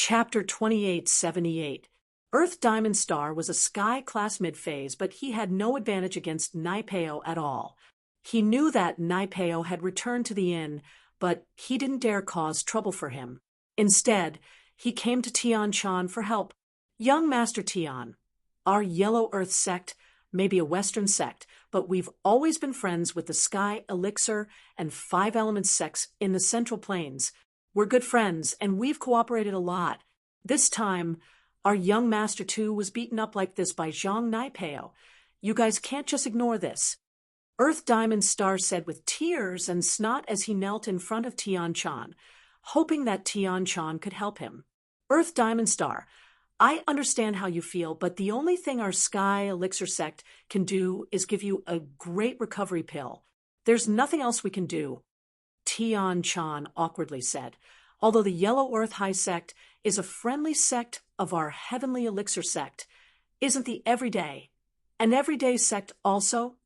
Chapter 2878. Earth Diamond Star was a sky-class mid-phase, but he had no advantage against Naipeo at all. He knew that Naipeo had returned to the inn, but he didn't dare cause trouble for him. Instead, he came to Tian-chan for help. Young Master Tian, our Yellow Earth sect may be a Western sect, but we've always been friends with the Sky, Elixir, and Five Elements sects in the Central Plains. We're good friends, and we've cooperated a lot. This time, our young Master too was beaten up like this by Zhang Naipeo. You guys can't just ignore this. Earth Diamond Star said with tears and snot as he knelt in front of Tian-chan, hoping that Tian-chan could help him. Earth Diamond Star, I understand how you feel, but the only thing our Sky Elixir sect can do is give you a great recovery pill. There's nothing else we can do. Tian-chan awkwardly said, although the Yellow Earth High sect is a friendly sect of our Heavenly Elixir sect, isn't the Everyday, an everyday sect also?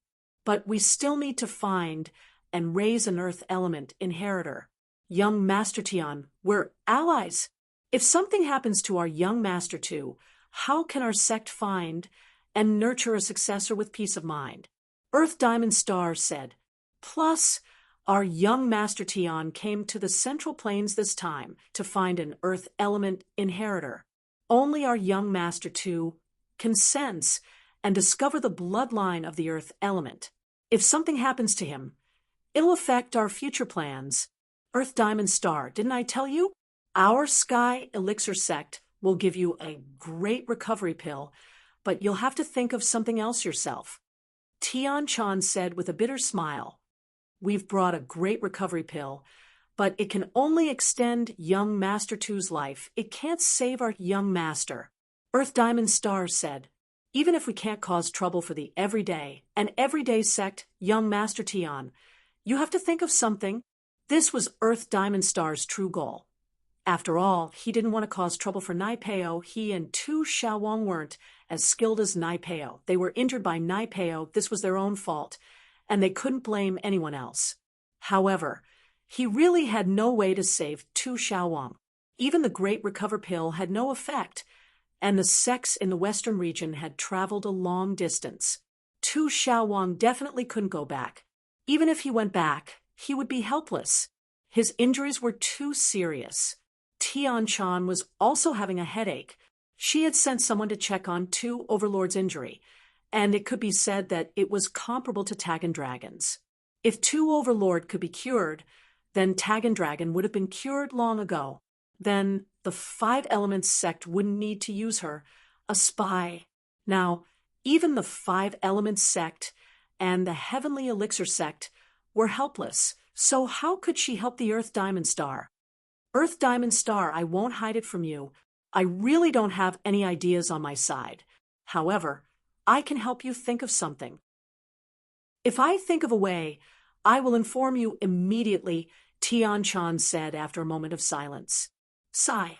But we still need to find and raise an Earth element inheritor. Young Master Tian, we're allies. If something happens to our young Master too, how can our sect find and nurture a successor with peace of mind? Earth Diamond Star said, plus, our young Master Tian came to the Central Plains this time to find an Earth element inheritor. Only our young Master too can sense and discover the bloodline of the Earth element. If something happens to him, it'll affect our future plans. Earth Diamond Star, didn't I tell you? Our Sky Elixir sect will give you a great recovery pill, but you'll have to think of something else yourself. Tian-chan said with a bitter smile. We've brought a great recovery pill, but it can only extend young Master 2's life. It can't save our young master. Earth Diamond Star said, even if we can't cause trouble for the everyday sect, young Master Tian, you have to think of something. This was Earth Diamond Star's true goal. After all, he didn't want to cause trouble for Naipeo. He and Tu Xiaowang weren't as skilled as Naipeo. They were injured by Naipeo. This was their own fault, and they couldn't blame anyone else. However, he really had no way to save Tu Xiaowang. Even the Great Recover Pill had no effect, and the sects in the western region had traveled a long distance. Tu Xiaowang definitely couldn't go back. Even if he went back, he would be helpless. His injuries were too serious. Tian-chan was also having a headache. She had sent someone to check on Tu Overlord's injury, and it could be said that it was comparable to Tagan Dragon's. If Tu Overlord could be cured, then Tagan Dragon would have been cured long ago. Then the Five Elements sect wouldn't need to use her, a spy. Now, even the Five Elements sect and the Heavenly Elixir sect were helpless, so how could she help the Earth Diamond Star? Earth Diamond Star, I won't hide it from you. I really don't have any ideas on my side. However, I can help you think of something. If I think of a way, I will inform you immediately, Tian-chan said after a moment of silence. Sigh.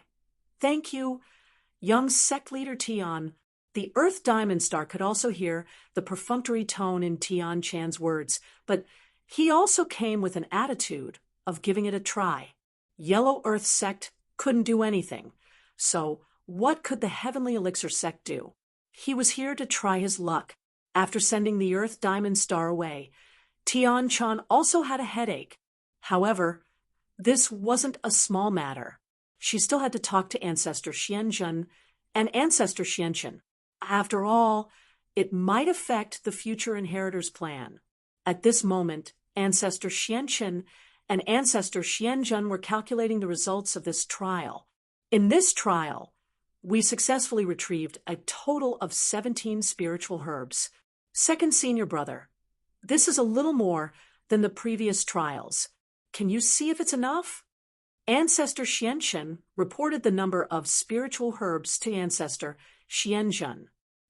Thank you, young sect leader Tian. The Earth Diamond Star could also hear the perfunctory tone in Tian-chan's words, but he also came with an attitude of giving it a try. Yellow Earth sect couldn't do anything, so what could the Heavenly Elixir sect do? He was here to try his luck. After sending the Earth Diamond Star away, Tian-chan also had a headache. However, this wasn't a small matter. She still had to talk to Ancestor Xianzhen and Ancestor Xianchen. After all, it might affect the future inheritor's plan. At this moment, Ancestor Xianchen and Ancestor Xianzhen were calculating the results of this trial. In this trial, we successfully retrieved a total of 17 spiritual herbs. Second senior brother, this is a little more than the previous trials. Can you see if it's enough? Ancestor Xianchen reported the number of spiritual herbs to Ancestor Xianzhen.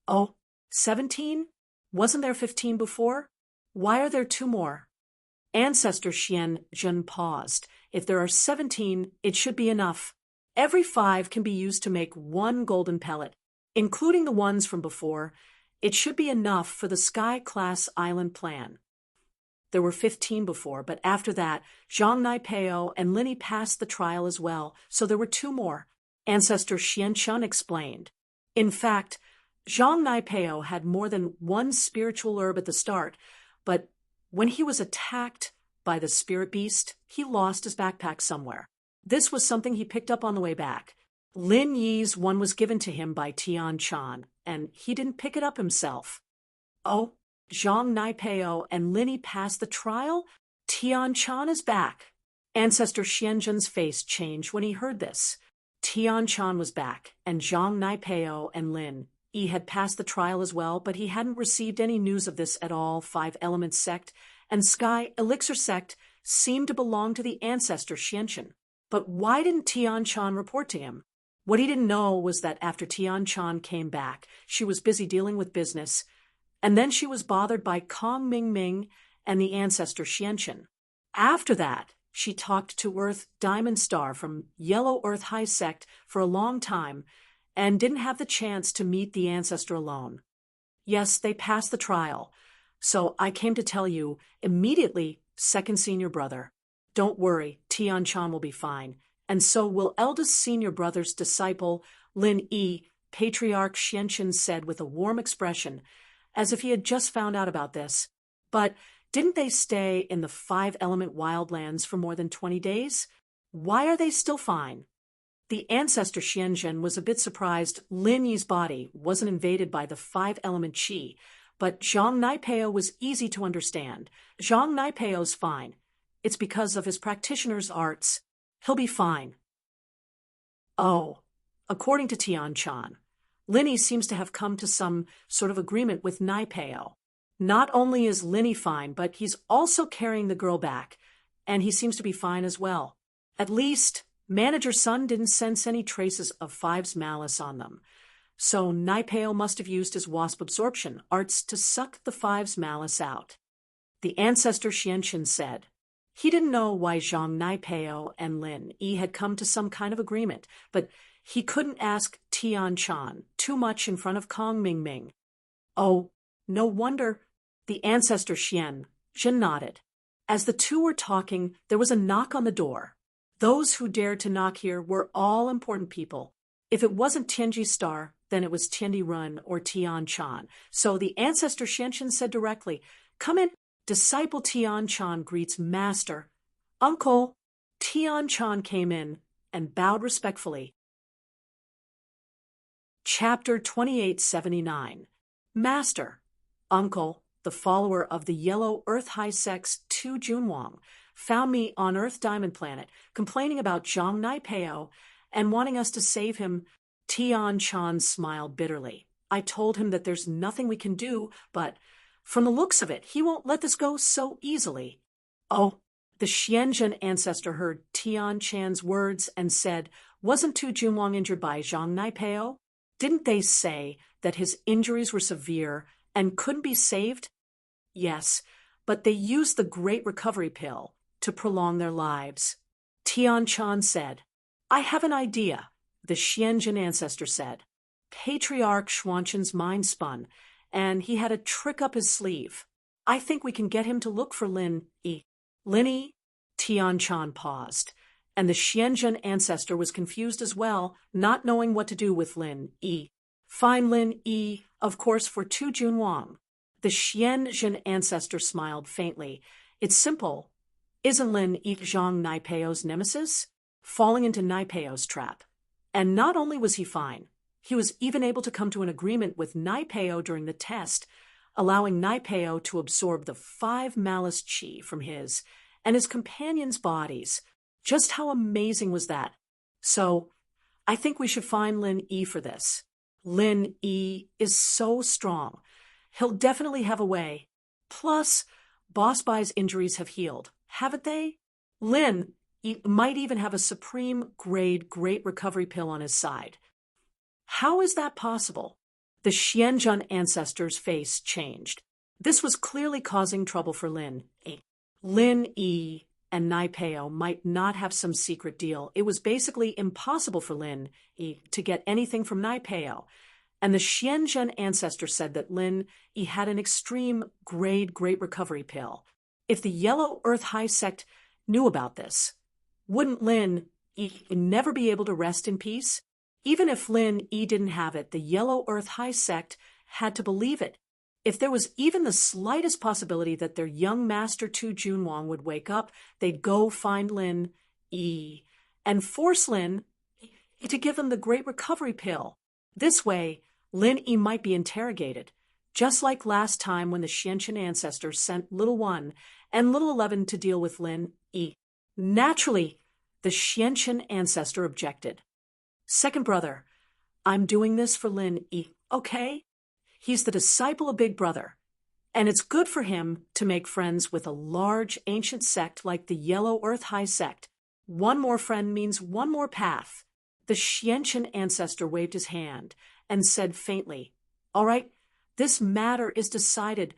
Oh, 17? Wasn't there 15 before? Why are there 2 more? Ancestor Xianzhen paused. If there are 17, it should be enough. Every 5 can be used to make 1 golden pellet, including the ones from before. It should be enough for the Sky-class island plan. There were 15 before, but after that, Zhang Naipeo and Linny passed the trial as well, so there were 2 more. Ancestor Xianchun explained. In fact, Zhang Naipeo had more than one spiritual herb at the start, but when he was attacked by the spirit beast, he lost his backpack somewhere. This was something he picked up on the way back. Lin Yi's one was given to him by Tian Chan, and he didn't pick it up himself. Oh, Zhang Naipeo and Lin Yi passed the trial? Tian Chan is back. Ancestor Xianzhen's face changed when he heard this. Tian Chan was back, and Zhang Naipeo and Lin Yi had passed the trial as well, but he hadn't received any news of this at all. Five Elements sect and Sky Elixir sect seemed to belong to the ancestor Xianzhen. But why didn't Tian Chan report to him? What he didn't know was that after Tian Chan came back, she was busy dealing with business, and then she was bothered by Kong Ming and the ancestor Xianzhen. After that, she talked to Earth Diamond Star from Yellow Earth High Sect for a long time and didn't have the chance to meet the ancestor alone. Yes, they passed the trial, so I came to tell you immediately, second senior brother. Don't worry, Tian Chan will be fine, and so will eldest senior brother's disciple, Lin Yi, Patriarch Xianzhen said with a warm expression, as if he had just found out about this. But didn't they stay in the five-element wildlands for more than 20 days? Why are they still fine? The ancestor Xianzhen was a bit surprised Lin Yi's body wasn't invaded by the five-element qi, but Zhang Naipeo was easy to understand. Zhang Naipeo's fine. It's because of his practitioner's arts. He'll be fine. Oh, according to Tian Chan, Lin Yi seems to have come to some sort of agreement with Naipeo. Not only is Lin Yi fine, but he's also carrying the girl back, and he seems to be fine as well. At least, Manager Sun didn't sense any traces of Five's malice on them. So Naipeo must have used his wasp absorption arts to suck the Five's malice out. The ancestor Xianzhen said. He didn't know why Zhang Naipeo and Lin Yi had come to some kind of agreement, but he couldn't ask Tian Chan too much in front of Kong Ming. Oh, no wonder. The ancestor Xianzhen nodded. As the two were talking, there was a knock on the door. Those who dared to knock here were all important people. If it wasn't Tianji Star, then it was Tiandi Run or Tian Chan. So the ancestor Xianzhen said directly, "Come in." Disciple Tian Chan greets Master. Uncle. Tian Chan came in and bowed respectfully. Chapter 2879. Master. Uncle, the follower of the Yellow Earth High Sect's Tu Junwang, found me on Earth Diamond Planet, complaining about Zhang Naipeo and wanting us to save him. Tian Chan smiled bitterly. I told him that there's nothing we can do, but from the looks of it, he won't let this go so easily. Oh, the Xianzhen ancestor heard Tian Chan's words and said, wasn't Tu Junwang injured by Zhang Naipeo? Didn't they say that his injuries were severe and couldn't be saved? Yes, but they used the Great Recovery Pill to prolong their lives. Tian Chan said. I have an idea, the Xianzhen ancestor said. Patriarch Xuanzhen's mind spun, and he had a trick up his sleeve. I think we can get him to look for Lin Yi. Lin Yi? Tian Chan paused, and the Xianzhen ancestor was confused as well, not knowing what to do with Lin Yi. Find Lin Yi, of course, for Tu Junwang. The Xianzhen ancestor smiled faintly. It's simple. Isn't Lin Yi Zhang Naipeo's nemesis? Falling into Naipeo's trap. And not only was he fine, he was even able to come to an agreement with Naipeo during the test, allowing Naipeo to absorb the 5 malice qi from his and his companions' bodies. Just how amazing was that? So, I think we should find Lin Yi for this. Lin Yi is so strong. He'll definitely have a way. Plus, Boss Bai's injuries have healed, haven't they? Lin Yi might even have a supreme grade Great Recovery Pill on his side. How is that possible? The Xianzhen ancestor's face changed. This was clearly causing trouble for Lin Yi. Lin Yi and Naipeo might not have some secret deal. It was basically impossible for Lin Yi to get anything from Naipeo. And the Xianzhen ancestor said that Lin Yi had an extreme grade Great Recovery Pill. If the Yellow Earth High Sect knew about this, wouldn't Lin Yi never be able to rest in peace? Even if Lin Yi didn't have it, the Yellow Earth High sect had to believe it. If there was even the slightest possibility that their young master Tu Junwang would wake up, they'd go find Lin Yi and force Lin to give them the Great Recovery Pill. This way, Lin Yi might be interrogated, just like last time when the Xianchen ancestors sent Little One and Little 11 to deal with Lin Yi. Naturally, the Xianchen ancestor objected. Second brother, I'm doing this for Lin Yi, okay? He's the disciple of Big Brother, and it's good for him to make friends with a large ancient sect like the Yellow Earth High sect. One more friend means one more path. The Xianchen ancestor waved his hand and said faintly, All right, this matter is decided.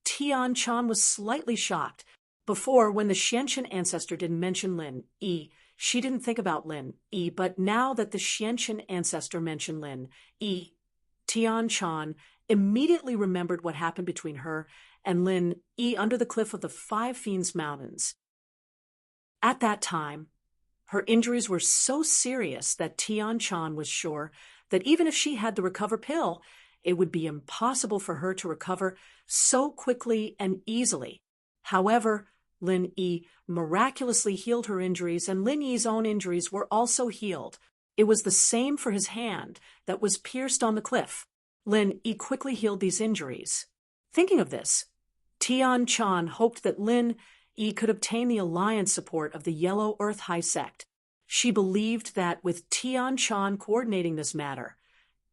Tian Chan was slightly shocked. Before, when the Xianchen ancestor didn't mention Lin Yi, she didn't think about Lin Yi, but now that the Xianchen ancestor mentioned Lin Yi, Tian Chan immediately remembered what happened between her and Lin Yi under the cliff of the Five Fiends Mountains. At that time, her injuries were so serious that Tian Chan was sure that even if she had the recover pill, it would be impossible for her to recover so quickly and easily. However, Lin Yi miraculously healed her injuries, and Lin Yi's own injuries were also healed. It was the same for his hand that was pierced on the cliff. Lin Yi quickly healed these injuries. Thinking of this, Tian Chan hoped that Lin Yi could obtain the alliance support of the Yellow Earth High sect. She believed that with Tian Chan coordinating this matter,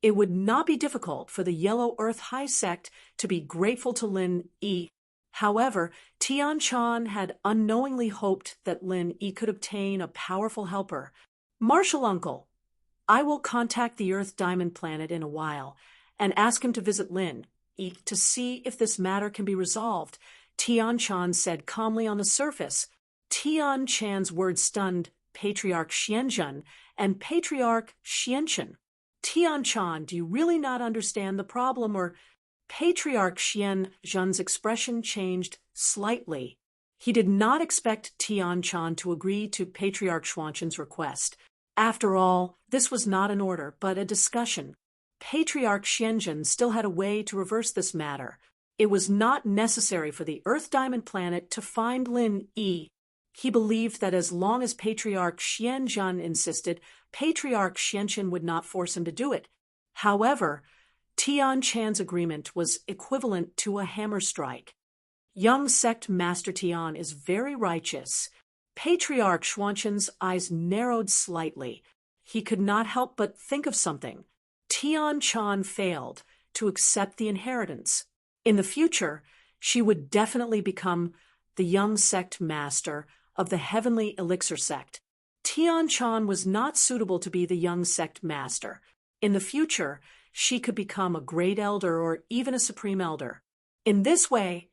it would not be difficult for the Yellow Earth High sect to be grateful to Lin Yi. However, Tian Chan had unknowingly hoped that Lin Yi could obtain a powerful helper. Marshal Uncle, I will contact the Earth Diamond Planet in a while and ask him to visit Lin Yi to see if this matter can be resolved, Tian Chan said calmly on the surface. Tian Chan's words stunned Patriarch Xianzhen and Patriarch Xianchen. Tian Chan, do you really not understand the problem? Or Patriarch Xianzhen's expression changed slightly. He did not expect Tian Chan to agree to Patriarch Xianzhen's request. After all, this was not an order, but a discussion. Patriarch Xianzhen still had a way to reverse this matter. It was not necessary for the Earth Diamond Planet to find Lin Yi. He believed that as long as Patriarch Xianzhen insisted, Patriarch Xianchen would not force him to do it. However, Tian Chan's agreement was equivalent to a hammer strike. Young sect Master Tian is very righteous. Patriarch Xianzhen's eyes narrowed slightly. He could not help but think of something. Tian Chan failed to accept the inheritance. In the future, she would definitely become the young sect master of the Heavenly Elixir sect. Tian Chan was not suitable to be the young sect master. In the future, she could become a great elder or even a supreme elder. In this way,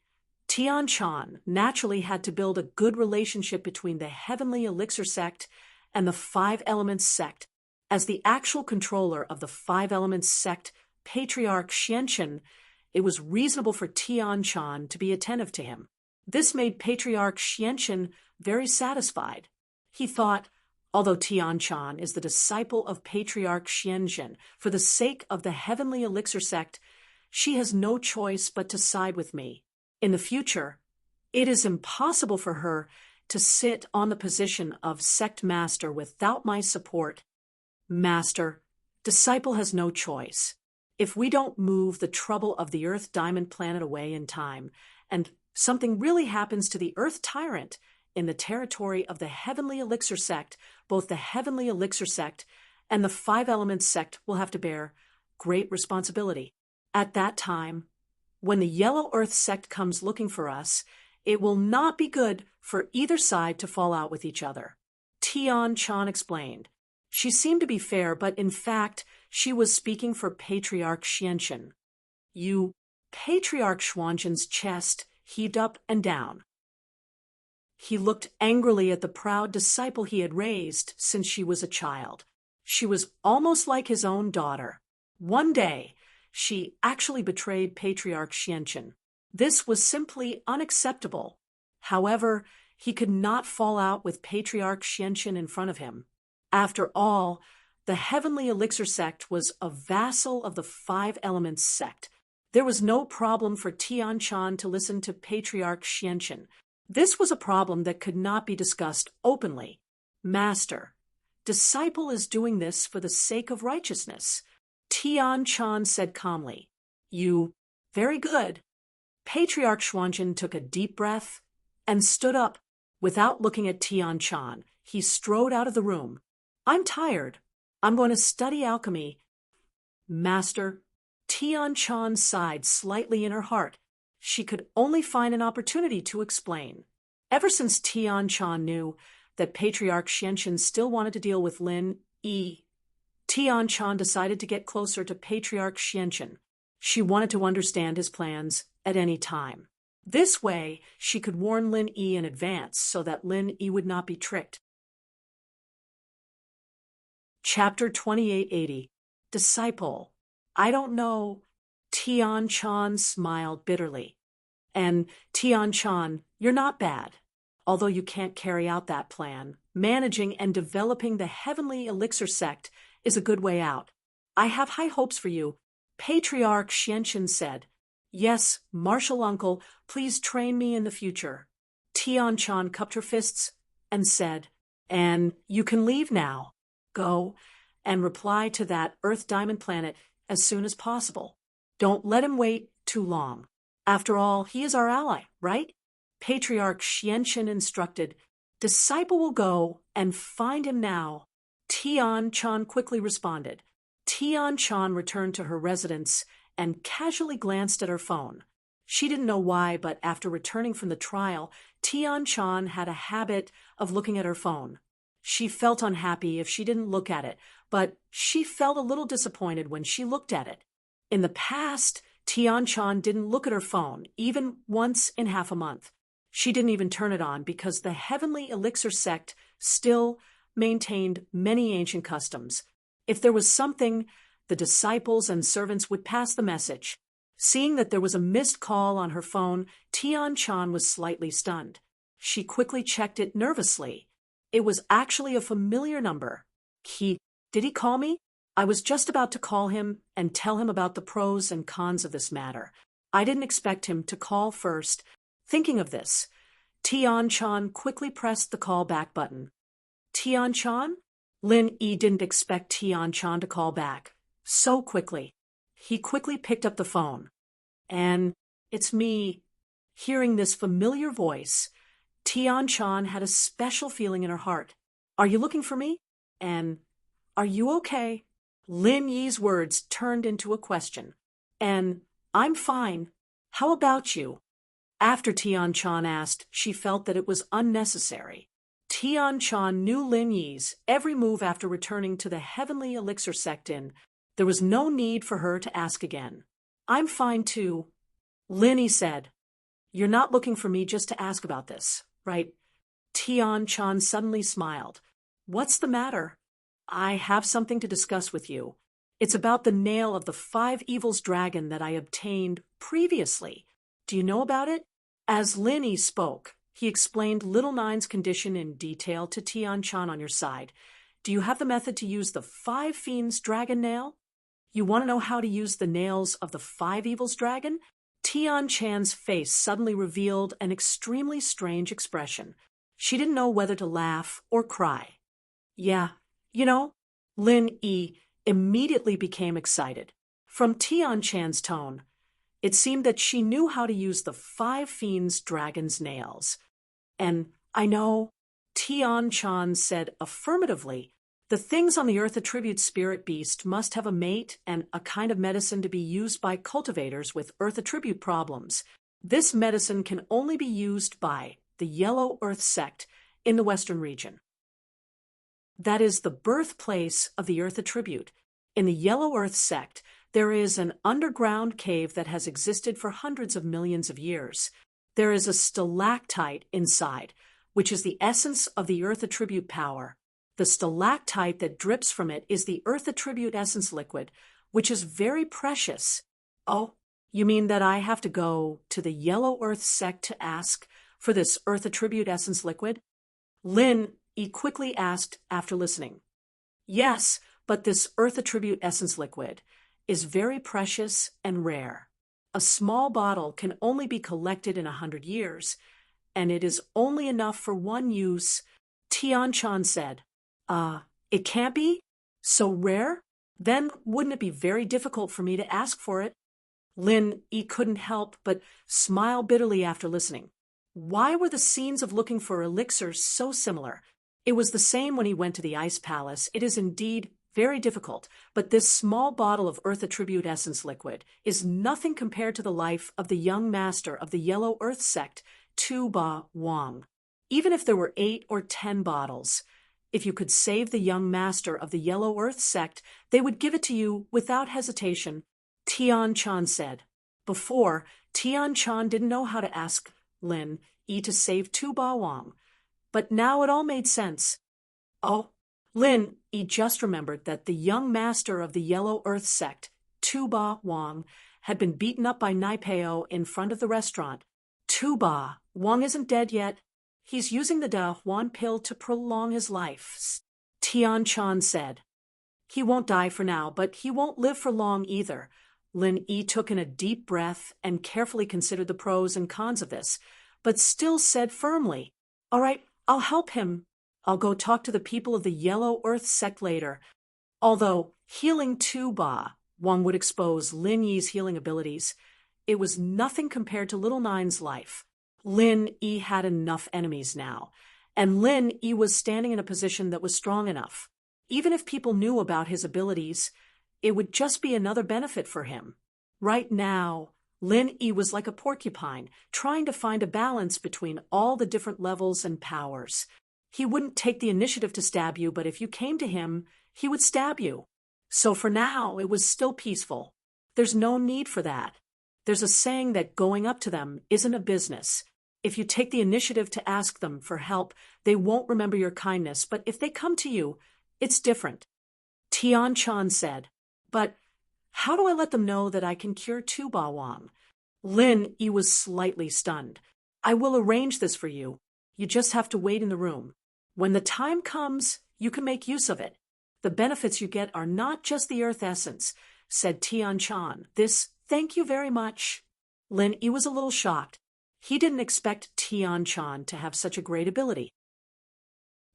Tian Chan naturally had to build a good relationship between the Heavenly Elixir sect and the Five Elements sect. As the actual controller of the Five Elements sect, Patriarch Xianchen, it was reasonable for Tian Chan to be attentive to him. This made Patriarch Xianchen very satisfied. He thought, although Tian Chan is the disciple of Patriarch Xianzhen, for the sake of the Heavenly Elixir sect, she has no choice but to side with me. In the future, it is impossible for her to sit on the position of sect master without my support. Master, disciple has no choice. If we don't move the trouble of the Earth Diamond Planet away in time, and something really happens to the Earth Tyrant in the territory of the Heavenly Elixir sect, both the Heavenly Elixir sect and the Five Elements sect will have to bear great responsibility. At that time, when the Yellow Earth sect comes looking for us, it will not be good for either side to fall out with each other. Tian Chan explained. She seemed to be fair, but in fact, she was speaking for Patriarch Xianchen. Patriarch Xianzhen's chest heaved up and down. He looked angrily at the proud disciple he had raised since she was a child. She was almost like his own daughter. One day, she actually betrayed Patriarch Xianchen. This was simply unacceptable. However, he could not fall out with Patriarch Xianchen in front of him. After all, The Heavenly Elixir sect was a vassal of the Five Elements sect. There was no problem for Tian Chan to listen to Patriarch Xianqian. This was a problem that could not be discussed openly. Master, disciple is doing this for the sake of righteousness. Tian Chan said calmly. Very good. Patriarch Xianqian took a deep breath and stood up. Without looking at Tian Chan, he strode out of the room. I'm tired. I'm going to study alchemy. Master, Tian Chan sighed slightly in her heart. She could only find an opportunity to explain. Ever since Tian Chan knew that Patriarch Xianqian still wanted to deal with Lin Yi, Tian Chan decided to get closer to Patriarch Xianqian. She wanted to understand his plans at any time. This way, she could warn Lin Yi in advance so that Lin Yi would not be tricked. Chapter 2880. Disciple. I don't know. Tian Chan smiled bitterly. And Tian Chan, you're not bad. Although you can't carry out that plan, managing and developing the Heavenly Elixir sect is a good way out. I have high hopes for you. Patriarch Xianqian said. Yes, martial uncle, please train me in the future. Tian Chan cupped her fists and said, and you can leave now. Go and reply to that Earth Diamond planet as soon as possible. Don't let him wait too long. After all, he is our ally, right? Patriarch Xianqian instructed. Disciple will go and find him now. Tian Chan quickly responded. Tian Chan returned to her residence and casually glanced at her phone. She didn't know why, but after returning from the trial, Tian Chan had a habit of looking at her phone. She felt unhappy if she didn't look at it, but she felt a little disappointed when she looked at it. In the past, Tian Chan didn't look at her phone, even once in half a month. She didn't even turn it on because the Heavenly Elixir sect still maintained many ancient customs. If there was something, the disciples and servants would pass the message. Seeing that there was a missed call on her phone, Tian Chan was slightly stunned. She quickly checked it nervously. It was actually a familiar number. Did he call me? I was just about to call him and tell him about the pros and cons of this matter. I didn't expect him to call first. Thinking of this, Tian Chan quickly pressed the call back button. Tian Chan? Lin Yi didn't expect Tian Chan to call back so quickly. He quickly picked up the phone. And it's me. Hearing this familiar voice, Tian Chan had a special feeling in her heart. Are you looking for me? And are you okay? Lin Yi's words turned into a question. And I'm fine. How about you? After Tian Chan asked, she felt that it was unnecessary. Tian Chan knew Lin Yi's every move after returning to the Heavenly Elixir sect. There was no need for her to ask again. I'm fine too. Lin Yi said, You're not looking for me just to ask about this, right? Tian Chan suddenly smiled. What's the matter? I have something to discuss with you. It's about the nail of the Five Evils dragon that I obtained previously. Do you know about it? As Lin Yi spoke, he explained Little Nine's condition in detail to Tian Chan on your side. Do you have the method to use the Five Fiends dragon nail? You want to know how to use the nails of the Five Evils dragon? Tian Chan's face suddenly revealed an extremely strange expression. She didn't know whether to laugh or cry. Yeah, Lin Yi immediately became excited. From Tian Chan's tone, it seemed that she knew how to use the Five Fiends dragon's nails. And I know, Tian Chan said affirmatively, the things on the earth attribute spirit beast must have a mate and a kind of medicine to be used by cultivators with earth attribute problems. This medicine can only be used by the Yellow Earth sect in the Western region. That is the birthplace of the earth attribute. In the Yellow Earth sect, there is an underground cave that has existed for hundreds of millions of years. There is a stalactite inside, which is the essence of the earth attribute power. The stalactite that drips from it is the earth attribute essence liquid, which is very precious. Oh, you mean that I have to go to the Yellow Earth sect to ask for this earth attribute essence liquid? Lin Yi quickly asked after listening. Yes, but this Earth Attribute Essence liquid is very precious and rare. A small bottle can only be collected in 100 years, and it is only enough for one use. Tian-chan said. It can't be? So rare? Then wouldn't it be very difficult for me to ask for it? Lin Yi couldn't help but smile bitterly after listening. Why were the scenes of looking for elixirs so similar? It was the same when he went to the Ice Palace. It is indeed very difficult, but this small bottle of Earth Attribute Essence liquid is nothing compared to the life of the young master of the Yellow Earth sect, Tu Ba Wang. Even if there were 8 or 10 bottles, if you could save the young master of the Yellow Earth sect, they would give it to you without hesitation, Tian-chan said. Before, Tian-chan didn't know how to ask Lin Yi to save Tu Ba Wang, but now it all made sense. Oh, Lin Yi just remembered that the young master of the Yellow Earth sect, Tu Ba Wang, had been beaten up by Naipeo in front of the restaurant. Tu Ba Wang isn't dead yet. He's using the Da Huan pill to prolong his life, Tian-chan said. He won't die for now, but he won't live for long either. Lin Yi took in a deep breath and carefully considered the pros and cons of this, but still said firmly, All right, I'll help him. I'll go talk to the people of the Yellow Earth sect later. Although healing Tu Ba Wang would expose Lin Yi's healing abilities, it was nothing compared to Little Nine's life. Lin Yi had enough enemies now, and Lin Yi was standing in a position that was strong enough. Even if people knew about his abilities, it would just be another benefit for him. Right now, Lin Yi was like a porcupine, trying to find a balance between all the different levels and powers. He wouldn't take the initiative to stab you, but if you came to him, he would stab you. So for now, it was still peaceful. There's no need for that. There's a saying that going up to them isn't a business. If you take the initiative to ask them for help, they won't remember your kindness, but if they come to you, it's different. Tian-chan said. But how do I let them know that I can cure Tu Ba Wang? Lin Yi was slightly stunned. I will arrange this for you. You just have to wait in the room. When the time comes, you can make use of it. The benefits you get are not just the earth essence, said Tian-chan. Thank you very much. Lin Yi was a little shocked. He didn't expect Tian-chan to have such a great ability.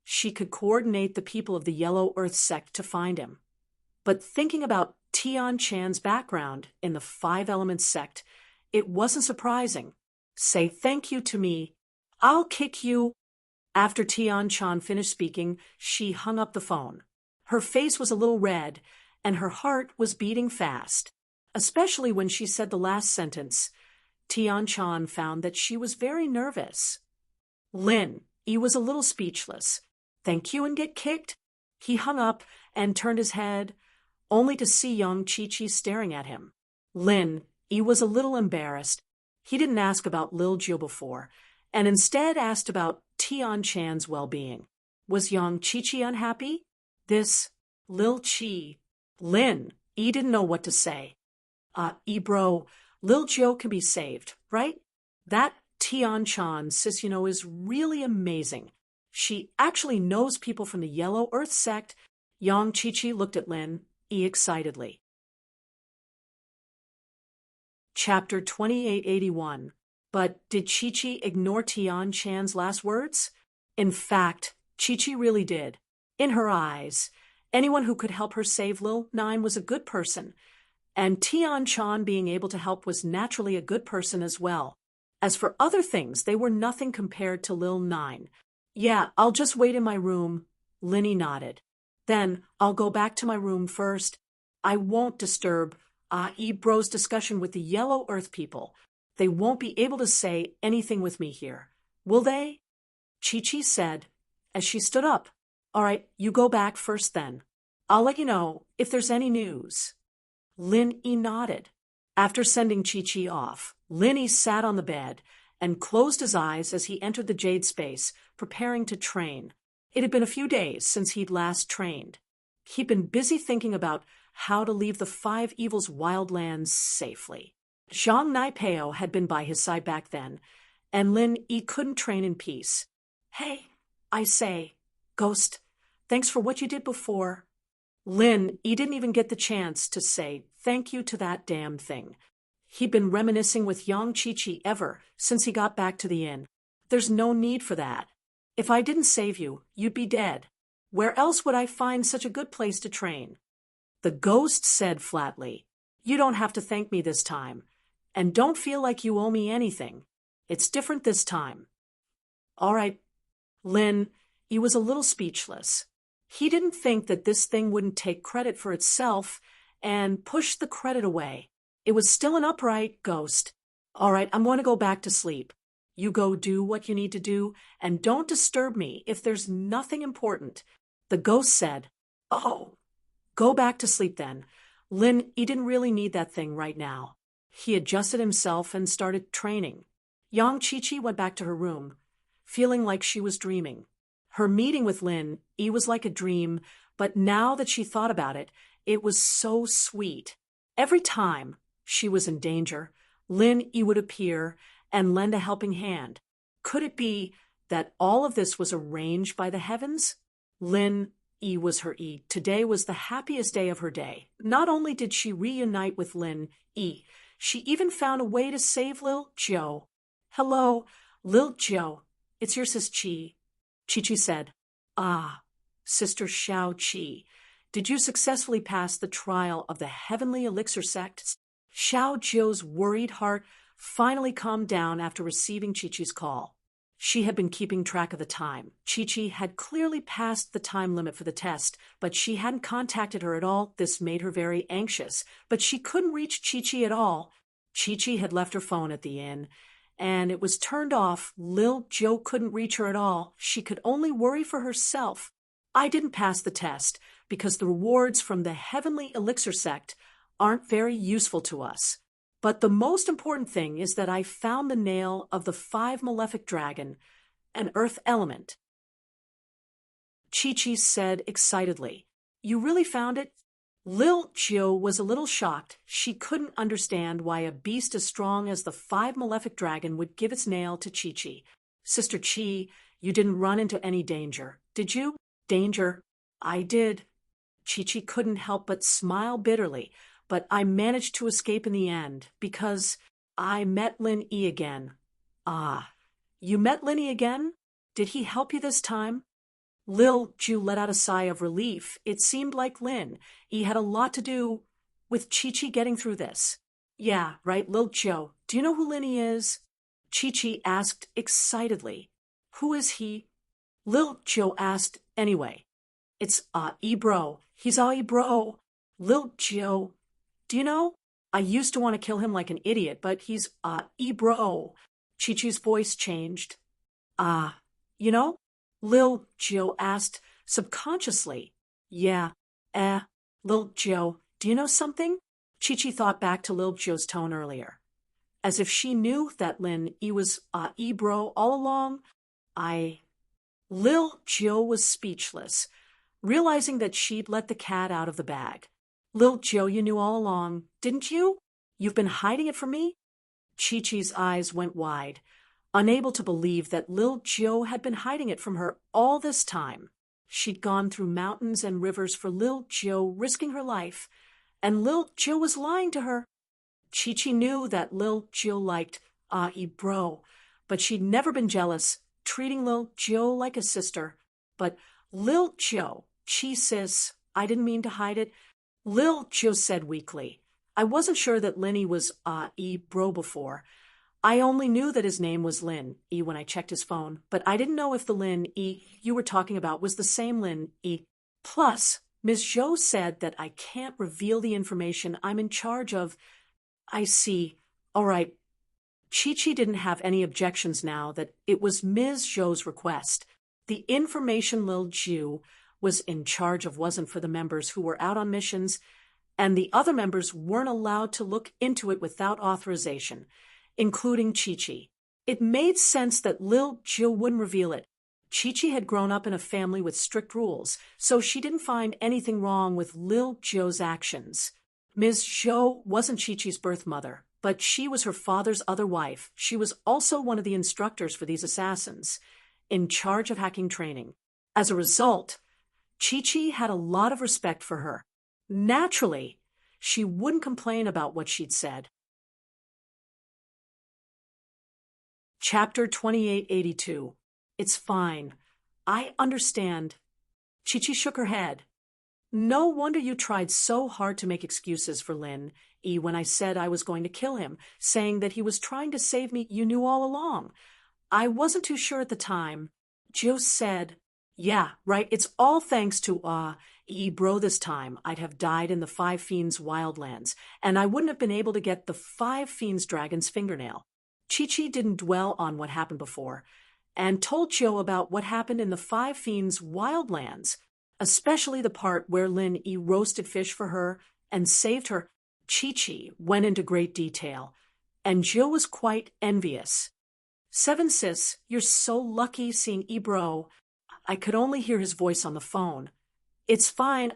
She could coordinate the people of the Yellow Earth sect to find him. But thinking about Tian-chan's background in the 5 Elements sect, it wasn't surprising. Say thank you to me. I'll kick you. After Tian-chan finished speaking, she hung up the phone. Her face was a little red, and her heart was beating fast. Especially when she said the last sentence, Tian-chan found that she was very nervous. Lin Yi was a little speechless. Thank you and get kicked? He hung up and turned his head, only to see young Chi-Chi staring at him. Lin Yi was a little embarrassed. He didn't ask about Lil Jiu before, and instead asked about Tian-chan's well-being. Was young Chi-Chi unhappy? Lil Chi. Lin Yi didn't know what to say. Bro, Lil Jiu can be saved, right? That Tian-chan, sis, is really amazing. She actually knows people from the Yellow Earth sect. Young Chi-Chi looked at Lin Yi excitedly. Chapter 2881. But did Chi-Chi ignore Tian-chan's last words? In fact, Chi-Chi really did. In her eyes, anyone who could help her save Lil Nine was a good person, and Tian-chan being able to help was naturally a good person as well. As for other things, they were nothing compared to Lil Nine. Yeah, I'll just wait in my room. Linny nodded. Then I'll go back to my room first. I won't disturb Bro's discussion with the Yellow Earth people. They won't be able to say anything with me here. Will they? Chi-Chi said as she stood up. All right, you go back first then. I'll let you know if there's any news. Lin Yi nodded. After sending Chi-Chi off, Lin Yi sat on the bed and closed his eyes as he entered the Jade Space, preparing to train. It had been a few days since he'd last trained. He'd been busy thinking about how to leave the 5 Evils wildlands safely. Zhang Naipeo had been by his side back then, and Lin Yi couldn't train in peace. Hey, I say, Ghost, thanks for what you did before. He didn't even get the chance to say thank you to that damn thing. He'd been reminiscing with young Chi-Chi ever since he got back to the inn. There's no need for that. If I didn't save you, you'd be dead. Where else would I find such a good place to train? The ghost said flatly, You don't have to thank me this time. And don't feel like you owe me anything. It's different this time. All right. He was a little speechless. He didn't think that this thing wouldn't take credit for itself and pushed the credit away. It was still an upright ghost. All right, I'm going to go back to sleep. You go do what you need to do, and don't disturb me if there's nothing important. The ghost said, Oh, go back to sleep then. He didn't really need that thing right now. He adjusted himself and started training. Young Chi-Chi went back to her room, feeling like she was dreaming. Her meeting with He was like a dream, but now that she thought about it, it was so sweet. Every time she was in danger, He would appear and lend a helping hand. Could it be that all of this was arranged by the heavens? He was her E. Today was the happiest day of her day. Not only did she reunite with He, she even found a way to save Lil Joe. Hello, Lil Joe. It's your sis Chi. Chi-Chi said, Ah, Sister Xiao Chi. Did you successfully pass the trial of the heavenly elixir sects? Xiao Zhou's worried heart finally calmed down after receiving Chi-Chi's call. She had been keeping track of the time. Chi-Chi had clearly passed the time limit for the test, but she hadn't contacted her at all. This made her very anxious, but she couldn't reach Chi-Chi at all. Chi-Chi had left her phone at the inn, and it was turned off. Lil Joe couldn't reach her at all. She could only worry for herself. I didn't pass the test because the rewards from the Heavenly Elixir sect aren't very useful to us. But the most important thing is that I found the nail of the 5 malefic dragon, an earth element. Chi-Chi said excitedly, You really found it? Lil Joe was a little shocked. She couldn't understand why a beast as strong as the 5 malefic dragon would give its nail to Chi-Chi. Sister Chi, you didn't run into any danger, did you? Danger? I did. Chi-Chi couldn't help but smile bitterly, but I managed to escape in the end because I met He again. Ah, you met He again? Did he help you this time? Lil Ju let out a sigh of relief. It seemed like he had a lot to do with Chi-Chi getting through this. Yeah, right, Lil Joe. Do you know who He is? Chi-Chi asked excitedly. Who is he? Lil Joe asked anyway. It's Ebro. He's Ebro. Lil Joe. Do you know? I used to want to kill him like an idiot, but he's Ebro. Chi-Chi's voice changed. You know? Lil Joe asked subconsciously. Yeah, Lil Joe, do you know something? Chi-Chi thought back to Lil Joe's tone earlier. As if she knew that he was Ebro all along. Lil Joe was speechless, realizing that she'd let the cat out of the bag. Lil Joe, you knew all along, didn't you? You've been hiding it from me? Chi-Chi's eyes went wide, unable to believe that Lil Joe had been hiding it from her all this time. She'd gone through mountains and rivers for Lil Joe, risking her life, and Lil Joe was lying to her. Chi-Chi knew that Lil Joe liked Ebro, but she'd never been jealous, treating Lil Joe like a sister. But Lil Joe, Chi sis, I didn't mean to hide it. Lil Joe said weakly. I wasn't sure that He was Ebro before. I only knew that his name was He when I checked his phone, but I didn't know if the He you were talking about was the same He. Plus, Ms. Zhou said that I can't reveal the information I'm in charge of. I see. All right. Chi-Chi didn't have any objections now that it was Ms. Zhou's request. The information Lil Ju was in charge of wasn't for the members who were out on missions, and the other members weren't allowed to look into it without authorization, including Chi-Chi. It made sense that Lil Ju wouldn't reveal it. Chi-Chi had grown up in a family with strict rules, so she didn't find anything wrong with Lil Joe's actions. Ms. Zhou wasn't Chi-Chi's birth mother, but she was her father's other wife. She was also one of the instructors for these assassins, in charge of hacking training. As a result, Chi-Chi had a lot of respect for her. Naturally, she wouldn't complain about what she'd said. Chapter 2882. It's fine. I understand. Chi-Chi shook her head. No wonder you tried so hard to make excuses for Lin, when I said I was going to kill him, saying that he was trying to save me. You knew all along. I wasn't too sure at the time. Joe said, yeah, right, it's all thanks to, bro this time. I'd have died in the Five Fiends wildlands, and I wouldn't have been able to get the Five Fiends dragon's fingernail. Chi-Chi didn't dwell on what happened before, and told Joe about what happened in the Five Fiends wildlands, especially the part where Lin roasted fish for her and saved her. Chi-Chi went into great detail, and Joe was quite envious. Seven sis, you're so lucky seeing Bro. I could only hear his voice on the phone. It's fine,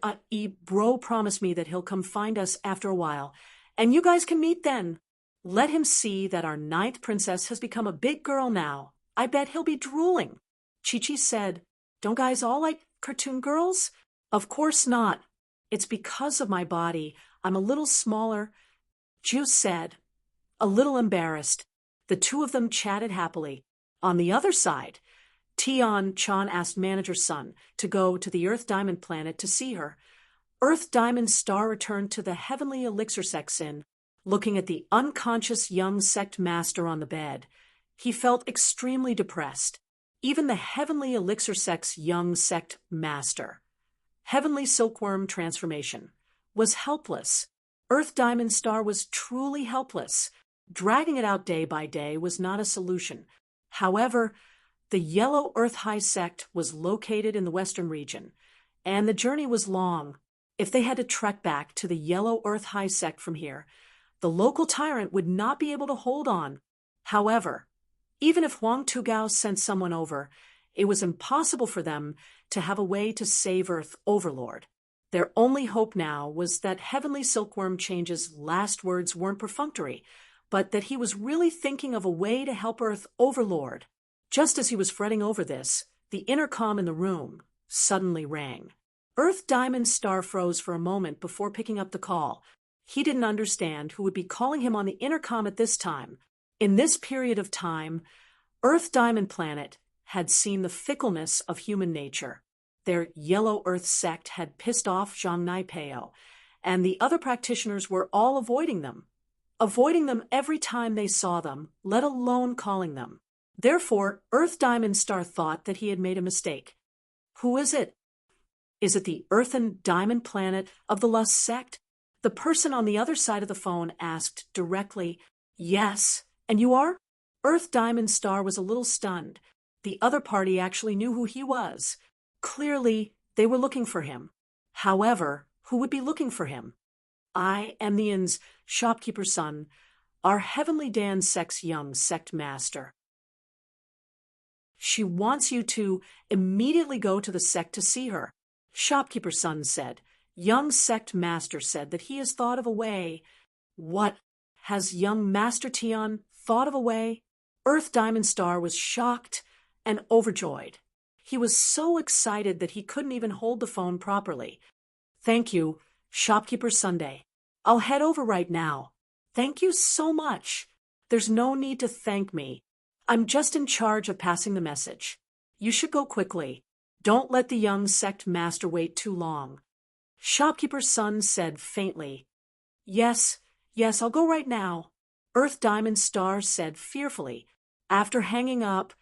Bro promised me that he'll come find us after a while, and you guys can meet then. Let him see that our 9th princess has become a big girl now. I bet he'll be drooling. Chi-Chi said, don't guys all like cartoon girls? Of course not. It's because of my body. I'm a little smaller. Ju said, a little embarrassed. The two of them chatted happily. On the other side, Tian-chan asked Manager Sun to go to the Earth Diamond planet to see her. Earth Diamond Star returned to the heavenly elixir section, looking at the unconscious young sect master on the bed. He felt extremely depressed. Even the heavenly elixir sect's young sect master, heavenly silkworm transformation, was helpless. Earth Diamond Star was truly helpless. Dragging it out day by day was not a solution. However, the Yellow Earth High sect was located in the western region, and the journey was long. If they had to trek back to the Yellow Earth High sect from here, the local tyrant would not be able to hold on. However, even if Huang Tugao sent someone over, it was impossible for them to have a way to save Earth Overlord. Their only hope now was that Heavenly Silkworm Change's last words weren't perfunctory, but that he was really thinking of a way to help Earth Overlord. Just as he was fretting over this, the intercom in the room suddenly rang. Earth Diamond Star froze for a moment before picking up the call. He didn't understand who would be calling him on the intercom at this time. In this period of time, Earth Diamond Planet had seen the fickleness of human nature. Their Yellow Earth sect had pissed off Zhang Naipeo, and the other practitioners were all avoiding them every time they saw them, let alone calling them. Therefore, Earth Diamond Star thought that he had made a mistake. Who is it? Is it the Earthen Diamond Planet of the Lust sect? The person on the other side of the phone asked directly. Yes. And you are? Earth Diamond Star was a little stunned. The other party actually knew who he was. Clearly, they were looking for him. However, who would be looking for him? I am the inn's shopkeeper's son, our Heavenly Dan sect's young sect master. She wants you to immediately go to the sect to see her, shopkeeper's son said. Young sect master said that he has thought of a way. What? Has young Master Tian thought of a way? Earth Diamond Star was shocked and overjoyed. He was so excited that he couldn't even hold the phone properly. Thank you, Shopkeeper Sunday. I'll head over right now. Thank you so much. There's no need to thank me. I'm just in charge of passing the message. You should go quickly. Don't let the young sect master wait too long. Shopkeeper's son said faintly. Yes, I'll go right now. Earth Diamond Star said fearfully. After hanging up,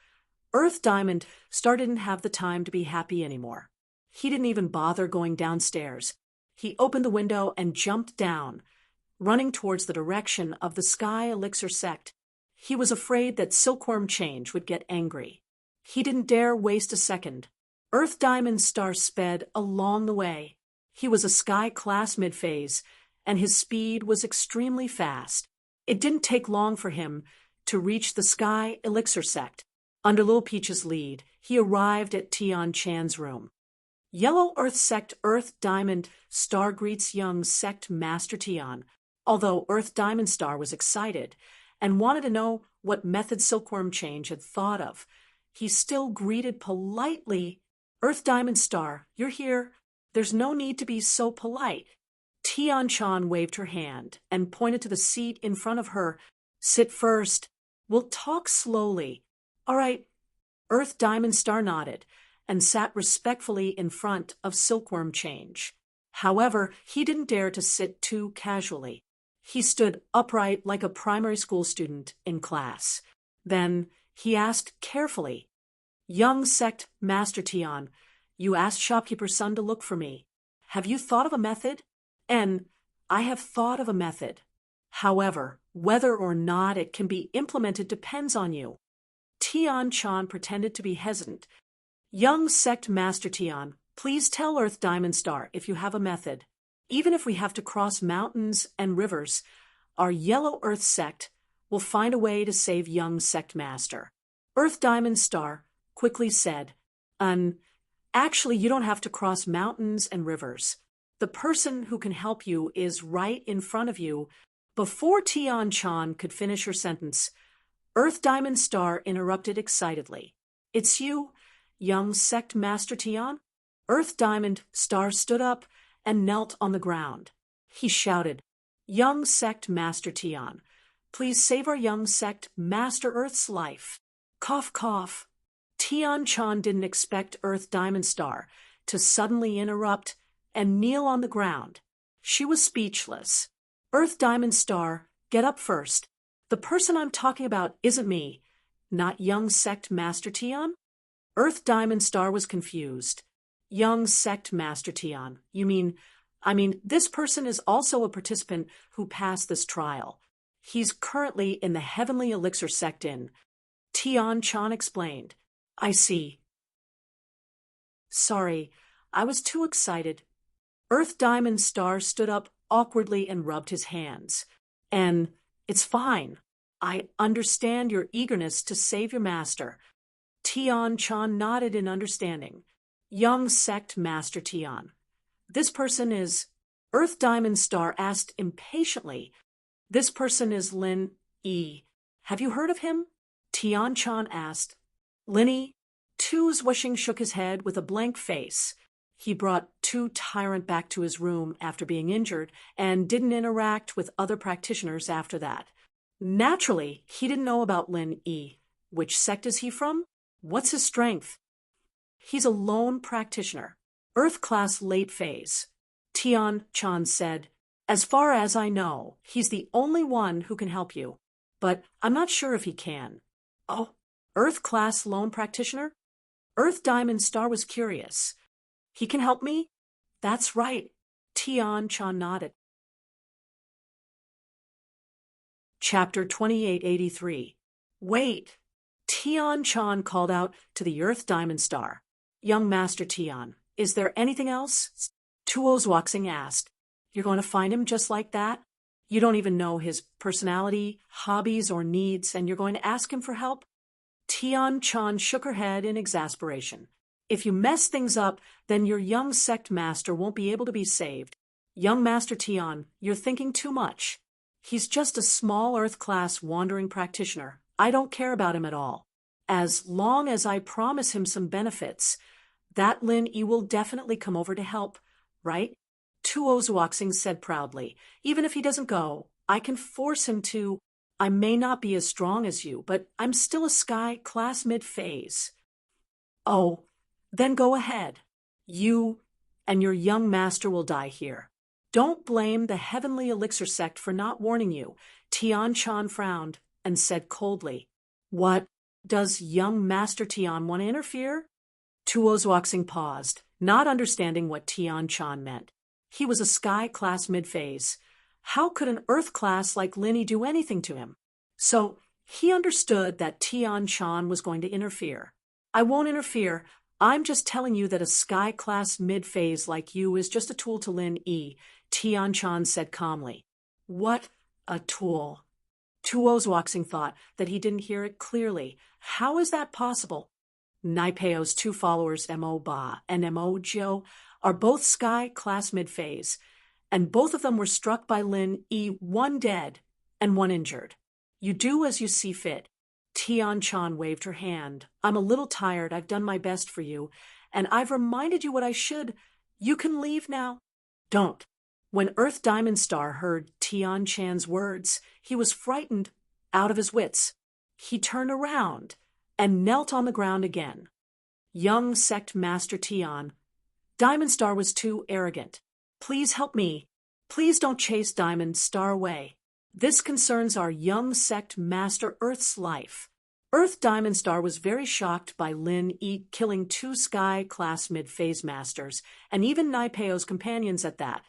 Earth Diamond Star didn't have the time to be happy anymore. He didn't even bother going downstairs. He opened the window and jumped down, running towards the direction of the Sky Elixir sect. He was afraid that Silkworm Change would get angry. He didn't dare waste a second. Earth Diamond Star sped along the way. He was a Sky class mid-phase, and his speed was extremely fast. It didn't take long for him to reach the Sky Elixir sect. Under Little Peach's lead, he arrived at Tian Chan's room. Yellow Earth sect Earth Diamond Star greets young sect Master Tian. Although Earth Diamond Star was excited and wanted to know what method Silkworm Change had thought of, he still greeted politely. Earth Diamond Star, you're here. There's no need to be so polite. Tian-chan waved her hand and pointed to the seat in front of her. Sit first. We'll talk slowly. All right. Earth Diamond Star nodded and sat respectfully in front of Silkworm Change. However, he didn't dare to sit too casually. He stood upright like a primary school student in class. Then he asked carefully, Young Sect Master Tian, you asked Shopkeeper's son to look for me. Have you thought of a method? And I have thought of a method. However, whether or not it can be implemented depends on you. Tian-chan pretended to be hesitant. Young Sect Master Tian, please tell Earth Diamond Star if you have a method. Even if we have to cross mountains and rivers, our Yellow Earth Sect will find a way to save young Sect Master. Earth Diamond Star quickly said, Actually, you don't have to cross mountains and rivers. The person who can help you is right in front of you. Before Tian-chan could finish her sentence, Earth Diamond Star interrupted excitedly. It's you, young Sect Master Tian? Earth Diamond Star stood up and knelt on the ground. He shouted, Young Sect Master Tian, please save our young Sect Master Earth's life. Cough, cough. Tian-chan didn't expect Earth Diamond Star to suddenly interrupt and kneel on the ground. She was speechless. Earth Diamond Star, get up first. The person I'm talking about isn't me, not young Sect Master Tian? Earth Diamond Star was confused. Young Sect Master Tian, I mean, this person is also a participant who passed this trial. He's currently in the Heavenly Elixir Sect in. Tian-chan explained. I see. Sorry, I was too excited. Earth Diamond Star stood up awkwardly and rubbed his hands. And it's fine. I understand your eagerness to save your master. Tian-chan nodded in understanding. Young Sect Master Tian. This person is... Earth Diamond Star asked impatiently. This person is Lin Yi. Have you heard of him? Tian-chan asked. Linny? Tu's Wishing shook his head with a blank face. He brought Tu Tyrant back to his room after being injured and didn't interact with other practitioners after that. Naturally, he didn't know about Lin Yi. Which sect is he from? What's his strength? He's a lone practitioner. Earth class late phase. Tian-chan said, As far as I know, he's the only one who can help you. But I'm not sure if he can. Oh, Earth class lone practitioner? Earth Diamond Star was curious. He can help me? That's right. Tian-chan nodded. Chapter 2883. Wait. Tian-chan called out to the Earth Diamond Star. Young Master Tian, is there anything else? Tuo's Waxing asked. You're going to find him just like that? You don't even know his personality, hobbies, or needs, and you're going to ask him for help? Tian-chan shook her head in exasperation. If you mess things up, then your young sect master won't be able to be saved. Young Master Tian, you're thinking too much. He's just a small Earth-class wandering practitioner. I don't care about him at all. As long as I promise him some benefits, that Lin Yi will definitely come over to help, right? Tuo's Waxing said proudly. Even if he doesn't go, I can force him to. I may not be as strong as you, but I'm still a Sky class mid-phase. Oh, then go ahead. You and your young master will die here. Don't blame the Heavenly Elixir Sect for not warning you. Tian-chan frowned and said coldly, What? Does young Master Tian want to interfere? Tuo's Waxing paused, not understanding what Tian-chan meant. He was a Sky class mid-phase. How could an Earth class like Linny do anything to him? So he understood that Tian-chan was going to interfere. I won't interfere. I'm just telling you that a Sky class mid-phase like you is just a tool to Lin Yi, Tian-chan said calmly. What a tool. Tuo's Waxing thought that he didn't hear it clearly. How is that possible? Naipeo's two followers, Mo Ba and Mo Jo, are both Sky class mid-phase, and both of them were struck by Lin Yi, one dead and one injured. You do as you see fit. Tian-chan waved her hand. I'm a little tired. I've done my best for you, and I've reminded you what I should. You can leave now. Don't. When Earth Diamond Star heard Tian Chan's words, he was frightened out of his wits. He turned around and knelt on the ground again. Young Sect Master Tian, Diamond Star was too arrogant. Please help me. Please don't chase Diamond Star away. This concerns our young Sect Master Earth's life. Earth Diamond Star was very shocked by Lin Yi killing 2 Sky-class mid-phase masters, and even Naipeo's companions at that.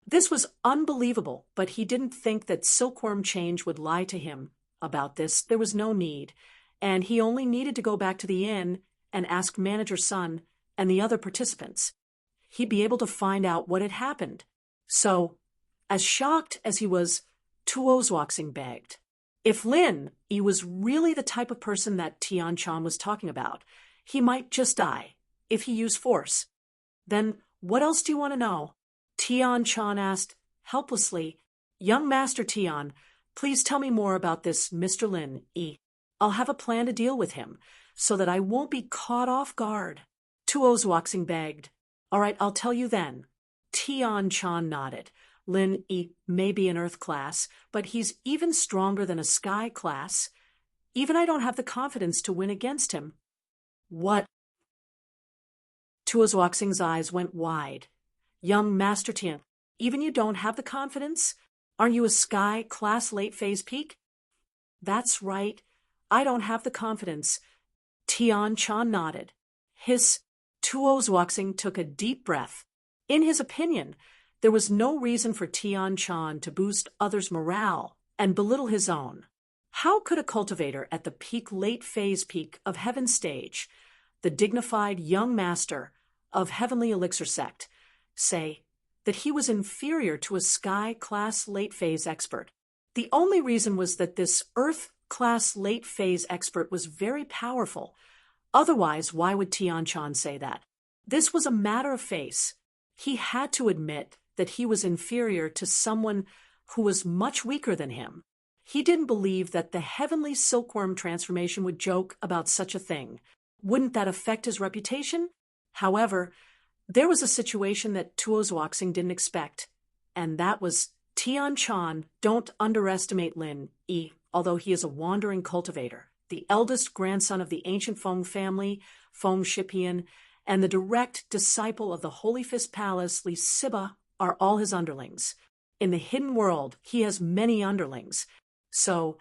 This was unbelievable, but he didn't think that Silkworm Change would lie to him about this. There was no need, and he only needed to go back to the inn and ask Manager Sun and the other participants. He'd be able to find out what had happened. So, as shocked as he was, Tuozhuaxing begged. If Lin Yi was really the type of person that Tian Chan was talking about, he might just die if he used force. Then what else do you want to know? Tian Chan asked, helplessly. Young Master Tian, please tell me more about this Mr. Lin Yi. I'll have a plan to deal with him, so that I won't be caught off guard. Tuozhuaxing begged. All right, I'll tell you then. Tian Chan nodded. Lin Yi may be an Earth class, but he's even stronger than a Sky class. Even I don't have the confidence to win against him. What? Tuozhuaxing's eyes went wide. Young Master Tian, even you don't have the confidence? Aren't you a Sky class late phase peak? That's right. I don't have the confidence. Tian Chan nodded. Tuozhuaxing took a deep breath. In his opinion, there was no reason for Tian Chan to boost others' morale and belittle his own. How could a cultivator at the late phase peak of Heaven Stage, the dignified young master of Heavenly Elixir Sect, say that he was inferior to a Sky-class late-phase expert? The only reason was that this Earth-class late-phase expert was very powerful. Otherwise, why would Tian Chan say that? This was a matter of face. He had to admit that he was inferior to someone who was much weaker than him. He didn't believe that the heavenly silkworm transformation would joke about such a thing. Wouldn't that affect his reputation? However, there was a situation that Tuozhuaxing didn't expect, and that was Tian Chan. Don't underestimate Lin Yi, although he is a wandering cultivator, the eldest grandson of the ancient Feng family, Feng Shipian, and the direct disciple of the Holy Fist Palace, Li Siba, are all his underlings. In the hidden world, he has many underlings. So,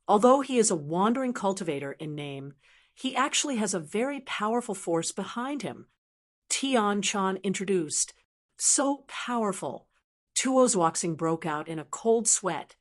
although he is a wandering cultivator in name, he actually has a very powerful force behind him. Tian Chan introduced. So powerful. Tuozhuaxing broke out in a cold sweat,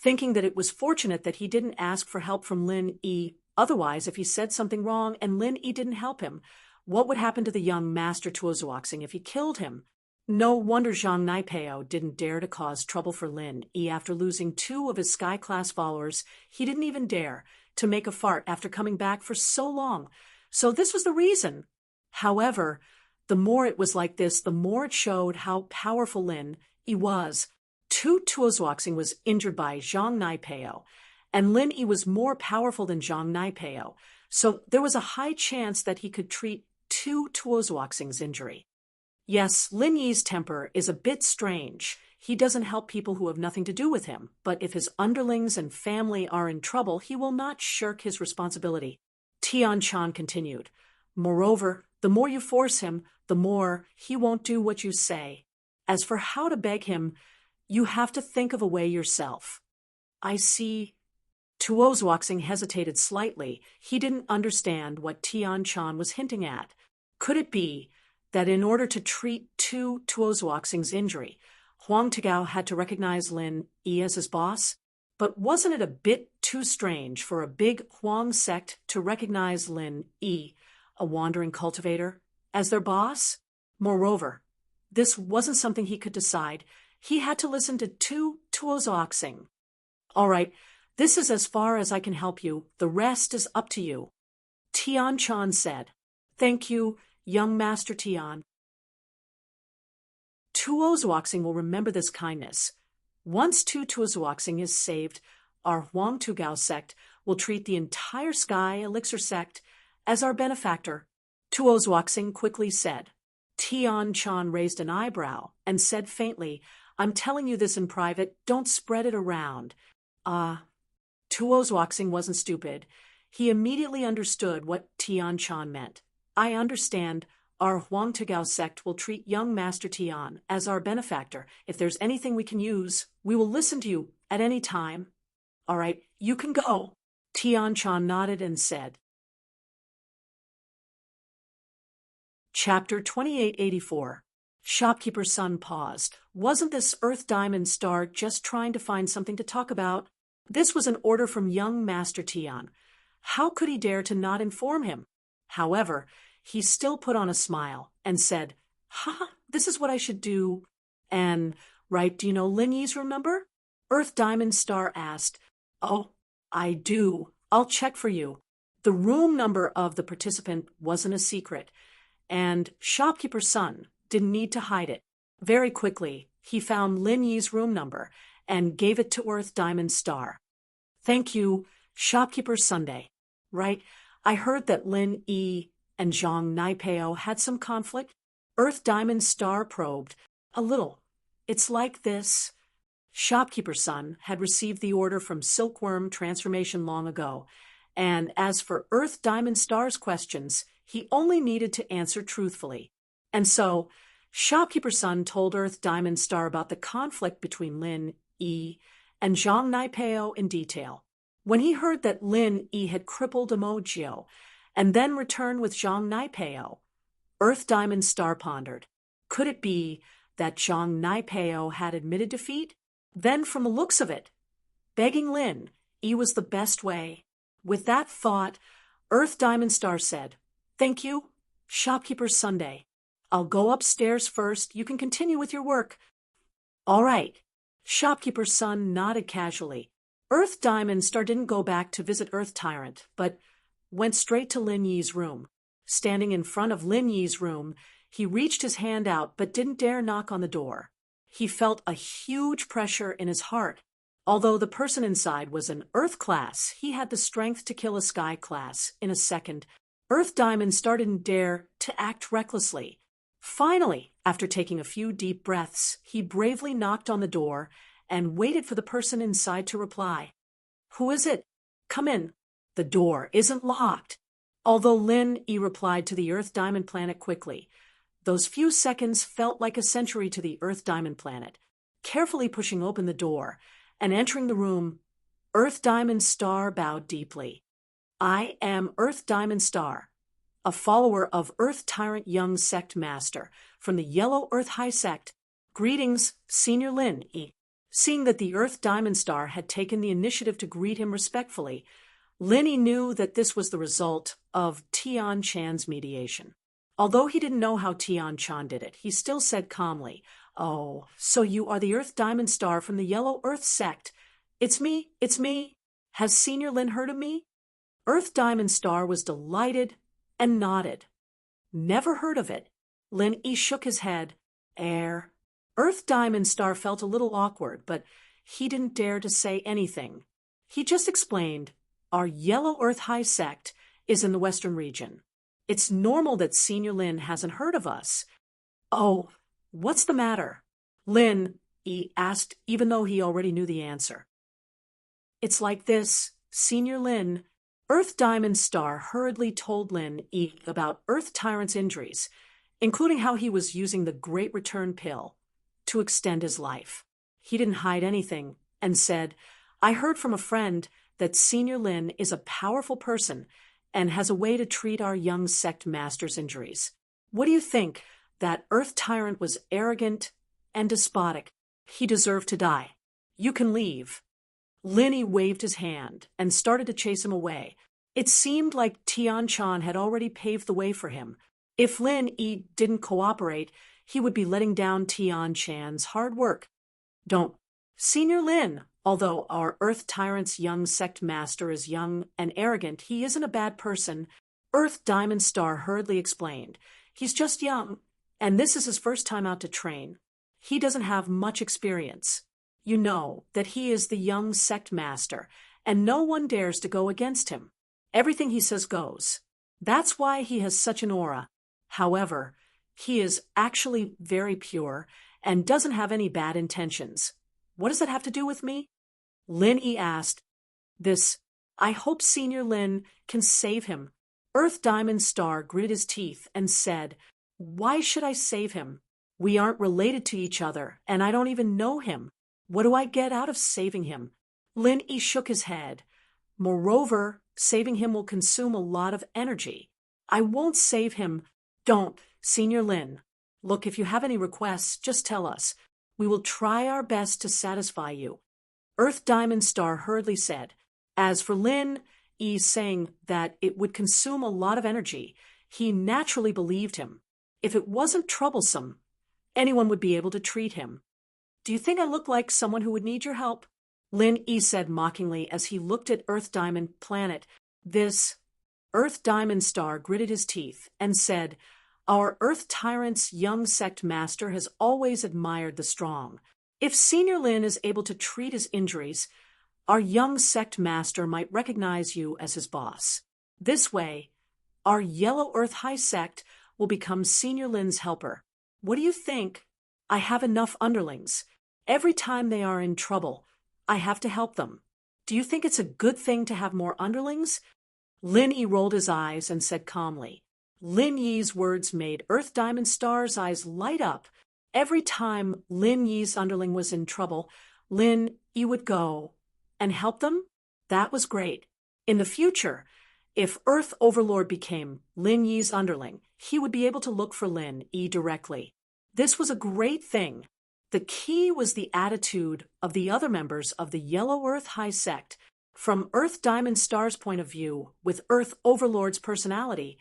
thinking that it was fortunate that he didn't ask for help from Lin Yi. Otherwise, if he said something wrong and Lin Yi didn't help him, what would happen to the young Master Tuozhuaxing if he killed him? No wonder Zhang Naipeo didn't dare to cause trouble for Lin Yi after losing 2 of his Sky-class followers. He didn't even dare to make a fart after coming back for so long. So this was the reason. However, the more it was like this, the more it showed how powerful Lin Yi was. Tuozhuaxing was injured by Zhang Naipeo, and Lin Yi was more powerful than Zhang Naipeo, so there was a high chance that he could treat Tuozhuaxing's injury. Yes, Lin Yi's temper is a bit strange. He doesn't help people who have nothing to do with him, but if his underlings and family are in trouble, he will not shirk his responsibility. Tian Chan continued. Moreover, the more you force him, the more he won't do what you say. As for how to beg him, you have to think of a way yourself. I see. Tuozhuaxing hesitated slightly. He didn't understand what Tian Chan was hinting at. Could it be that in order to treat Tuozhuaxing's injury, Huang Tagao had to recognize Lin Yi as his boss? But wasn't it a bit too strange for a big Huang sect to recognize Lin Yi, a wandering cultivator, as their boss? Moreover, this wasn't something he could decide. He had to listen to Tuozhuaxing. All right, this is as far as I can help you. The rest is up to you. Tian Chan said. Thank you, young Master Tian. Tuozhuaxing will remember this kindness. Once Tuozhuaxing is saved, our Huang Tugao sect will treat the entire Sky Elixir sect as our benefactor. Tuozhuaxing quickly said. Tian-chan raised an eyebrow and said faintly, I'm telling you this in private, don't spread it around. Tuo's Waxing wasn't stupid. He immediately understood what Tian-chan meant. I understand. Our Huang Tagao sect will treat young Master Tian as our benefactor. If there's anything we can use, we will listen to you at any time. All right, you can go. Tian-chan nodded and said. Chapter 2884. Shopkeeper's son paused. Wasn't this Earth Diamond Star just trying to find something to talk about? This was an order from young Master Tian. How could he dare to not inform him? However, he still put on a smile and said, this is what I should do. And, right, do you know Lin Yi's room number? Earth Diamond Star asked. Oh, I do. I'll check for you. The room number of the participant wasn't a secret, and Shopkeeper's son didn't need to hide it. Very quickly, he found Lin Yi's room number and gave it to Earth Diamond Star. Thank you, Shopkeeper Sunday. Right, I heard that Lin Yi and Zhang Naipeo had some conflict. Earth Diamond Star probed. A little. It's like this. Shopkeeper's son had received the order from Silkworm Transformation long ago, and as for Earth Diamond Star's questions, he only needed to answer truthfully. And so, Shopkeeper's son told Earth Diamond Star about the conflict between Lin Yi and Zhang Naipeo in detail. When he heard that Lin Yi had crippled Emojio and then returned with Zhang Naipeo, Earth Diamond Star pondered. Could it be that Zhang Naipeo had admitted defeat? Then, from the looks of it, begging Lin Yi was the best way. With that thought, Earth Diamond Star said, Thank you, Shopkeeper Sunday. I'll go upstairs first. You can continue with your work. All right. Shopkeeper's son nodded casually. Earth Diamond Star didn't go back to visit Earth Tyrant, but went straight to Lin Yi's room. Standing in front of Lin Yi's room, he reached his hand out but didn't dare knock on the door. He felt a huge pressure in his heart. Although the person inside was an Earth class, he had the strength to kill a Sky class in a second. Earth Diamond Star didn't dare to act recklessly. Finally, after taking a few deep breaths, he bravely knocked on the door and waited for the person inside to reply. Who is it? Come in. The door isn't locked. Although Lin Yi replied to the Earth Diamond Planet quickly, those few seconds felt like a century to the Earth Diamond Planet. Carefully pushing open the door and entering the room, Earth Diamond Star bowed deeply. I am Earth Diamond Star, a follower of Earth Tyrant Young Sect Master from the Yellow Earth High Sect. Greetings, Senior Lin Yi. Seeing that the Earth Diamond Star had taken the initiative to greet him respectfully, Lin Yi knew that this was the result of Tian-chan's mediation. Although he didn't know how Tian-chan did it, he still said calmly, Oh, so you are the Earth Diamond Star from the Yellow Earth Sect. It's me. Has Senior Lin heard of me? Earth Diamond Star was delighted and nodded. Never heard of it. Lin Yi shook his head. Earth Diamond Star felt a little awkward, but he didn't dare to say anything. He just explained, Our Yellow Earth High Sect is in the Western region. It's normal that Senior Lin hasn't heard of us. Oh, what's the matter? Lin Yi asked, even though he already knew the answer. It's like this, Senior Lin. Earth Diamond Star hurriedly told Lin Yi about Earth Tyrant's injuries, including how he was using the Great Return Pill to extend his life. He didn't hide anything and said, I heard from a friend that Senior Lin is a powerful person and has a way to treat our young sect master's injuries. What do you think? That Earth Tyrant was arrogant and despotic. He deserved to die. You can leave. Lin Yi waved his hand and started to chase him away. It seemed like Tian-chan had already paved the way for him. If Lin Yi didn't cooperate, he would be letting down Tian-chan's hard work. Don't. Senior Lin, although our Earth Tyrant's young sect master is young and arrogant, he isn't a bad person. Earth Diamond Star hurriedly explained. He's just young, and this is his first time out to train. He doesn't have much experience. You know that he is the young sect master, and no one dares to go against him. Everything he says goes. That's why he has such an aura. However, He is actually very pure and doesn't have any bad intentions. What does that have to do with me? Lin Yi asked. I hope Senior Lin can save him. Earth Diamond Star gritted his teeth and said, Why should I save him? We aren't related to each other, and I don't even know him. What do I get out of saving him? Lin Yi shook his head. Moreover, saving him will consume a lot of energy. I won't save him. Don't, Senior Lin. Look, if you have any requests, just tell us. We will try our best to satisfy you. Earth Diamond Star hurriedly said. As for Lin Yi saying that it would consume a lot of energy, he naturally believed him. If it wasn't troublesome, anyone would be able to treat him. Do you think I look like someone who would need your help? Lin Yi said mockingly as he looked at Earth Diamond Planet. Earth Diamond Star gritted his teeth and said, Our Earth Tyrant's young sect master has always admired the strong. If Senior Lin is able to treat his injuries, our young sect master might recognize you as his boss. This way, our Yellow Earth High sect will become Senior Lin's helper. What do you think? I have enough underlings. Every time they are in trouble, I have to help them. Do you think it's a good thing to have more underlings? Lin Yi rolled his eyes and said calmly. Lin Yi's words made Earth Diamond Star's eyes light up. Every time Lin Yi's underling was in trouble, Lin Yi would go and help them? That was great. In the future, if Earth Overlord became Lin Yi's underling, he would be able to look for Lin Yi directly. This was a great thing. The key was the attitude of the other members of the Yellow Earth High Sect. From Earth Diamond Star's point of view, with Earth Overlord's personality,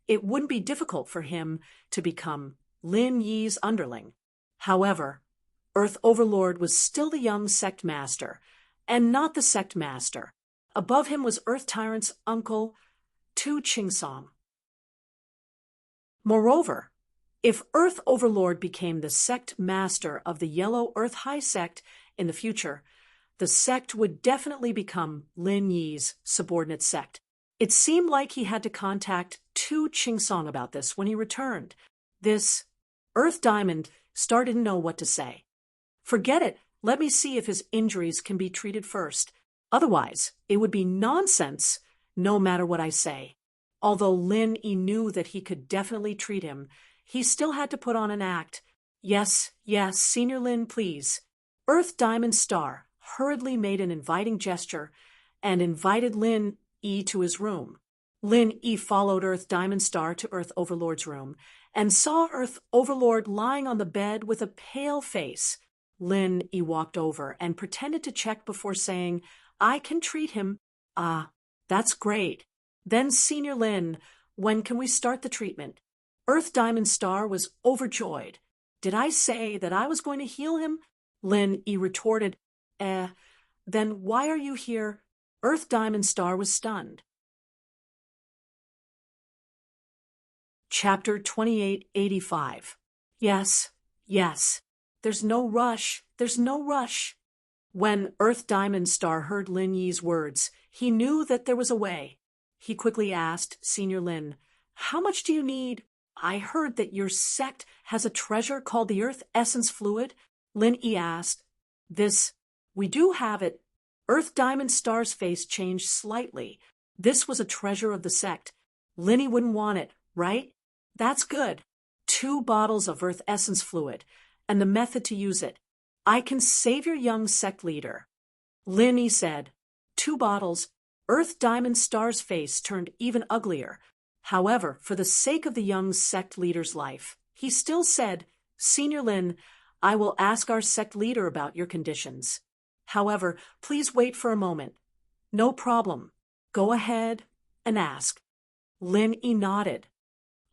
it wouldn't be difficult for him to become Lin Yi's underling. However, Earth Overlord was still the young sect master, and not the sect master. Above him was Earth Tyrant's uncle, Tu Chingsong. Moreover, if Earth Overlord became the sect master of the Yellow Earth High sect in the future, the sect would definitely become Lin Yi's subordinate sect. It seemed like he had to contact Tu Chingsong about this when he returned. Earth Diamond Star didn't know what to say. Forget it. Let me see if his injuries can be treated first. Otherwise, it would be nonsense, no matter what I say. Although Lin Yi knew that he could definitely treat him, he still had to put on an act. Yes, Senior Lin, please. Earth Diamond Star hurriedly made an inviting gesture and invited Lin Yi to his room. Lin Yi followed Earth Diamond Star to Earth Overlord's room and saw Earth Overlord lying on the bed with a pale face. Lin Yi walked over and pretended to check before saying, I can treat him. Ah, that's great. Then, Senior Lin, when can we start the treatment? Earth Diamond Star was overjoyed. Did I say that I was going to heal him? Lin Yi retorted, then why are you here? Earth Diamond Star was stunned. Chapter 2885. Yes. There's no rush. When Earth Diamond Star heard Lin Yi's words, he knew that there was a way. He quickly asked Senior Lin, How much do you need? I heard that your sect has a treasure called the Earth Essence Fluid. Lin Yi asked. We do have it. Earth Diamond Star's face changed slightly. This was a treasure of the sect. Lin Yi wouldn't want it, right? That's good. 2 bottles of Earth Essence Fluid, and the method to use it. I can save your young sect leader. Lin Yi said. 2 bottles. Earth Diamond Star's face turned even uglier. However, for the sake of the young sect leader's life, he still said, Senior Lin, I will ask our sect leader about your conditions. However, please wait for a moment. No problem. Go ahead and ask. Lin Yi nodded.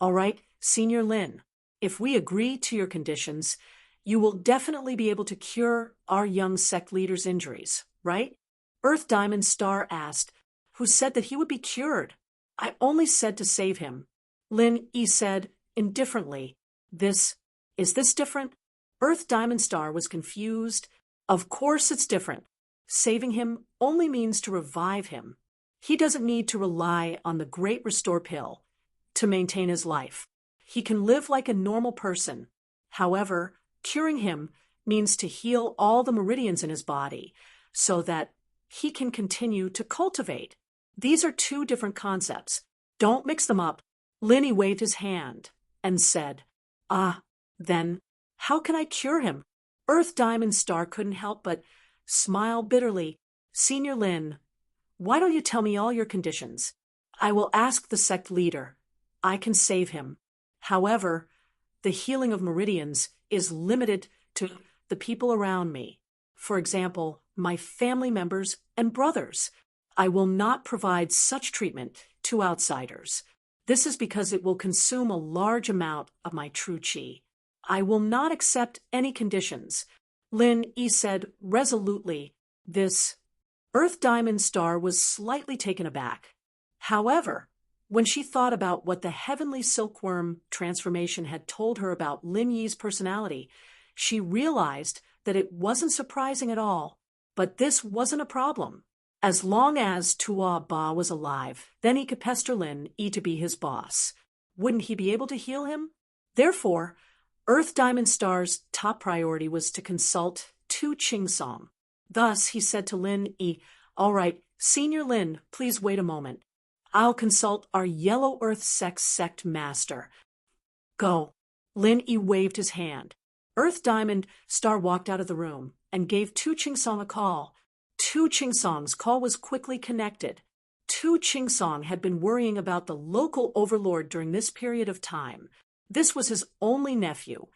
All right, Senior Lin, if we agree to your conditions, you will definitely be able to cure our young sect leader's injuries, right? Earth Diamond Star asked, who said that he would be cured. I only said to save him. Lin Yi said, indifferently, Is this different? Earth Diamond Star was confused. Of course it's different. Saving him only means to revive him. He doesn't need to rely on the Great Restore Pill to maintain his life. He can live like a normal person. However, curing him means to heal all the meridians in his body so that he can continue to cultivate. These are two different concepts. Don't mix them up. Linny waved his hand and said, then, how can I cure him? Earth Diamond Star couldn't help but smile bitterly. Senior Lin, why don't you tell me all your conditions? I will ask the sect leader. I can save him. However, the healing of meridians is limited to the people around me. For example, my family members and brothers. I will not provide such treatment to outsiders. This is because it will consume a large amount of my true chi. I will not accept any conditions. Lin Yi said resolutely. This Earth Diamond Star was slightly taken aback. However, when she thought about what the heavenly silkworm transformation had told her about Lin Yi's personality, she realized that it wasn't surprising at all. But this wasn't a problem. As long as Tua Ba was alive, then he could pester Lin Yi to be his boss. Wouldn't he be able to heal him? Therefore, Earth Diamond Star's top priority was to consult Tu Chingsong. Thus, he said to Lin Yi, "All right, Senior Lin, please wait a moment. I'll consult our Yellow Earth sect master." Go. Lin Yi waved his hand. Earth Diamond Star walked out of the room and gave Tu Chingsong a call. Tu Chingsong's call was quickly connected. Tu Chingsong had been worrying about the local overlord during this period of time. This was his only nephew,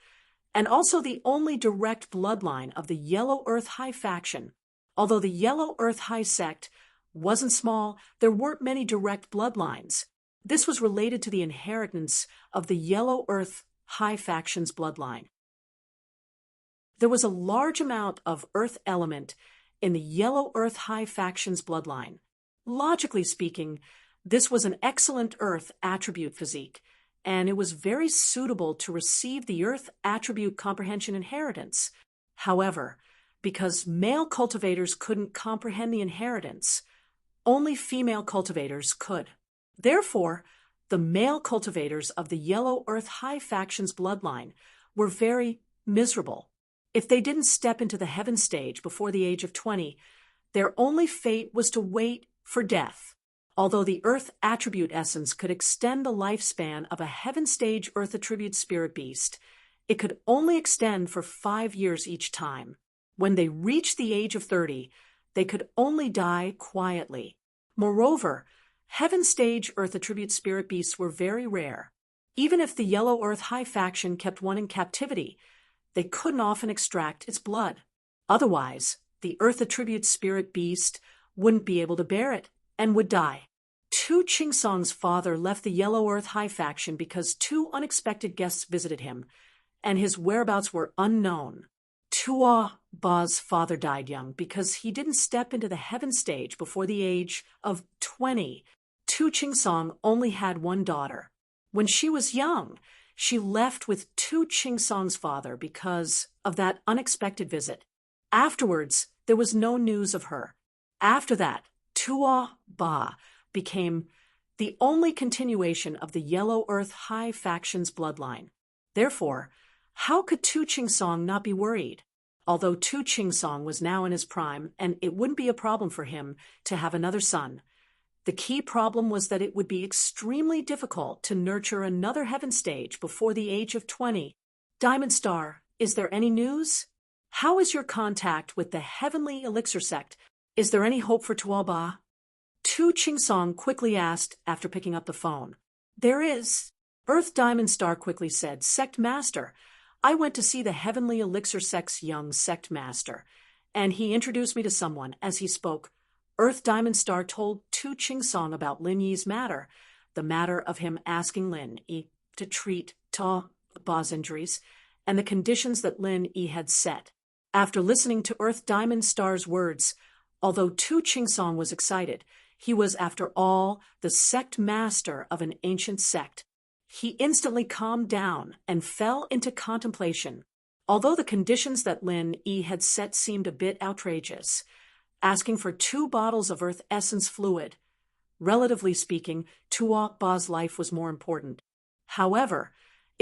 and also the only direct bloodline of the Yellow Earth High faction. Although the Yellow Earth High sect wasn't small, there weren't many direct bloodlines. This was related to the inheritance of the Yellow Earth High faction's bloodline. There was a large amount of Earth element in the Yellow Earth High faction's bloodline. Logically speaking, this was an excellent Earth attribute physique, and it was very suitable to receive the Earth attribute comprehension inheritance. However, because male cultivators couldn't comprehend the inheritance, only female cultivators could. Therefore, the male cultivators of the Yellow Earth High faction's bloodline were very miserable. If they didn't step into the heaven stage before the age of 20, their only fate was to wait for death. Although the Earth attribute essence could extend the lifespan of a heaven stage Earth attribute spirit beast, it could only extend for 5 years each time. When they reached the age of 30, they could only die quietly. Moreover, heaven stage Earth attribute spirit beasts were very rare. Even if the Yellow Earth High faction kept one in captivity, they couldn't often extract its blood. Otherwise, the Earth attribute spirit beast wouldn't be able to bear it and would die. Tu Chingsong's father left the Yellow Earth High faction because 2 unexpected guests visited him, and his whereabouts were unknown. Tua Ba's father died young because he didn't step into the heaven stage before the age of 20. Tu Chingsong only had one daughter. When she was young, she left with Tu Chingsong's father because of that unexpected visit. Afterwards, there was no news of her. After that, Tua Ba became the only continuation of the Yellow Earth High faction's bloodline. Therefore, how could Tu Chingsong not be worried? Although Tu Chingsong was now in his prime, and it wouldn't be a problem for him to have another son, the key problem was that it would be extremely difficult to nurture another heaven stage before the age of 20. Diamond Star, is there any news? How is your contact with the Heavenly Elixir sect? Is there any hope for Tuaba? Tu Chingsong quickly asked after picking up the phone. There is. Earth Diamond Star quickly said, Sect Master, I went to see the Heavenly Elixir sect's young sect master, and he introduced me to someone. As he spoke, Earth Diamond Star told Tu Chingsong about Lin Yi's matter, the matter of him asking Lin Yi to treat Ta Ba's injuries, and the conditions that Lin Yi had set. After listening to Earth Diamond Star's words, although Tu Chingsong was excited, he was, after all, the sect master of an ancient sect. He instantly calmed down and fell into contemplation. Although the conditions that Lin Yi had set seemed a bit outrageous, asking for 2 bottles of Earth Essence fluid, relatively speaking, Tua Ba's life was more important. However,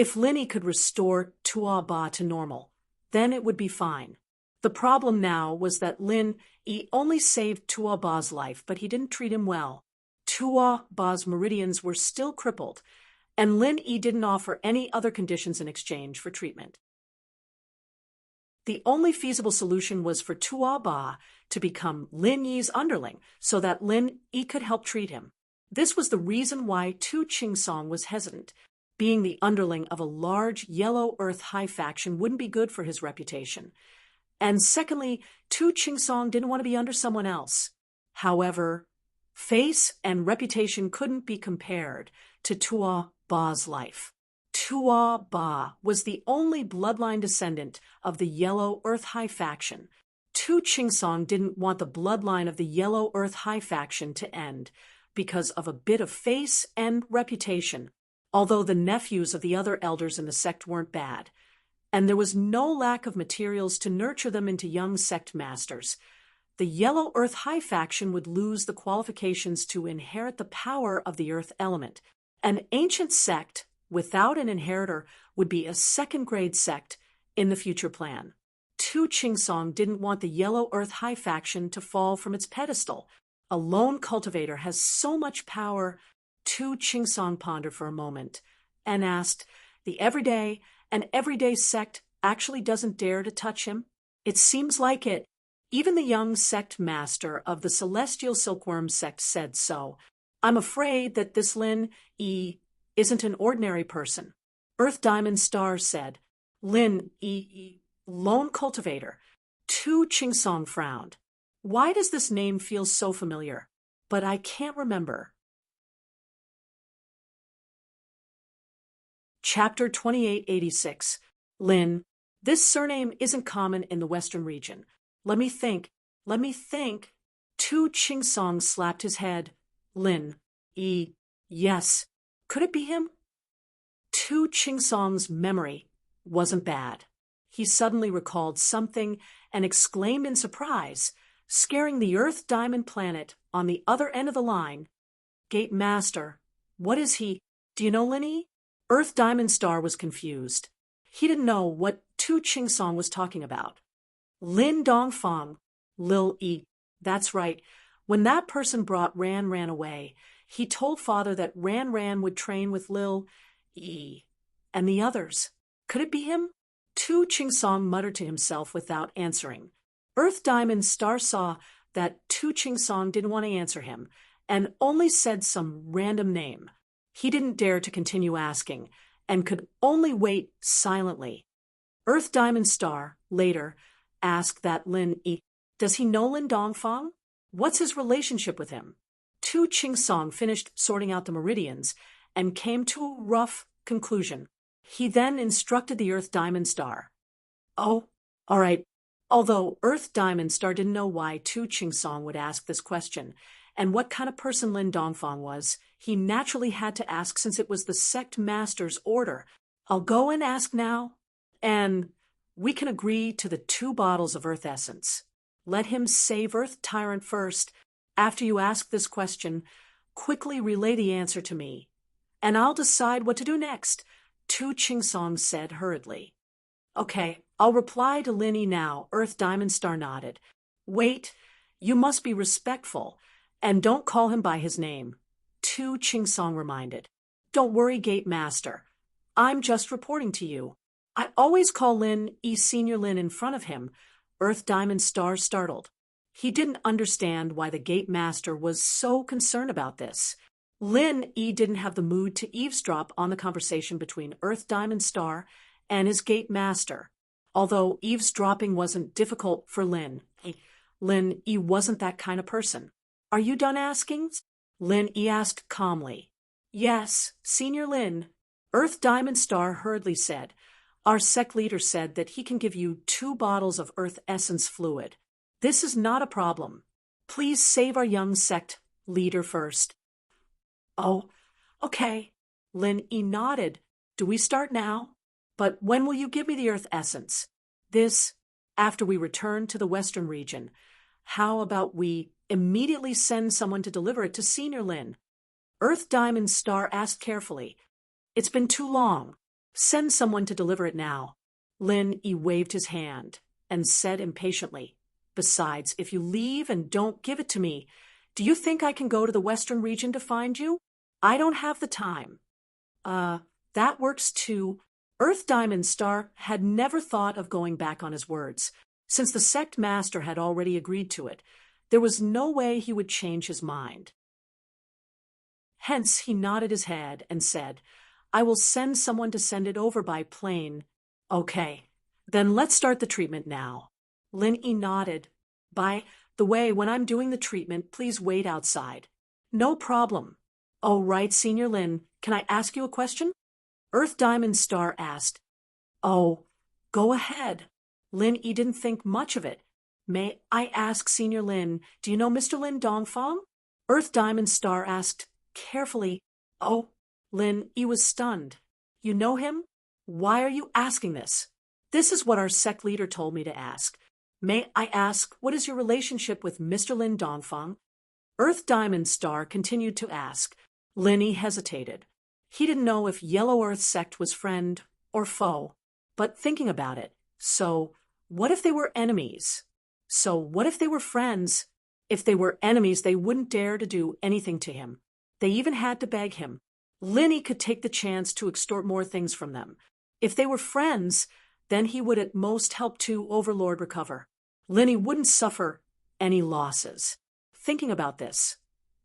If Linny could restore Tua Ba to normal, then it would be fine. The problem now was that Lin Yi only saved Tua Ba's life, but he didn't treat him well. Tua Ba's meridians were still crippled, and Lin Yi didn't offer any other conditions in exchange for treatment. The only feasible solution was for Tua Ba to become Lin Yi's underling so that Lin Yi could help treat him. This was the reason why Tu Qingsong was hesitant. Being the underling of a large Yellow Earth High faction wouldn't be good for his reputation. And secondly, Tu Qingsong didn't want to be under someone else. However, face and reputation couldn't be compared to Tua Ba's life. Tua Ba was the only bloodline descendant of the Yellow Earth High faction. Tu Qingsong didn't want the bloodline of the Yellow Earth High faction to end because of a bit of face and reputation, although the nephews of the other elders in the sect weren't bad, and there was no lack of materials to nurture them into young sect masters. The Yellow Earth High faction would lose the qualifications to inherit the power of the Earth element. An ancient sect without an inheritor would be a second-grade sect in the future plan. Tu Qingsong didn't want the Yellow Earth High faction to fall from its pedestal. A lone cultivator has so much power. Tu Qingsong pondered for a moment and asked, the everyday sect actually doesn't dare to touch him? It seems like it. Even the young sect master of the Celestial Silkworm sect said so. I'm afraid that this Lin Yi isn't an ordinary person. Earth Diamond Star said. Lin Yi, lone cultivator. Tu Qingsong frowned. Why does this name feel so familiar? But I can't remember. Chapter 2886. Lin. This surname isn't common in the Western region. Let me think. Tu Qingsong slapped his head. Lin. Yi. Yes. Could it be him? Tu Qingsong's memory wasn't bad. He suddenly recalled something and exclaimed in surprise, scaring the Earth Diamond planet on the other end of the line. Gate Master. What is he? Do you know, Linny? Earth Diamond Star was confused. He didn't know what Tu Qingsong was talking about. Lin Dongfang. Lil Yi. That's right. When that person brought Ran away, he told Father that Ran would train with Lil Yi and the others. Could it be him? Tu Qingsong muttered to himself without answering. Earth Diamond Star saw that Tu Qingsong didn't want to answer him and only said some random name. He didn't dare to continue asking and could only wait silently. Earth Diamond Star, later, asked that Lin Yi, does he know Lin Dongfang? What's his relationship with him? Tu Qingsong finished sorting out the meridians and came to a rough conclusion. He then instructed the Earth Diamond Star. Oh, all right. Although Earth Diamond Star didn't know why Tu Qingsong would ask this question and what kind of person Lin Dongfang was, he naturally had to ask since it was the sect master's order. I'll go and ask now, and we can agree to the 2 bottles of Earth Essence. Let him save Earth Tyrant first. After you ask this question, quickly relay the answer to me, and I'll decide what to do next, Tu Qingsong said hurriedly. Okay, I'll reply to Linny now. Earth Diamond Star nodded. Wait, you must be respectful, and don't call him by his name, Tu Qingsong reminded. Don't worry, Gate Master. I'm just reporting to you. I always call Lin Yi Senior Lin in front of him. Earth Diamond Star startled. He didn't understand why the Gate Master was so concerned about this. Lin Yi didn't have the mood to eavesdrop on the conversation between Earth Diamond Star and his Gate Master. Although eavesdropping wasn't difficult for Lin Yi wasn't that kind of person. Are you done asking? Lin Yi asked calmly. Yes, Senior Lin. Earth Diamond Star hurriedly said. Our sect leader said that he can give you 2 bottles of Earth Essence fluid. This is not a problem. Please save our young sect leader first. Oh, okay. Lin Yi nodded. Do we start now? But when will you give me the Earth Essence? This, after we return to the Western region. How about we immediately send someone to deliver it to Senior Lin? Earth Diamond Star asked carefully. It's been too long. Send someone to deliver it now. Lin Yi waved his hand and said impatiently, Besides, if you leave and don't give it to me, do you think I can go to the Western region to find you? I don't have the time. That works too. Earth Diamond Star had never thought of going back on his words. Since the sect master had already agreed to it, there was no way he would change his mind. Hence he nodded his head and said, I will send someone to send it over by plane. Okay, then let's start the treatment now. Lin Yi nodded. By the way, when I'm doing the treatment, please wait outside. No problem. Oh, right, Senior Lin, can I ask you a question? Earth Diamond Star asked. Oh, go ahead. Lin Yi didn't think much of it. May I ask, Senior Lin, do you know Mr. Lin Dongfang? Earth Diamond Star asked, carefully. Oh, Lin Yi was stunned. You know him? Why are you asking this? This is what our sect leader told me to ask. May I ask, what is your relationship with Mr. Lin Dongfang? Earth Diamond Star continued to ask. Lin Yi hesitated. He didn't know if Yellow Earth sect was friend or foe. But thinking about it, so what if they were enemies? So what if they were friends? If they were enemies, they wouldn't dare to do anything to him. They even had to beg him. Lin Yi could take the chance to extort more things from them. If they were friends, then he would at most help to Overlord recover. Lin Yi wouldn't suffer any losses. Thinking about this,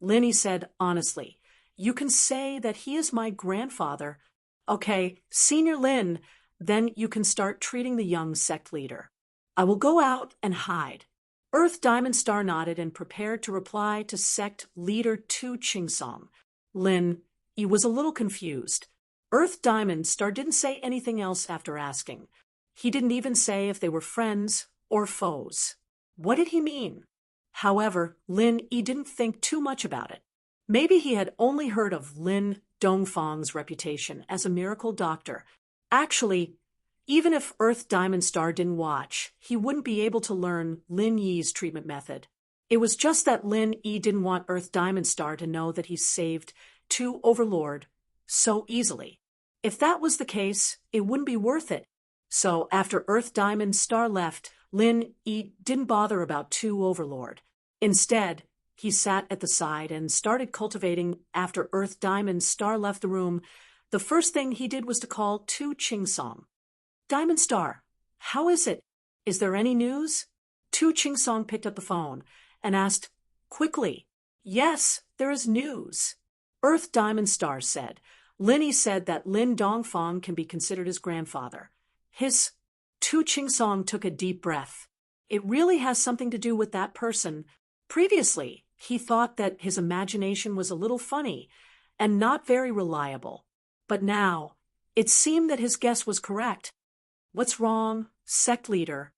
Lin Yi said honestly, you can say that he is my grandfather. Okay, Senior Lin, then you can start treating the young sect leader. I will go out and hide. Earth Diamond Star nodded and prepared to reply to sect leader Tu Qingsong. Lin Yi was a little confused. Earth Diamond Star didn't say anything else after asking. He didn't even say if they were friends or foes. What did he mean? However, Lin Yi didn't think too much about it. Maybe he had only heard of Lin Dongfang's reputation as a miracle doctor. Actually, even if Earth Diamond Star didn't watch, he wouldn't be able to learn Lin Yi's treatment method. It was just that Lin Yi didn't want Earth Diamond Star to know that he saved Tu Overlord so easily. If that was the case, it wouldn't be worth it. So after Earth Diamond Star left, Lin Yi didn't bother about Tu Overlord. Instead, he sat at the side and started cultivating. After Earth Diamond Star left the room, the first thing he did was to call Tu Qingsong. Diamond Star, how is it? Is there any news? Tu Qingsong picked up the phone and asked quickly, Yes, there is news. Earth Diamond Star said. Lin Yi said that Lin Dongfang can be considered his grandfather. Tu Qingsong took a deep breath. It really has something to do with that person. Previously, he thought that his imagination was a little funny and not very reliable. But now, it seemed that his guess was correct. What's wrong, sect leader?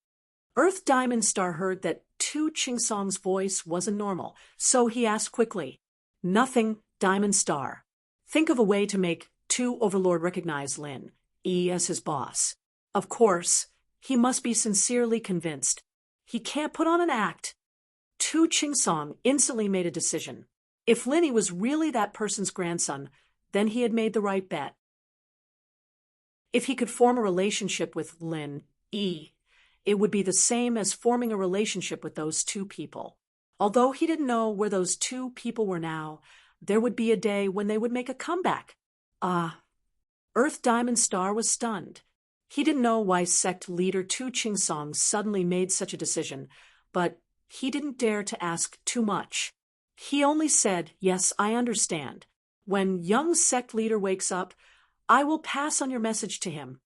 Earth Diamond Star heard that Tu Qingsong's voice wasn't normal, so he asked quickly, Nothing, Diamond Star. Think of a way to make Tu Overlord recognize Lin Yi as his boss. Of course, he must be sincerely convinced. He can't put on an act. Tu Qingsong instantly made a decision. If Lin Yi was really that person's grandson, then he had made the right bet. If he could form a relationship with Lin Yi, it would be the same as forming a relationship with those two people. Although he didn't know where those two people were now, there would be a day when they would make a comeback. Earth Diamond Star was stunned. He didn't know why sect leader Tu Qingsong suddenly made such a decision, but he didn't dare to ask too much. He only said, Yes, I understand. When young sect leader wakes up, I will pass on your message to him.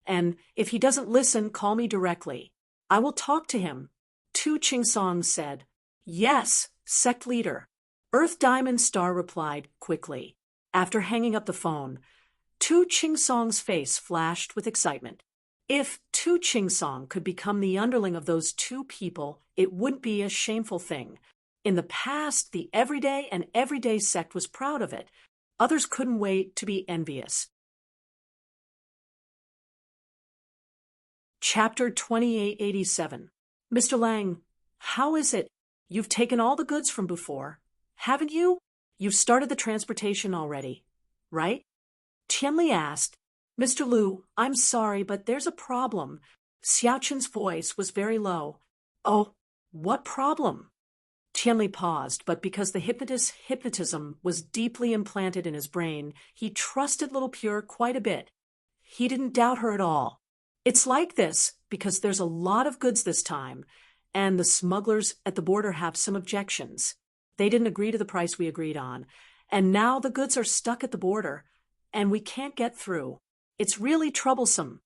And if he doesn't listen, call me directly. I will talk to him. Tu Qingsong said. Yes, sect leader. Earth Diamond Star replied quickly. After hanging up the phone, Tu Qingsong's face flashed with excitement. If Tu Qingsong could become the underling of those two people, it wouldn't be a shameful thing. In the past, the everyday and everyday sect was proud of it. Others couldn't wait to be envious. Chapter 2887. Mr. Lang, how is it? You've taken all the goods from before, haven't you? You've started the transportation already, right? Tianli asked. Mr. Liu, I'm sorry, but there's a problem. Xiaoqun's voice was very low. Oh, what problem? Tianli paused, but because the hypnotist's hypnotism was deeply implanted in his brain, he trusted little Pure quite a bit. He didn't doubt her at all. It's like this because there's a lot of goods this time, and the smugglers at the border have some objections. They didn't agree to the price we agreed on, and now the goods are stuck at the border, and we can't get through. It's really troublesome.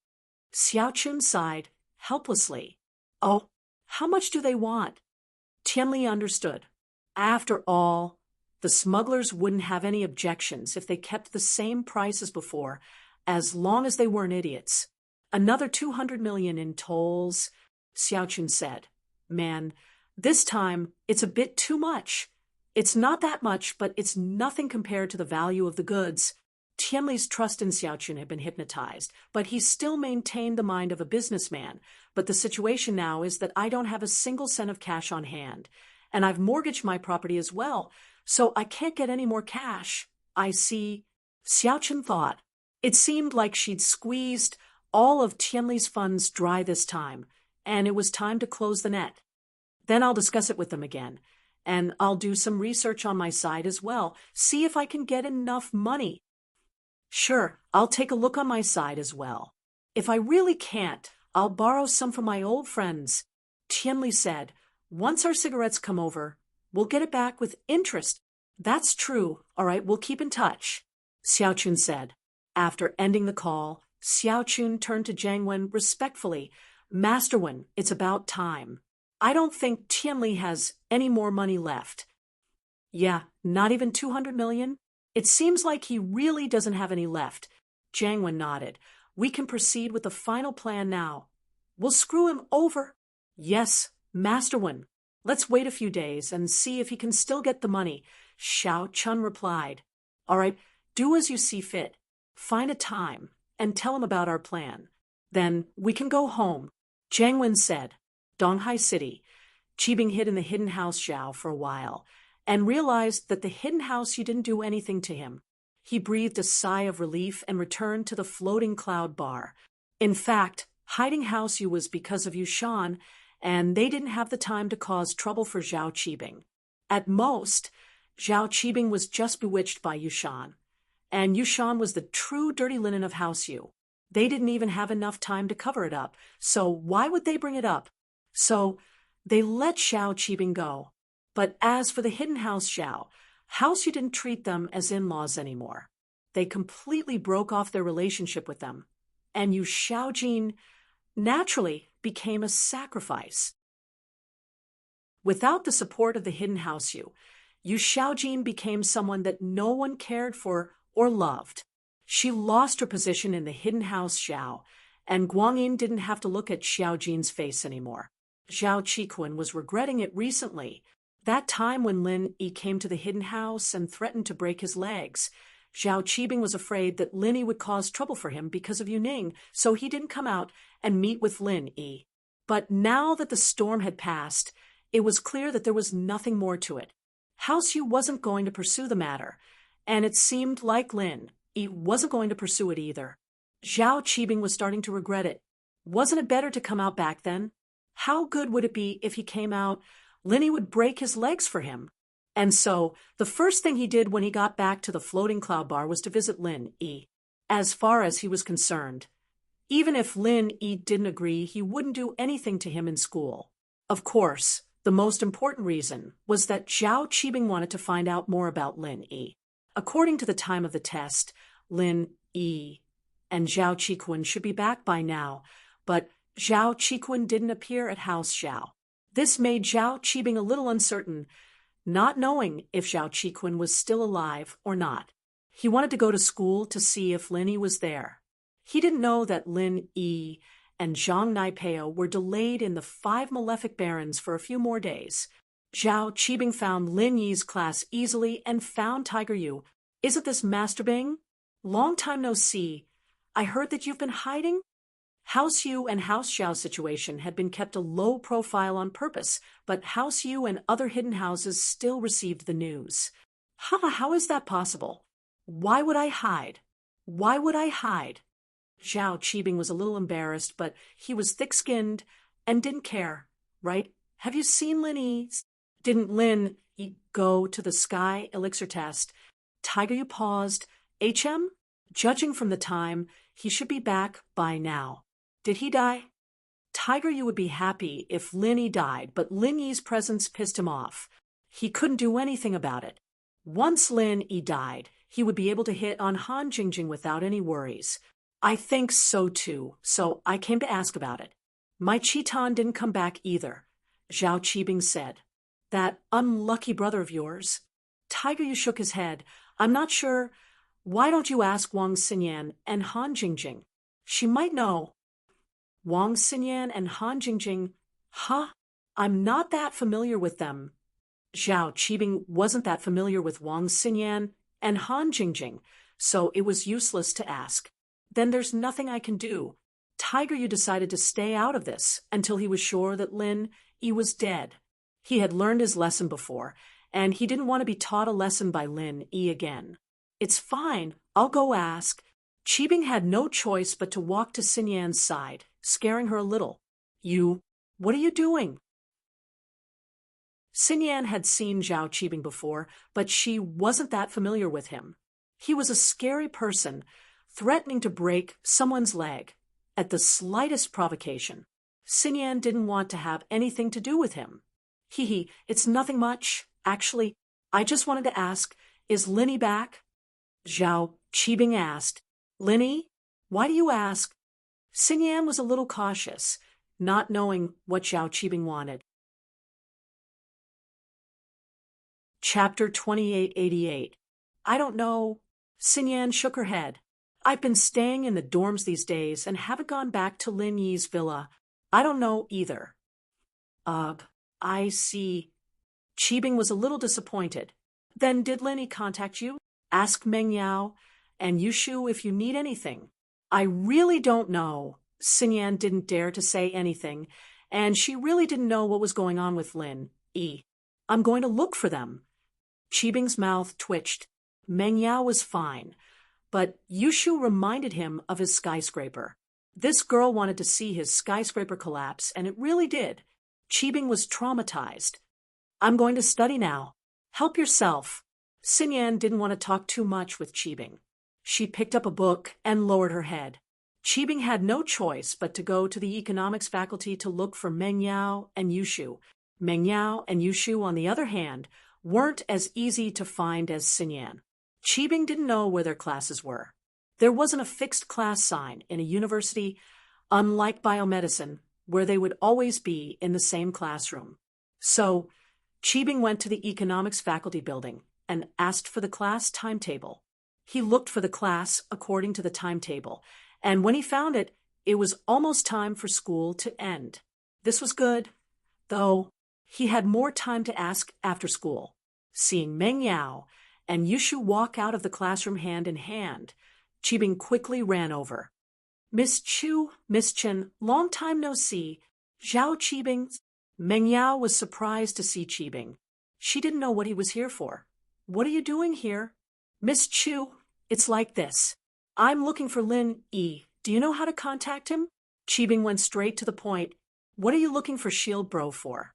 Xiaoqun sighed helplessly. Oh, how much do they want? Tianli understood. After all, the smugglers wouldn't have any objections if they kept the same price as before, as long as they weren't idiots. Another 200 million in tolls, Xiaoqun said. Man, this time it's a bit too much. It's not that much, but it's nothing compared to the value of the goods. Tianli's trust in Xiaoqun had been hypnotized, but he still maintained the mind of a businessman. But the situation now is that I don't have a single cent of cash on hand, and I've mortgaged my property as well, so I can't get any more cash. I see. Xiaoqun thought. It seemed like she'd squeezed all of Tianli's funds dry this time, and it was time to close the net. Then I'll discuss it with them again, and I'll do some research on my side as well, see if I can get enough money. Sure, I'll take a look on my side as well. If I really can't, I'll borrow some from my old friends. Tianli said, once our cigarettes come over, we'll get it back with interest. That's true. All right, we'll keep in touch, Xiaoqun said. After ending the call, Xiaoqun turned to Jiang Wen respectfully. Master Wen, it's about time. I don't think Tianli has any more money left. Yeah, not even 200 million? It seems like he really doesn't have any left. Jiang Wen nodded. We can proceed with the final plan now. We'll screw him over. Yes, Master Wen. Let's wait a few days and see if he can still get the money, Xiao Chun replied. All right, do as you see fit. Find a time and tell him about our plan. Then we can go home, Jiang Wen said. Donghai City. Qibing hid in the hidden house Xiao for a while and realized that the hidden house didn't do anything to him. He breathed a sigh of relief and returned to the floating cloud bar. In fact, hiding house was because of Yushan, and they didn't have the time to cause trouble for Zhao Qibing. At most, Zhao Qibing was just bewitched by Yushan, and Yushan was the true dirty linen of House Yu. They didn't even have enough time to cover it up, so why would they bring it up? So they let Zhao Qibing go. But as for the hidden house Xiao, House Yu didn't treat them as in-laws anymore. They completely broke off their relationship with them, and Yu Xiaojin naturally became a sacrifice. Without the support of the hidden house Yu Xiaojin became someone that no one cared for or loved. She lost her position in the hidden house Xiao, and Guangyin didn't have to look at Xiaojin's face anymore. Zhao Qikun was regretting it recently. That time when Lin Yi came to the hidden house and threatened to break his legs. Zhao Qibing was afraid that Lin Yi would cause trouble for him because of Yuning, so he didn't come out and meet with Lin Yi. But now that the storm had passed, it was clear that there was nothing more to it. House Yu wasn't going to pursue the matter, and it seemed like Lin Yi wasn't going to pursue it either. Zhao Qibing was starting to regret it. Wasn't it better to come out back then? How good would it be if he came out? Lin Yi would break his legs for him. And so, the first thing he did when he got back to the floating cloud bar was to visit Lin Yi. As far as he was concerned, even if Lin Yi didn't agree, he wouldn't do anything to him in school. Of course, the most important reason was that Zhao Qibing wanted to find out more about Lin Yi. According to the time of the test, Lin Yi and Zhao Qikun should be back by now, but Zhao Qikun didn't appear at House Xiao. This made Zhao Qibing a little uncertain, not knowing if Zhao Qikun was still alive or not. He wanted to go to school to see if Lin Yi was there. He didn't know that Lin Yi and Zhang Naipeo were delayed in the 5 malefic barons for a few more days. Zhao Qibing found Lin Yi's class easily and found Tiger Yu. Isn't this Master Bing? Long time no see. I heard that you've been hiding? House Yu and House Xiao's situation had been kept a low profile on purpose, but House Yu and other hidden houses still received the news. How is that possible? Why would I hide? Why would I hide? Zhao Qibing was a little embarrassed, but he was thick-skinned and didn't care, right? Have you seen Lin Yi? Didn't Lin Yi go to the Sky Elixir test? Tiger, you paused. HM? Judging from the time, he should be back by now. Did he die? Tiger, you would be happy if Lin Yi died, but Lin Yi's presence pissed him off. He couldn't do anything about it. Once Lin Yi died, he would be able to hit on Han Jingjing without any worries. I think so too, so I came to ask about it. My Chiton didn't come back either, Zhao Qibing said. That unlucky brother of yours? Tiger, you shook his head. I'm not sure. Why don't you ask Wang Xinyan and Han Jingjing? She might know. Wang Xinyan and Han Jingjing? Huh? I'm not that familiar with them. Zhao Qibing wasn't that familiar with Wang Xinyan and Han Jingjing, so it was useless to ask. Then there's nothing I can do. Tiger, you decided to stay out of this until he was sure that Lin Yi was dead. He had learned his lesson before, and he didn't want to be taught a lesson by Lin Yi again. It's fine, I'll go ask. Qibing had no choice but to walk to Xinyan's side, scaring her a little. What are you doing? Xinyan had seen Zhao Qibing before, but she wasn't that familiar with him. He was a scary person, threatening to break someone's leg at the slightest provocation. Xinyan didn't want to have anything to do with him. It's nothing much. Actually, I just wanted to ask, is Lin Yi back? Zhao Qibing asked. Lin Yi? Why do you ask? Xinyan was a little cautious, not knowing what Zhao Qibing wanted. Chapter 2888. I don't know. Xinyan shook her head. I've been staying in the dorms these days and haven't gone back to Lin Yi's villa. I don't know either. Ugh, I see. Qibing was a little disappointed. Then did Lin Yi contact you? Ask Meng Yao and Yushu if you need anything. I really don't know. Xinyan didn't dare to say anything, and she really didn't know what was going on with Lin Yi. I'm going to look for them. Qibing's mouth twitched. Meng Yao was fine, but Yushu reminded him of his skyscraper. This girl wanted to see his skyscraper collapse, and it really did. Qibing was traumatized. I'm going to study now. Help yourself. Xinyan didn't want to talk too much with Qibing. She picked up a book and lowered her head. Qibing had no choice but to go to the economics faculty to look for Meng Yao and Yushu. Meng Yao and Yushu, on the other hand, weren't as easy to find as Xinyan. Qibing didn't know where their classes were. There wasn't a fixed class sign in a university, unlike biomedicine, where they would always be in the same classroom. So, Qibing went to the economics faculty building and asked for the class timetable. He looked for the class according to the timetable, and when he found it, it was almost time for school to end. This was good, though he had more time to ask after school. Seeing Meng Yao and Yushu walk out of the classroom hand in hand, Qibing quickly ran over. Miss Chu, Miss Chen, long time no see. Zhao Qibing. Meng Yao was surprised to see Qibing. She didn't know what he was here for. What are you doing here? Miss Chu, it's like this. I'm looking for Lin Yi. Do you know how to contact him? Qibing went straight to the point. What are you looking for Shield Bro for?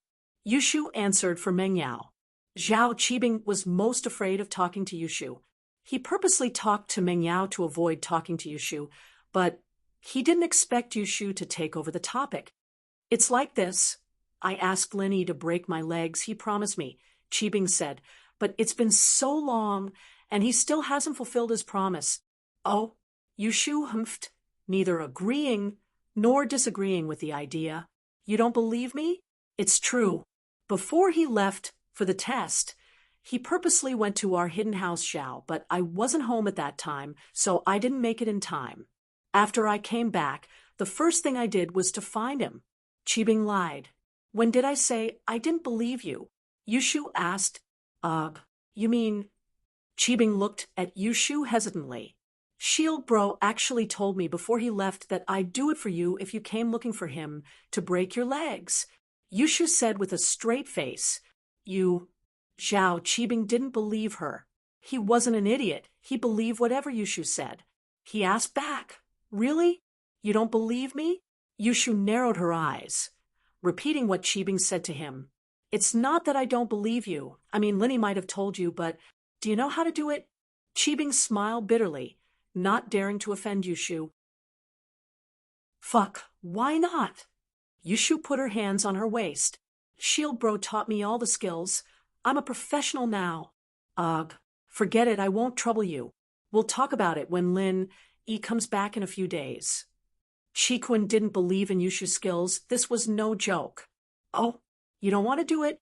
Yushu answered for Meng Yao. Zhao Qibing was most afraid of talking to Yushu. He purposely talked to Meng Yao to avoid talking to Yushu, but he didn't expect Yushu to take over the topic. It's like this. I asked Lin Yi to break my legs, he promised me, Qibing said, but it's been so long, and he still hasn't fulfilled his promise. Oh, Yushu humphed, neither agreeing nor disagreeing with the idea. You don't believe me? It's true. Before he left for the test, he purposely went to our hidden house Xiao, but I wasn't home at that time, so I didn't make it in time. After I came back, the first thing I did was to find him. Qibing lied. When did I say I didn't believe you? Yushu asked. You mean? Qibing looked at Yushu hesitantly. Shield Bro actually told me before he left that I'd do it for you if you came looking for him to break your legs. Yushu said with a straight face. You. Zhao Qibing didn't believe her. He wasn't an idiot. He believed whatever Yushu said. He asked back. Really? You don't believe me? Yushu narrowed her eyes, repeating what Qibing said to him. It's not that I don't believe you. I mean, Linny might have told you, but do you know how to do it? Qibing smiled bitterly, not daring to offend Yushu. Fuck, why not? Yushu put her hands on her waist. Shield Bro taught me all the skills. I'm a professional now. Ugh, forget it, I won't trouble you. We'll talk about it when Lin Yi comes back in a few days. Chiquin didn't believe in Yushu's skills. This was no joke. Oh, you don't want to do it?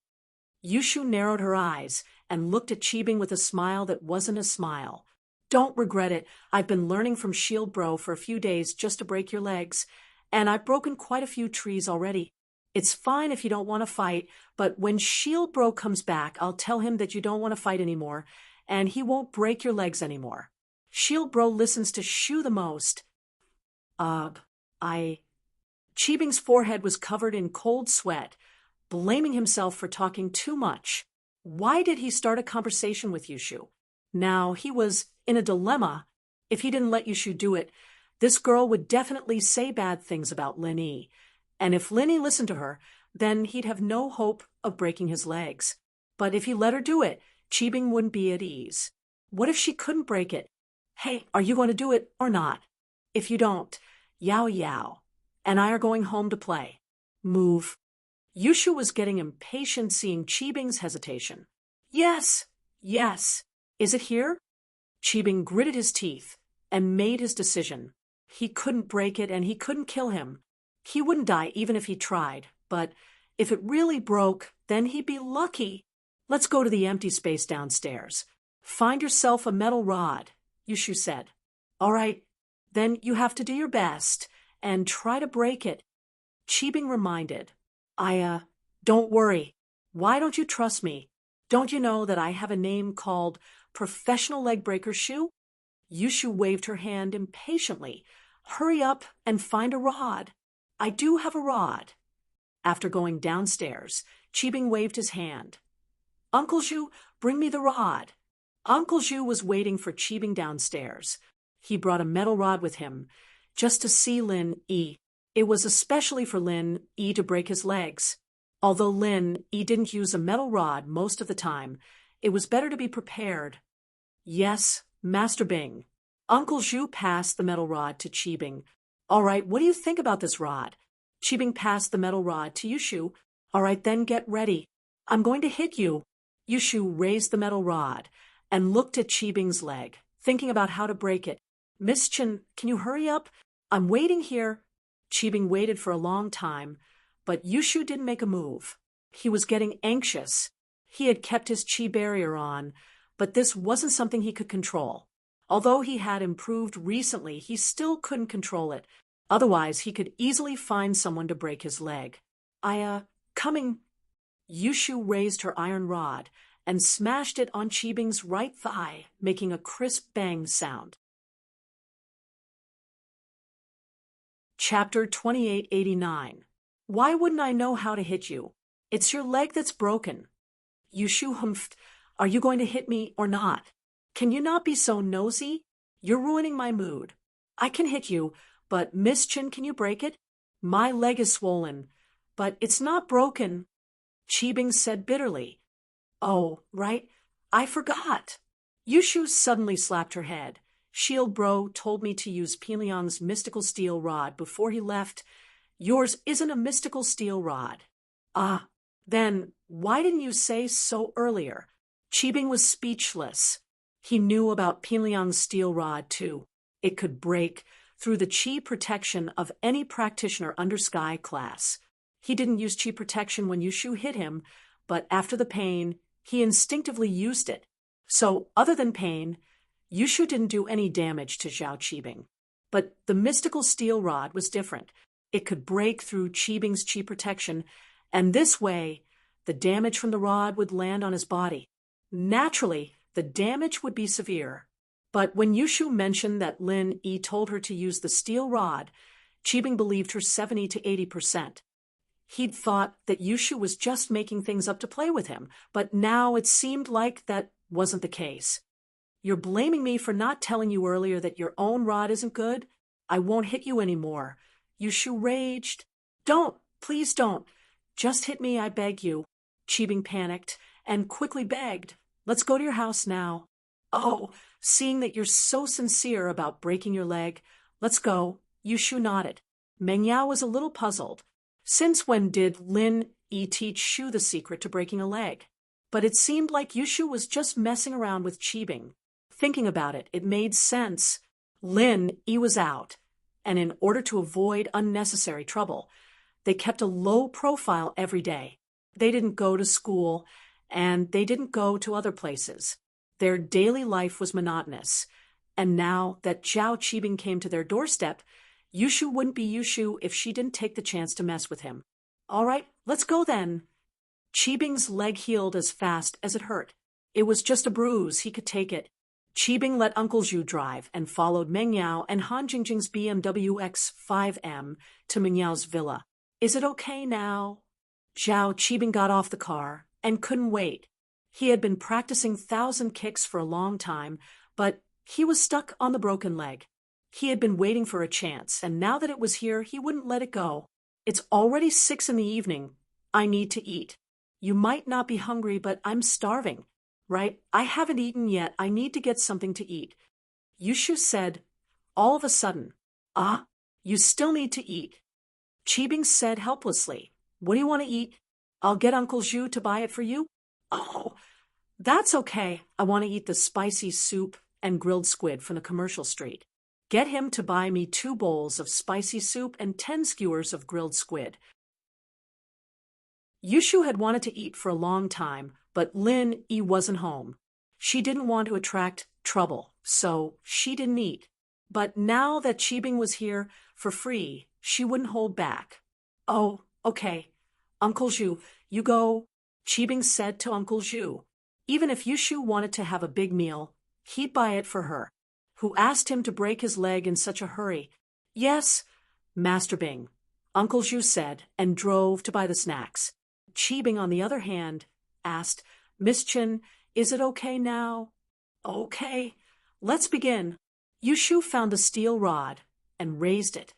Yushu narrowed her eyes and looked at Qibing with a smile that wasn't a smile. Don't regret it. I've been learning from Shield Bro for a few days just to break your legs, and I've broken quite a few trees already. It's fine if you don't want to fight, but when Shield Bro comes back, I'll tell him that you don't want to fight anymore, and he won't break your legs anymore. Shield Bro listens to Shu the most. Qibing's forehead was covered in cold sweat, blaming himself for talking too much. Why did he start a conversation with Yushu? Now he was in a dilemma. If he didn't let Yushu do it, this girl would definitely say bad things about Lin Yi. And if Lin Yi listened to her, then he'd have no hope of breaking his legs. But if he let her do it, Qibing wouldn't be at ease. What if she couldn't break it? Hey, are you going to do it or not? If you don't, Yao Yao and I are going home to play. Move. Yushu was getting impatient seeing Qibing's hesitation. Yes, yes. Is it here? Qibing gritted his teeth and made his decision. He couldn't break it and he couldn't kill him. He wouldn't die even if he tried, but if it really broke, then he'd be lucky. Let's go to the empty space downstairs. Find yourself a metal rod, Yushu said. All right, then you have to do your best and try to break it. Qibing reminded. Don't worry. Why don't you trust me? Don't you know that I have a name called Professional Leg Breaker Shu? Yushu waved her hand impatiently. Hurry up and find a rod. I do have a rod. After going downstairs, Qibing waved his hand. Uncle Zhu, bring me the rod. Uncle Zhu was waiting for Qibing downstairs. He brought a metal rod with him, just to see Lin Yi. It was especially for Lin Yi to break his legs. Although Lin Yi didn't use a metal rod most of the time, it was better to be prepared. Yes, Master Bing. Uncle Zhu passed the metal rod to Qibing. All right, what do you think about this rod? Qibing passed the metal rod to Yushu. All right, then get ready. I'm going to hit you. Yushu raised the metal rod and looked at Qibing's leg, thinking about how to break it. Miss Chen, can you hurry up? I'm waiting here. Qibing waited for a long time, but Yushu didn't make a move. He was getting anxious. He had kept his chi barrier on, but this wasn't something he could control. Although he had improved recently, he still couldn't control it. Otherwise, he could easily find someone to break his leg. Coming. Yushu raised her iron rod and smashed it on Qibing's right thigh, making a crisp bang sound. Chapter 2889. Why wouldn't I know how to hit you? It's your leg that's broken. Yushu humphed. Are you going to hit me or not? Can you not be so nosy? You're ruining my mood. I can hit you, but Miss Chin, can you break it? My leg is swollen, but it's not broken. Qibing said bitterly. Oh, right. I forgot. Yushu suddenly slapped her head. Shield Bro told me to use Piliang's mystical steel rod before he left. Yours isn't a mystical steel rod. Then why didn't you say so earlier? Qibing was speechless. He knew about Piliang's steel rod, too. It could break through the chi protection of any practitioner under Sky class. He didn't use chi protection when Yushu hit him, but after the pain, he instinctively used it. So, other than pain, Yushu didn't do any damage to Zhao Qibing. But the mystical steel rod was different. It could break through Qibing's chi protection, and this way, the damage from the rod would land on his body. Naturally, the damage would be severe. But when Yushu mentioned that Lin Yi told her to use the steel rod, Qibing believed her 70 to 80%. He'd thought that Yushu was just making things up to play with him, but now it seemed like that wasn't the case. You're blaming me for not telling you earlier that your own rod isn't good? I won't hit you anymore. Yushu raged. Don't, please don't. Just hit me, I beg you. Cheebing panicked and quickly begged. Let's go to your house now. Oh, seeing that you're so sincere about breaking your leg, let's go. Yushu nodded. Meng Yao was a little puzzled. Since when did Lin Yi teach Shu the secret to breaking a leg? But it seemed like Yushu was just messing around with Cheebing. Thinking about it, it made sense. Lin Yi was out, and in order to avoid unnecessary trouble, they kept a low profile every day. They didn't go to school, and they didn't go to other places. Their daily life was monotonous, and now that Zhao Cheebing came to their doorstep, Yushu wouldn't be Yushu if she didn't take the chance to mess with him. All right, let's go then. Cheebing's leg healed as fast as it hurt. It was just a bruise, he could take it. Cheebing let Uncle Zhu drive and followed Meng Yao and Han Jingjing's BMW X5M to Meng Yao's villa. Is it okay now? Zhao Cheebing got off the car and couldn't wait. He had been practicing 1,000 kicks for a long time, but he was stuck on the broken leg. He had been waiting for a chance, and now that it was here, he wouldn't let it go. It's already 6 in the evening. I need to eat. You might not be hungry, but I'm starving, right? I haven't eaten yet. I need to get something to eat. Yushu said, all of a sudden. Ah, you still need to eat. Cheebing said helplessly, what do you want to eat? I'll get Uncle Zhu to buy it for you. Oh, that's okay. I want to eat the spicy soup and grilled squid from the commercial street. Get him to buy me 2 bowls of spicy soup and 10 skewers of grilled squid. Yushu had wanted to eat for a long time, but Lin Yi wasn't home. She didn't want to attract trouble, so she didn't eat. But now that Cheebing was here for free, she wouldn't hold back. Oh, okay. Uncle Zhu, you go, Cheebing said to Uncle Zhu. Even if Yushu wanted to have a big meal, he'd buy it for her. Who asked him to break his leg in such a hurry? Yes, Master Bing, Uncle Zhu said, and drove to buy the snacks. Cheebing, on the other hand, asked, Miss Chen, is it okay now? Okay, let's begin. Yushu found the steel rod and raised it,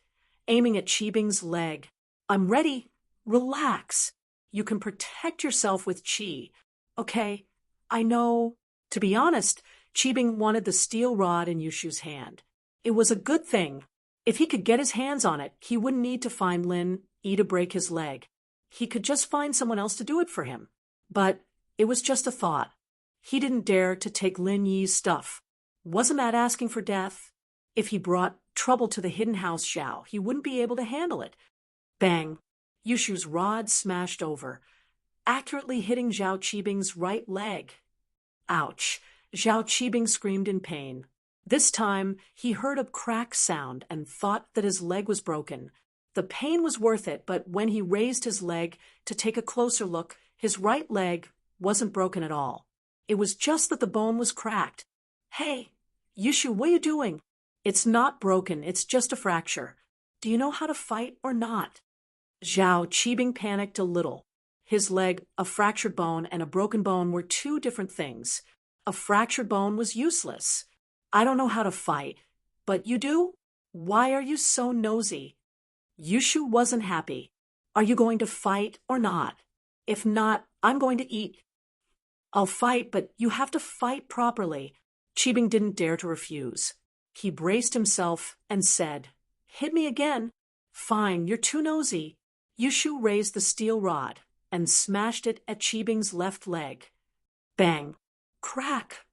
aiming at Cheebing's leg. I'm ready. Relax. You can protect yourself with chi. Okay, I know. To be honest, Cheebing wanted the steel rod in Yushu's hand. It was a good thing. If he could get his hands on it, he wouldn't need to find Lin Yi to break his leg. He could just find someone else to do it for him. But it was just a thought. He didn't dare to take Lin Yi's stuff. Wasn't that asking for death? If he brought trouble to the hidden house Zhao, he wouldn't be able to handle it. Bang! Yushu's rod smashed over, accurately hitting Zhao Cheebing's right leg. Ouch! Zhao Cheebing screamed in pain. This time, he heard a crack sound and thought that his leg was broken. The pain was worth it, but when he raised his leg to take a closer look, his right leg wasn't broken at all. It was just that the bone was cracked. Hey, Yushu, what are you doing? It's not broken, it's just a fracture. Do you know how to fight or not? Zhao Cheebing panicked a little. His leg, a fractured bone, and a broken bone were 2 different things. A fractured bone was useless. I don't know how to fight. But you do? Why are you so nosy? Yushu wasn't happy. Are you going to fight or not? If not, I'm going to eat. I'll fight, but you have to fight properly. Cheebing didn't dare to refuse. He braced himself and said, Hit me again. Fine, you're too nosy. Yushu raised the steel rod and smashed it at Cheebing's left leg. Bang! Crack!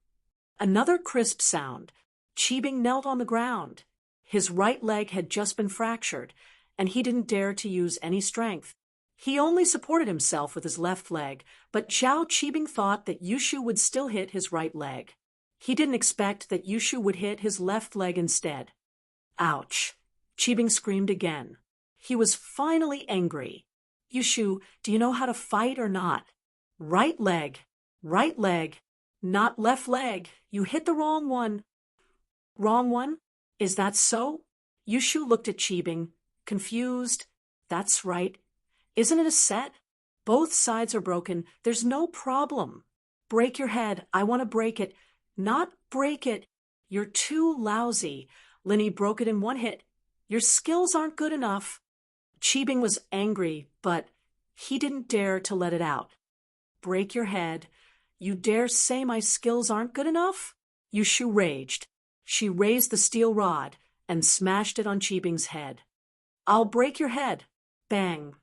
Another crisp sound. Cheebing knelt on the ground. His right leg had just been fractured, and he didn't dare to use any strength. He only supported himself with his left leg, but Zhao Cheebing thought that Yushu would still hit his right leg. He didn't expect that Yushu would hit his left leg instead. Ouch! Cheebing screamed again. He was finally angry. Yushu, do you know how to fight or not? Right leg, not left leg. You hit the wrong one. Wrong one? Is that so? Yushu looked at Cheebing, confused. That's right. Isn't it a set? Both sides are broken. There's no problem. Break your head. I want to break it. Not break it. You're too lousy. Linny broke it in one hit. Your skills aren't good enough. Qibing was angry, but he didn't dare to let it out. Break your head. You dare say my skills aren't good enough? Yushu raged. She raised the steel rod and smashed it on Qibing's head. I'll break your head. Bang.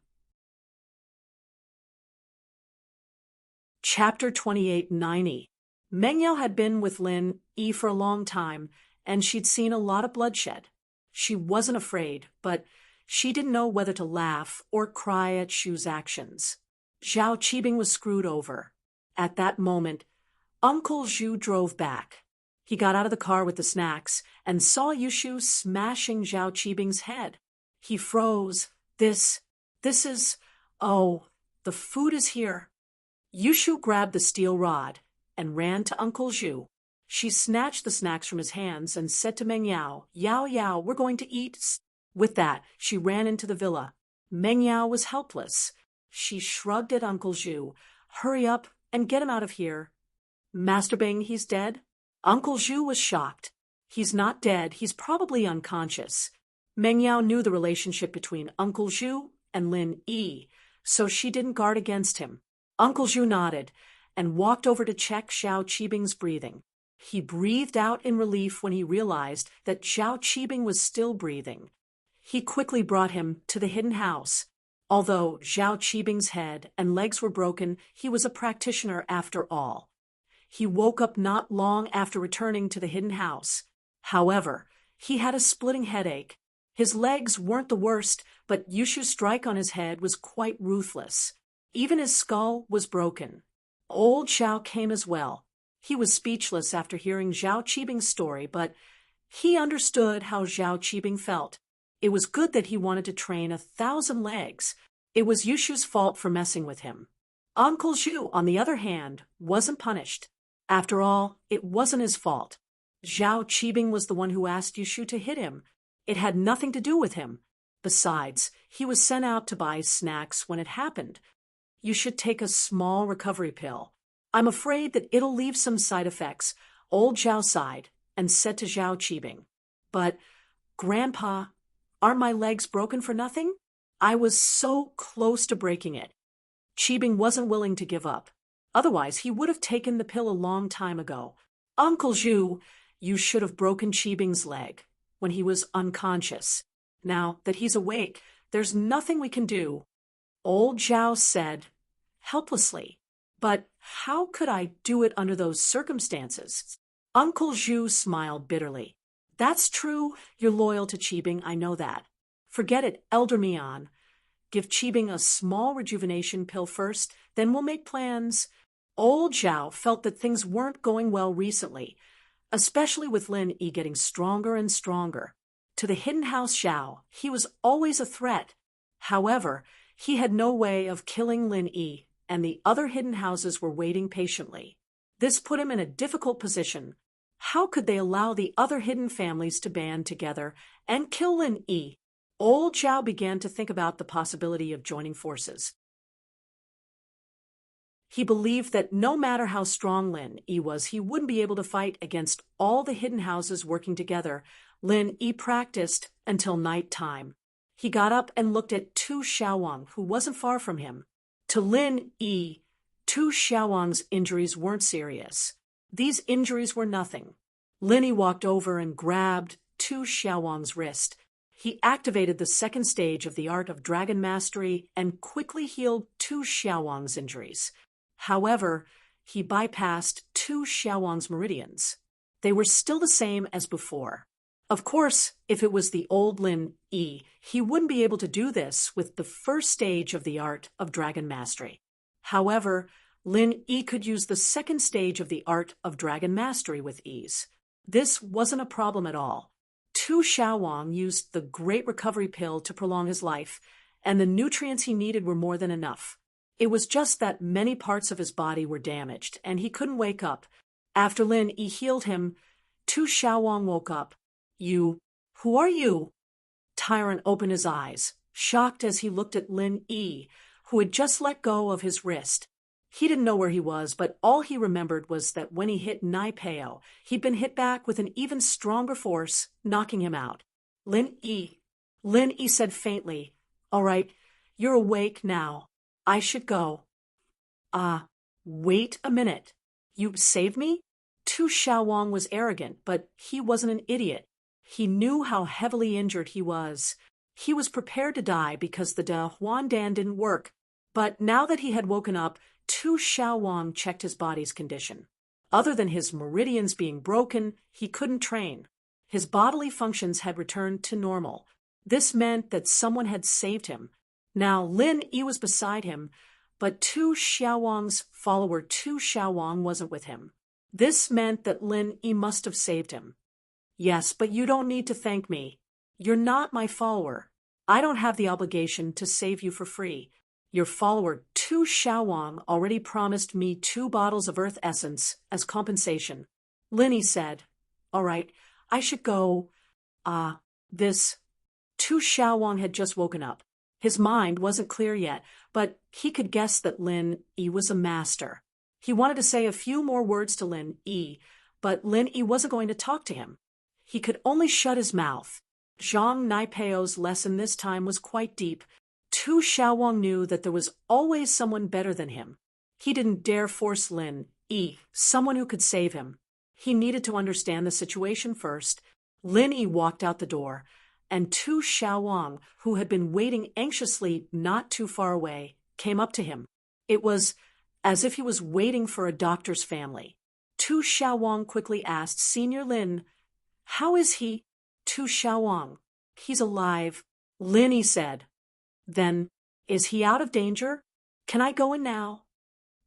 Chapter 2890. Meng Yao had been with Lin Yi for a long time, and she'd seen a lot of bloodshed. She wasn't afraid, but she didn't know whether to laugh or cry at Shu's actions. Zhao Qibing was screwed over. At that moment, Uncle Zhu drove back. He got out of the car with the snacks and saw Yushu smashing Zhao Qibing's head. He froze. This is… Oh, the food is here. Yushu grabbed the steel rod and ran to Uncle Zhu. She snatched the snacks from his hands and said to Meng Yao, Yao Yao, we're going to eat. With that, she ran into the villa. Meng Yao was helpless. She shrugged at Uncle Zhu. Hurry up and get him out of here. Master Bing, he's dead? Uncle Zhu was shocked. He's not dead. He's probably unconscious. Meng Yao knew the relationship between Uncle Zhu and Lin Yi, so she didn't guard against him. Uncle Zhu nodded and walked over to check Zhao Qibing's breathing. He breathed out in relief when he realized that Zhao Qibing was still breathing. He quickly brought him to the hidden house. Although Zhao Qibing's head and legs were broken, he was a practitioner after all. He woke up not long after returning to the hidden house. However, he had a splitting headache. His legs weren't the worst, but Yushu's strike on his head was quite ruthless. Even his skull was broken. Old Zhao came as well. He was speechless after hearing Zhao Qibing's story, but he understood how Zhao Qibing felt. It was good that he wanted to train 1,000 legs. It was Yushu's fault for messing with him. Uncle Zhu, on the other hand, wasn't punished. After all, it wasn't his fault. Zhao Qibing was the one who asked Yushu to hit him. It had nothing to do with him. Besides, he was sent out to buy snacks when it happened. You should take a small recovery pill. I'm afraid that it'll leave some side effects. Old Zhao sighed and said to Zhao Qibing, But, Grandpa, aren't my legs broken for nothing? I was so close to breaking it. Qibing wasn't willing to give up. Otherwise, he would have taken the pill a long time ago. Uncle Zhu, you should have broken Qibing's leg when he was unconscious. Now that he's awake, there's nothing we can do. Old Zhao said, helplessly, But how could I do it under those circumstances? Uncle Zhu smiled bitterly. That's true. You're loyal to Qibing, I know that. Forget it, Elder Mian. Give Qibing a small rejuvenation pill first, then we'll make plans. Old Zhao felt that things weren't going well recently, especially with Lin Yi getting stronger and stronger. To the hidden house Zhao, he was always a threat. However, he had no way of killing Lin Yi, and the other hidden houses were waiting patiently. This put him in a difficult position. How could they allow the other hidden families to band together and kill Lin Yi? Old Zhao began to think about the possibility of joining forces. He believed that no matter how strong Lin Yi was, he wouldn't be able to fight against all the hidden houses working together. Lin Yi practiced until night time. He got up and looked at Tu Xiaowang, who wasn't far from him. To Lin Yi, Tu Xiaowang's injuries weren't serious. These injuries were nothing. Lin Yi walked over and grabbed Tu Xiaowang's wrist. He activated the second stage of the art of dragon mastery and quickly healed Tu Xiaowang's injuries. However, he bypassed Tu Xiaowang's meridians. They were still the same as before. Of course, if it was the old Lin Yi, he wouldn't be able to do this with the first stage of the art of dragon mastery. However, Lin Yi could use the second stage of the art of dragon mastery with ease. This wasn't a problem at all. Tu Xiaowang used the great recovery pill to prolong his life, and the nutrients he needed were more than enough. It was just that many parts of his body were damaged, and he couldn't wake up. After Lin Yi healed him, Tu Xiaowang woke up. Who are you? Tyrant opened his eyes, shocked as he looked at Lin Yi, who had just let go of his wrist. He didn't know where he was, but all he remembered was that when he hit Nai Peo, he'd been hit back with an even stronger force, knocking him out. Lin Yi, Lin Yi said faintly, "All right, you're awake now. I should go." Wait a minute. You saved me? Tu Xiaowang was arrogant, but he wasn't an idiot. He knew how heavily injured he was. He was prepared to die because the De Huandan didn't work. But now that he had woken up, Tu Xiaowang checked his body's condition. Other than his meridians being broken, he couldn't train. His bodily functions had returned to normal. This meant that someone had saved him. Now Lin Yi was beside him, but Tu Xiaowang's follower Tu Xiaowang wasn't with him. This meant that Lin Yi must have saved him. "Yes, but you don't need to thank me. You're not my follower. I don't have the obligation to save you for free. Your follower Tu Xiaowang already promised me 2 bottles of earth essence as compensation." Lin Yi said, "All right, I should go. This." Tu Xiaowang had just woken up. His mind wasn't clear yet, but he could guess that Lin Yi was a master. He wanted to say a few more words to Lin Yi, but Lin Yi wasn't going to talk to him. He could only shut his mouth. Zhang Naipeo's lesson this time was quite deep. Tu Xiaowang knew that there was always someone better than him. He didn't dare force Lin Yi, someone who could save him. He needed to understand the situation first. Lin Yi walked out the door, and Tu Xiaowang, who had been waiting anxiously not too far away, came up to him. It was as if he was waiting for a doctor's family. Tu Xiaowang quickly asked, "Senior Lin, how is he?" Tu Xiaowang, "He's alive," Lin Yi said. "Then, is he out of danger? Can I go in now?"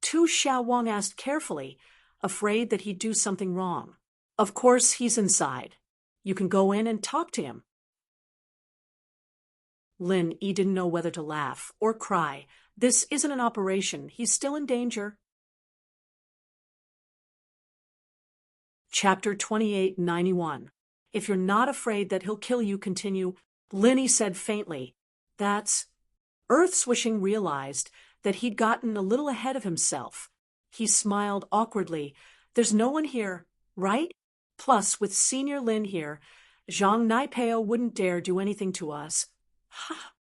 Tu Xiaowang asked carefully, afraid that he'd do something wrong. "Of course he's inside. You can go in and talk to him." Lin Yi didn't know whether to laugh or cry. This isn't an operation. He's still in danger. Chapter 2891. If you're not afraid that he'll kill you, continue. Lin Yi said faintly. That's... Earth Swishing realized that he'd gotten a little ahead of himself. He smiled awkwardly. There's no one here, right? Plus, with Senior Lin here, Zhang Naipeo wouldn't dare do anything to us. Ha!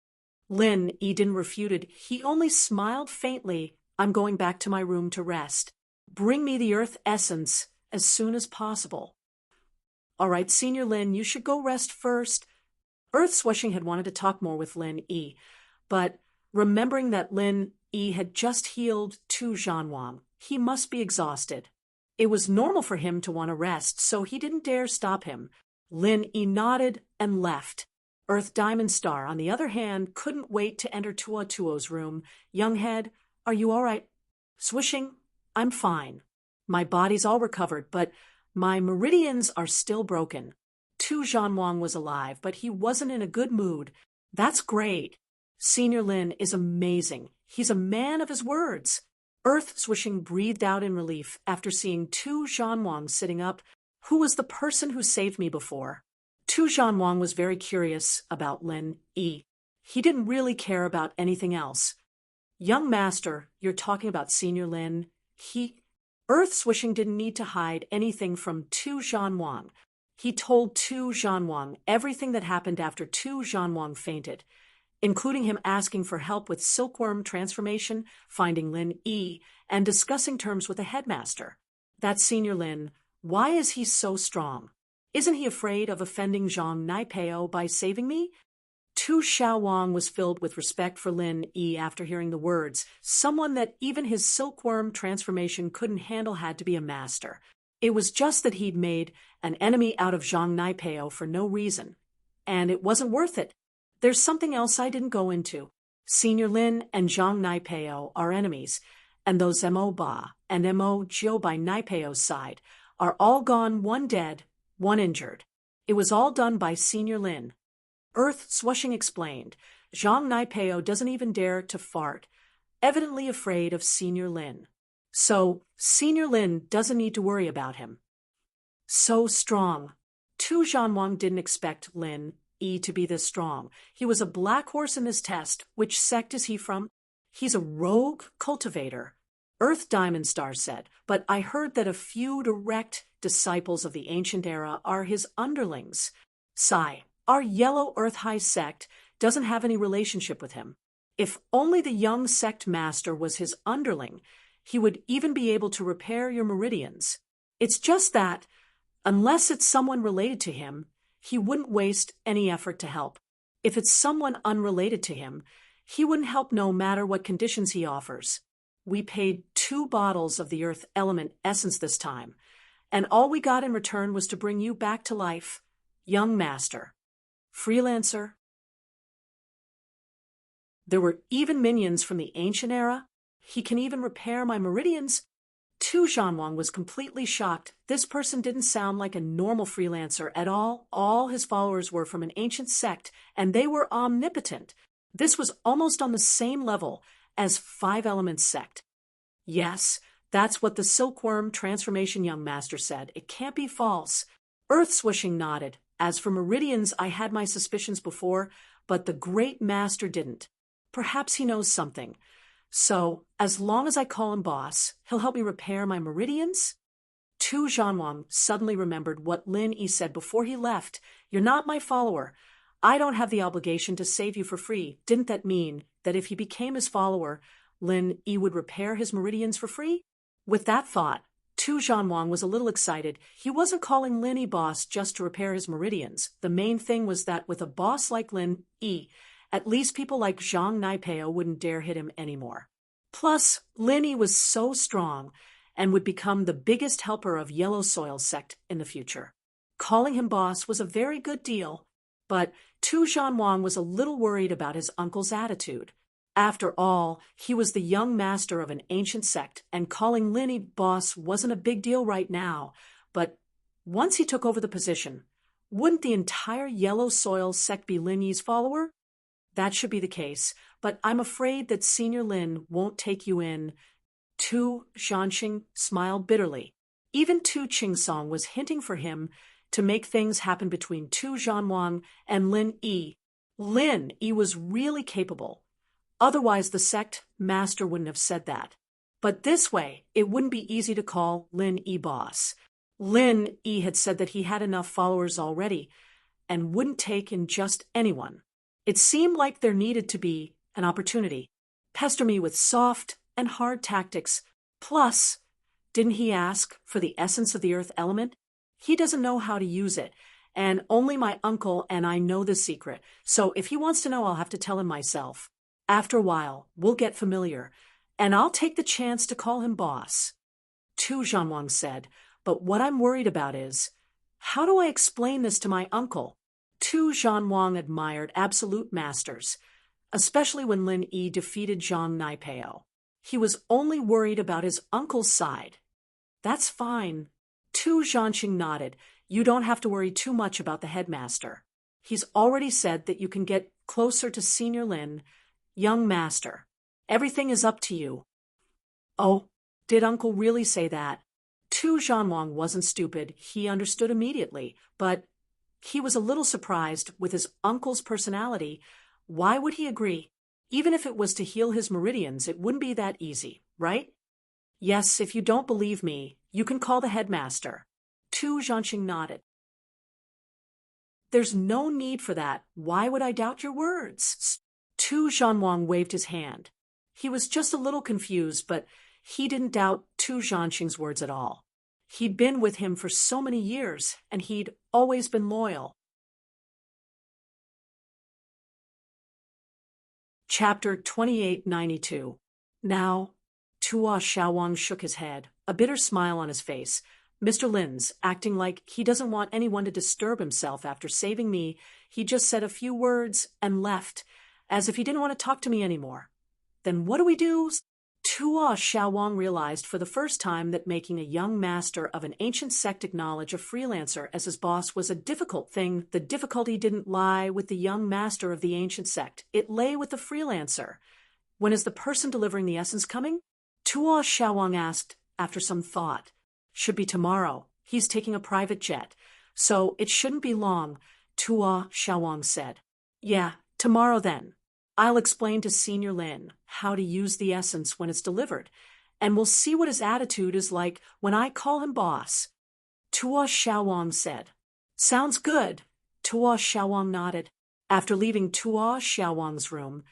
Lin Yi didn't refute it. He only smiled faintly. I'm going back to my room to rest. Bring me the earth essence as soon as possible. All right, Senior Lin, you should go rest first. Earth Swishing had wanted to talk more with Lin Yi, but remembering that Lin Yi had just healed Tu Zhanwang, he must be exhausted. It was normal for him to want to rest, so he didn't dare stop him. Lin Yi nodded and left. Earth Diamond Star, on the other hand, couldn't wait to enter Tuo Tuo's room. Young head, are you all right? Swishing, I'm fine. My body's all recovered, but my meridians are still broken. Tu Zhanwang was alive, but he wasn't in a good mood. That's great. Senior Lin is amazing. He's a man of his words. Earth Swishing breathed out in relief after seeing Tu Zhanwang sitting up. Who was the person who saved me before? Tu Zhanwang was very curious about Lin Yi. He didn't really care about anything else. Young master, you're talking about Senior Lin. Earth Swishing didn't need to hide anything from Tu Zhanwang. He told Tu Zhanwang everything that happened after Tu Zhanwang fainted, including him asking for help with silkworm transformation, finding Lin Yi, and discussing terms with the headmaster. That Senior Lin, why is he so strong? Isn't he afraid of offending Zhang Naipeo by saving me? Tu Xiaowang was filled with respect for Lin Yi after hearing the words. Someone that even his silkworm transformation couldn't handle had to be a master. It was just that he'd made an enemy out of Zhang Naipeo for no reason. And it wasn't worth it. There's something else I didn't go into. Senior Lin and Zhang Naipeo are enemies, and those Mo Ba and Mo Jiu by Naipeo's side are all gone, one dead, one injured. It was all done by Senior Lin. Earth Swishing explained. Zhang Naipeo doesn't even dare to fart, evidently afraid of Senior Lin. So, Senior Lin doesn't need to worry about him. So strong. Tu Zhanwang didn't expect Lin Yi to be this strong. He was a black horse in this test. Which sect is he from? He's a rogue cultivator, Earth Diamond Star said, but I heard that a few direct disciples of the ancient era are his underlings. Sigh. Our Yellow Earth High sect doesn't have any relationship with him. If only the young sect master was his underling, he would even be able to repair your meridians. It's just that, unless it's someone related to him, he wouldn't waste any effort to help. If it's someone unrelated to him, he wouldn't help no matter what conditions he offers. We paid 2 bottles of the earth element essence this time, and all we got in return was to bring you back to life, young master. Freelancer. There were even minions from the ancient era. He can even repair my meridians. Tu Zhanwang was completely shocked. This person didn't sound like a normal freelancer at all. All his followers were from an ancient sect, and they were omnipotent. This was almost on the same level as 5 Elements sect. Yes, that's what the Silkworm Transformation Young Master said. It can't be false. Earth Swishing nodded. As for meridians, I had my suspicions before, but the Great Master didn't. Perhaps he knows something. So, as long as I call him boss, he'll help me repair my meridians? Tu Zhanwang suddenly remembered what Lin Yi said before he left. You're not my follower. I don't have the obligation to save you for free. Didn't that mean that if he became his follower, Lin Yi would repair his meridians for free? With that thought, Tu Zhanwang was a little excited. He wasn't calling Lin Yi boss just to repair his meridians. The main thing was that with a boss like Lin Yi, at least people like Zhang Naipeo wouldn't dare hit him anymore. Plus, Lin Yi was so strong and would become the biggest helper of Yellow Soil sect in the future. Calling him boss was a very good deal, but Tu Zhanwang was a little worried about his uncle's attitude. After all, he was the young master of an ancient sect, and calling Lin Yi boss wasn't a big deal right now. But once he took over the position, wouldn't the entire Yellow Soil sect be Lin Yi's follower? That should be the case, but I'm afraid that Senior Lin won't take you in. Tu Zhanxing smiled bitterly. Even Tu Qingsong was hinting for him to make things happen between Tu Zhanwang and Lin Yi. Lin Yi was really capable. Otherwise, the sect master wouldn't have said that. But this way, it wouldn't be easy to call Lin Yi boss. Lin Yi had said that he had enough followers already and wouldn't take in just anyone. It seemed like there needed to be an opportunity. Pester me with soft and hard tactics. Plus, didn't he ask for the essence of the earth element? He doesn't know how to use it, and only my uncle and I know the secret. So if he wants to know, I'll have to tell him myself. After a while, we'll get familiar, and I'll take the chance to call him boss. Tu Zhanwang said, but what I'm worried about is, how do I explain this to my uncle? Tu Zhanwang admired absolute masters, especially when Lin Yi defeated Zhang Naipeo. He was only worried about his uncle's side. That's fine. Tu Zhanxing nodded. You don't have to worry too much about the headmaster. He's already said that you can get closer to Senior Lin, young master. Everything is up to you. Oh, did uncle really say that? Tu Zhanwang wasn't stupid. He understood immediately, but he was a little surprised with his uncle's personality. Why would he agree? Even if it was to heal his meridians, it wouldn't be that easy, right? Yes, if you don't believe me, you can call the headmaster. Tu Zhanxing nodded. There's no need for that. Why would I doubt your words? Tu Zhanwang waved his hand. He was just a little confused, but he didn't doubt Tu Zhanxing's words at all. He'd been with him for so many years, and he'd always been loyal. Chapter 2892. Now, Tua Xiaowang shook his head, a bitter smile on his face. Mr. Lin's acting like he doesn't want anyone to disturb himself after saving me. He just said a few words and left, as if he didn't want to talk to me anymore. Then what do we do? Tua Xiaowang realized for the first time that making a young master of an ancient sect acknowledge a freelancer as his boss was a difficult thing. The difficulty didn't lie with the young master of the ancient sect. It lay with the freelancer. When is the person delivering the essence coming? Tua Xiaowang asked after some thought. Should be tomorrow. He's taking a private jet, so it shouldn't be long, Tua Xiaowang said. Yeah, tomorrow then. I'll explain to Senior Lin how to use the essence when it's delivered, and we'll see what his attitude is like when I call him boss. Tua Xiaowang said. Sounds good. Tuo Xiaowang nodded. After leaving Tuo Xiaowang's room,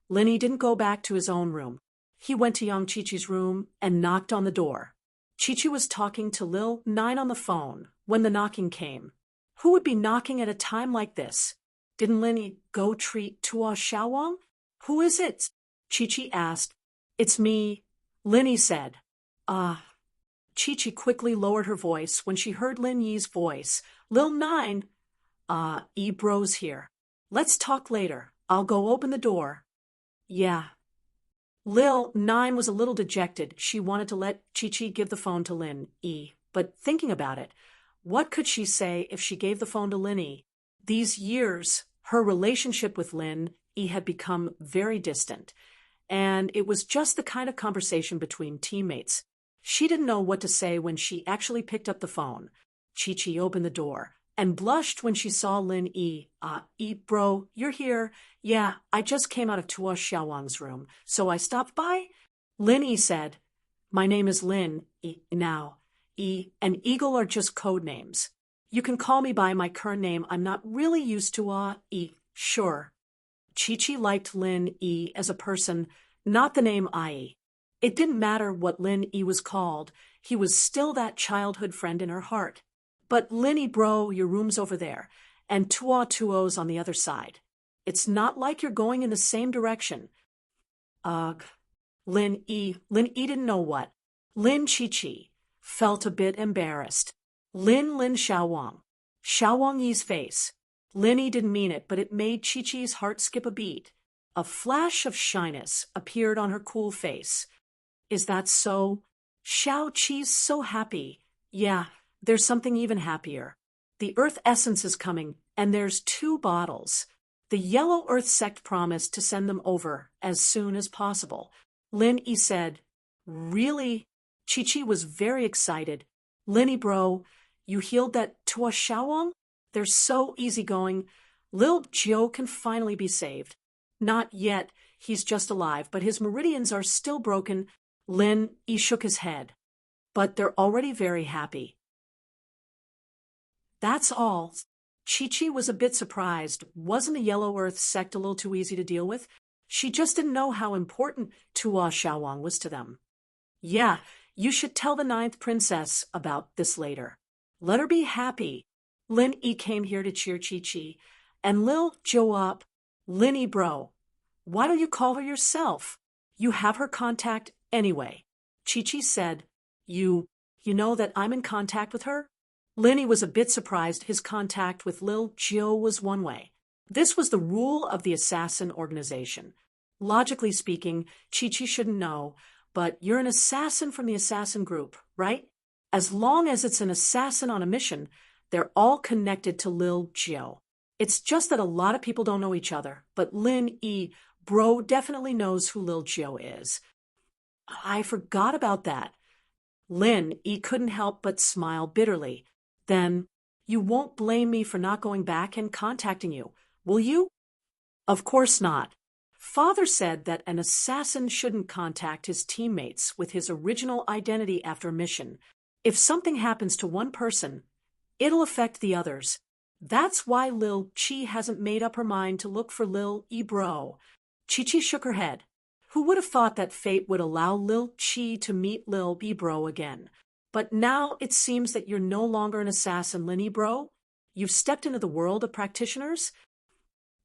Lin Yi didn't go back to his own room. He went to Yang Qiqi's room and knocked on the door. Qiqi was talking to Lil Nine on the phone when the knocking came. Who would be knocking at a time like this? Didn't Lin Yi go treat Tuo Xiaowang? Who is it? Qiqi asked. It's me, Lin Yi said. Qiqi quickly lowered her voice when she heard Lin Yi's voice. Lil Nine, Bro's here. Let's talk later. I'll go open the door. Yeah. Lil Nine was a little dejected. She wanted to let Qiqi give the phone to Lin Yi, but thinking about it, what could she say if she gave the phone to Lin Yi? These years, her relationship with Lin Yi had become very distant, and it was just the kind of conversation between teammates. She didn't know what to say when she actually picked up the phone. Qiqi opened the door and blushed when she saw Lin Yi. Bro, you're here. Yeah, I just came out of Tuo Xiaowang's room, so I stopped by. Lin Yi said, my name is Lin Yi now. Yi and Eagle are just code names. You can call me by my current name. I'm not really used to Yi. Sure. Qiqi liked Lin Yi as a person, not the name Ai. It didn't matter what Lin Yi was called. He was still that childhood friend in her heart. But Lin Yi bro, your room's over there, and Tuo's on the other side. It's not like you're going in the same direction. Ugh. Lin Yi didn't know what. Lin Qiqi felt a bit embarrassed. Lin Xiaowang Yi's face. Lin Yi didn't mean it, but it made Qiqi's heart skip a beat. A flash of shyness appeared on her cool face. Is that so? Xiao Qi's so happy. Yeah, there's something even happier. The Earth Essence is coming, and there's 2 bottles. The Yellow Earth sect promised to send them over as soon as possible. Lin Yi said, really? Qiqi was very excited. Lin Yi bro, you healed that Tuo Xiaowang? They're so easygoing. Lil Jiu can finally be saved. Not yet, he's just alive, but his meridians are still broken. Lin Yi shook his head. But they're already very happy. That's all. Qiqi was a bit surprised. Wasn't the Yellow Earth sect a little too easy to deal with? She just didn't know how important Tuo Xiaowang was to them. Yeah, you should tell the 9th princess about this later. Let her be happy. Lin Yi came here to cheer Qiqi, and Lil Jiu up. Lin Yi bro, why don't you call her yourself? You have her contact anyway. Qiqi said, You know that I'm in contact with her? Lin Yi was a bit surprised. His contact with Lil Jiu was one way. This was the rule of the assassin organization. Logically speaking, Qiqi shouldn't know, but you're an assassin from the assassin group, right? As long as it's an assassin on a mission, they're all connected to Lil Jiu. It's just that a lot of people don't know each other, but Lin Yi bro definitely knows who Lil Jiu is. I forgot about that. Lin Yi couldn't help but smile bitterly. Then, you won't blame me for not going back and contacting you, will you? Of course not. Father said that an assassin shouldn't contact his teammates with his original identity after a mission. If something happens to one person, it'll affect the others. That's why Lil Qi hasn't made up her mind to look for Lil Yi bro. Qiqi shook her head. Who would have thought that fate would allow Lil Qi to meet Lil Yi bro again? But now it seems that you're no longer an assassin, Lin Yi bro. You've stepped into the world of practitioners?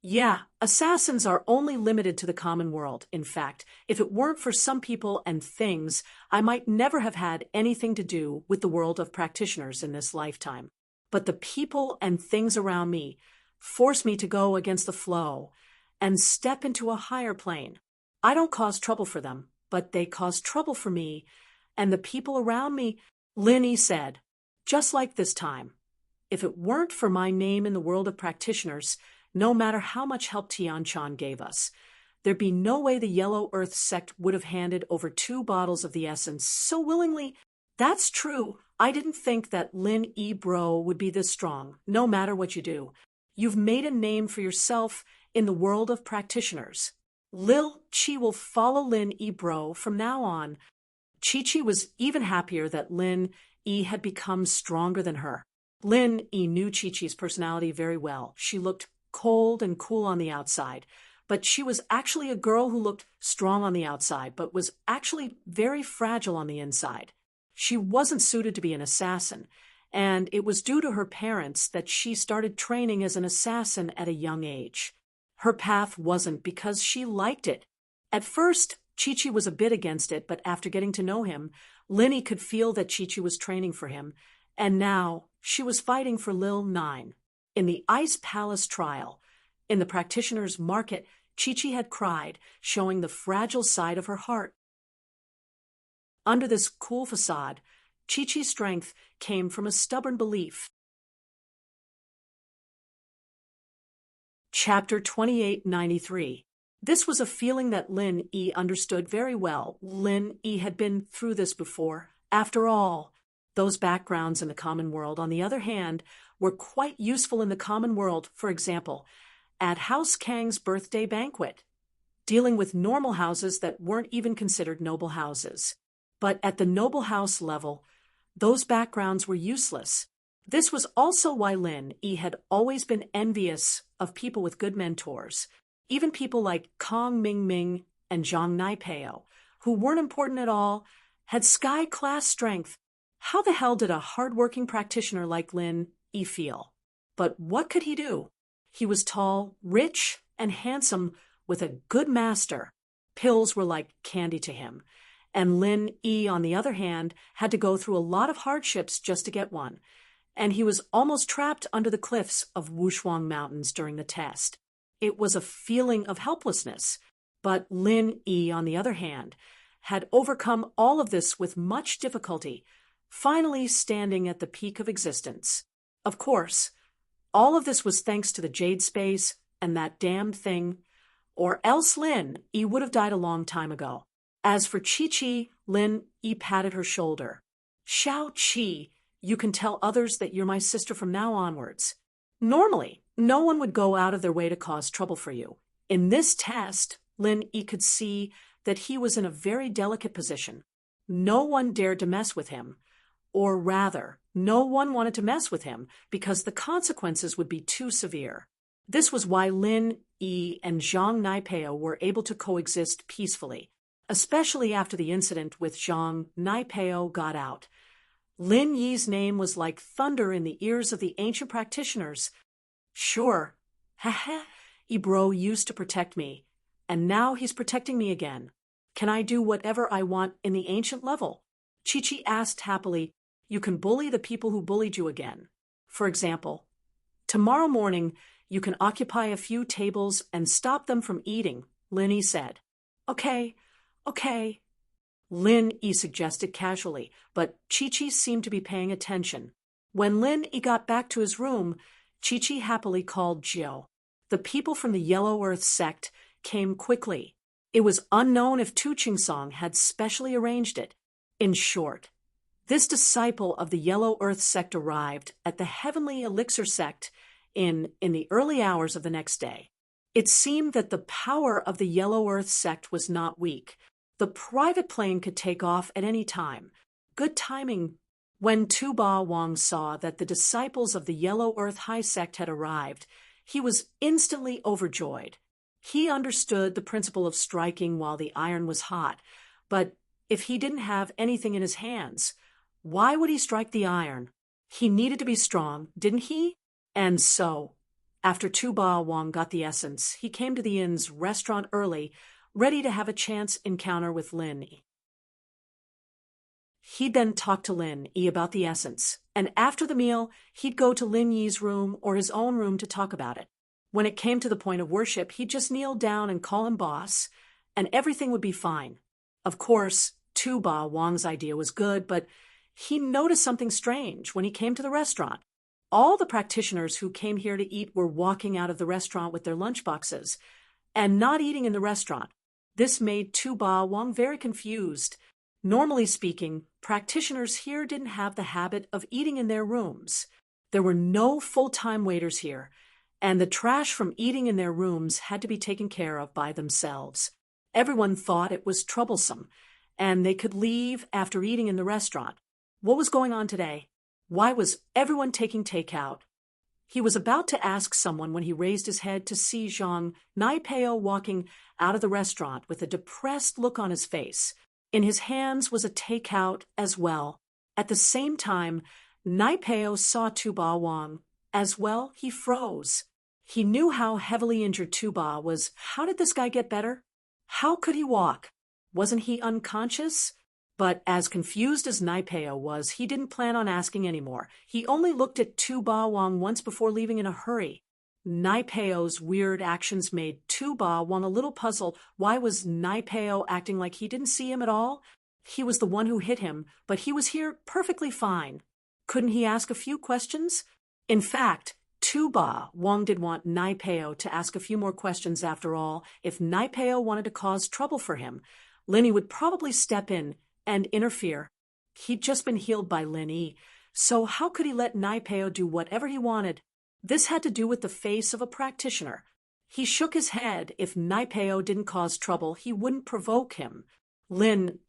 Yeah, assassins are only limited to the common world. In fact, if it weren't for some people and things, I might never have had anything to do with the world of practitioners in this lifetime. But the people and things around me force me to go against the flow and step into a higher plane. I don't cause trouble for them, but they cause trouble for me and the people around me. Lin Yi said, just like this time. If it weren't for my name in the world of practitioners, no matter how much help Tianchan gave us, there'd be no way the Yellow Earth sect would have handed over 2 bottles of the essence so willingly. That's true. I didn't think that Lin Yi bro would be this strong, no matter what you do. You've made a name for yourself in the world of practitioners. Lil Qi will follow Lin Yi bro from now on. Qiqi was even happier that Lin Yi had become stronger than her. Lin Yi knew Chi-Chi's personality very well. She looked cold and cool on the outside, but she was actually a girl who looked strong on the outside, but was actually very fragile on the inside. She wasn't suited to be an assassin, and it was due to her parents that she started training as an assassin at a young age. Her path wasn't because she liked it. At first, Chi-Chi was a bit against it, but after getting to know him, Linny could feel that Chi-Chi was training for him, and now she was fighting for Lil Nine. In the Ice Palace trial, in the practitioner's market, Chi-Chi had cried, showing the fragile side of her heart. Under this cool facade, Chi-Chi's strength came from a stubborn belief. Chapter 2893. This was a feeling that Lin Yi understood very well. Lin Yi had been through this before. After all, those backgrounds in the common world, on the other hand, were quite useful in the common world, for example, at House Kang's birthday banquet, dealing with normal houses that weren't even considered noble houses. But at the noble house level, those backgrounds were useless. This was also why Lin Yi had always been envious of people with good mentors, even people like Kong Ming and Zhang Naipeo, who weren't important at all, had sky-class strength. How the hell did a hard-working practitioner like Lin Yi feel? But what could he do? He was tall, rich, and handsome, with a good master. Pills were like candy to him. And Lin Yi, on the other hand, had to go through a lot of hardships just to get one. And he was almost trapped under the cliffs of Wushuang Mountains during the test. It was a feeling of helplessness. But Lin Yi, on the other hand, had overcome all of this with much difficulty, finally standing at the peak of existence. Of course, all of this was thanks to the Jade Space and that damned thing, or else Lin Yi would have died a long time ago. As for Chi-Chi, Lin Yi patted her shoulder. Xiao Chi, you can tell others that you're my sister from now onwards. Normally, no one would go out of their way to cause trouble for you. In this test, Lin Yi could see that he was in a very delicate position. No one dared to mess with him. Or rather, no one wanted to mess with him because the consequences would be too severe. This was why Lin Yi and Zhang Naipeo were able to coexist peacefully, especially after the incident with Zhang Naipeo got out. Lin Yi's name was like thunder in the ears of the ancient practitioners. Sure, Ibro used to protect me, and now he's protecting me again. Can I do whatever I want in the ancient level? Chi-Chi asked happily. You can bully the people who bullied you again. For example, tomorrow morning you can occupy a few tables and stop them from eating, Lin Yi said. Okay. Lin Yi suggested casually, but Chi-Chi seemed to be paying attention. When Lin Yi got back to his room, Chi-Chi happily called Jiao. The people from the Yellow Earth sect came quickly. It was unknown if Tu Chingsong had specially arranged it. In short, this disciple of the Yellow Earth sect arrived at the Heavenly Elixir sect in the early hours of the next day. It seemed that the power of the Yellow Earth sect was not weak. The private plane could take off at any time. Good timing. When Tu Ba Wang saw that the disciples of the Yellow Earth High sect had arrived, he was instantly overjoyed. He understood the principle of striking while the iron was hot, but if he didn't have anything in his hands, why would he strike the iron? He needed to be strong, didn't he? And so, after Tu Ba Wang got the essence, he came to the inn's restaurant early, ready to have a chance encounter with Lin Yi. He'd then talk to Lin Yi about the essence, and after the meal, he'd go to Lin Yi's room or his own room to talk about it. When it came to the point of worship, he'd just kneel down and call him boss, and everything would be fine. Of course, Tu Ba Wang's idea was good, but he noticed something strange when he came to the restaurant. All the practitioners who came here to eat were walking out of the restaurant with their lunchboxes and not eating in the restaurant. This made Tu Ba Wang very confused. Normally speaking, practitioners here didn't have the habit of eating in their rooms. There were no full-time waiters here, and the trash from eating in their rooms had to be taken care of by themselves. Everyone thought it was troublesome, and they could leave after eating in the restaurant. What was going on today? Why was everyone taking takeout? He was about to ask someone when he raised his head to see Zhang Naipeo walking out of the restaurant with a depressed look on his face. In his hands was a takeout as well. At the same time, Naipeo saw Tuba Wang. As well, he froze. He knew how heavily injured Tuba was. How did this guy get better? How could he walk? Wasn't he unconscious? But as confused as Naipeo was, he didn't plan on asking anymore. He only looked at Tuba Wang once before leaving in a hurry. Naipeo's weird actions made Tuba Wang a little puzzled. Why was Naipeo acting like he didn't see him at all? He was the one who hit him, but he was here perfectly fine. Couldn't he ask a few questions? In fact, Tuba Wang did want Naipeo to ask a few more questions after all. If Naipeo wanted to cause trouble for him, Linny would probably step in and interfere. He'd just been healed by Linny, so how could he let Naipeo do whatever he wanted? This had to do with the face of a practitioner. He shook his head. If Naipeo didn't cause trouble, he wouldn't provoke him.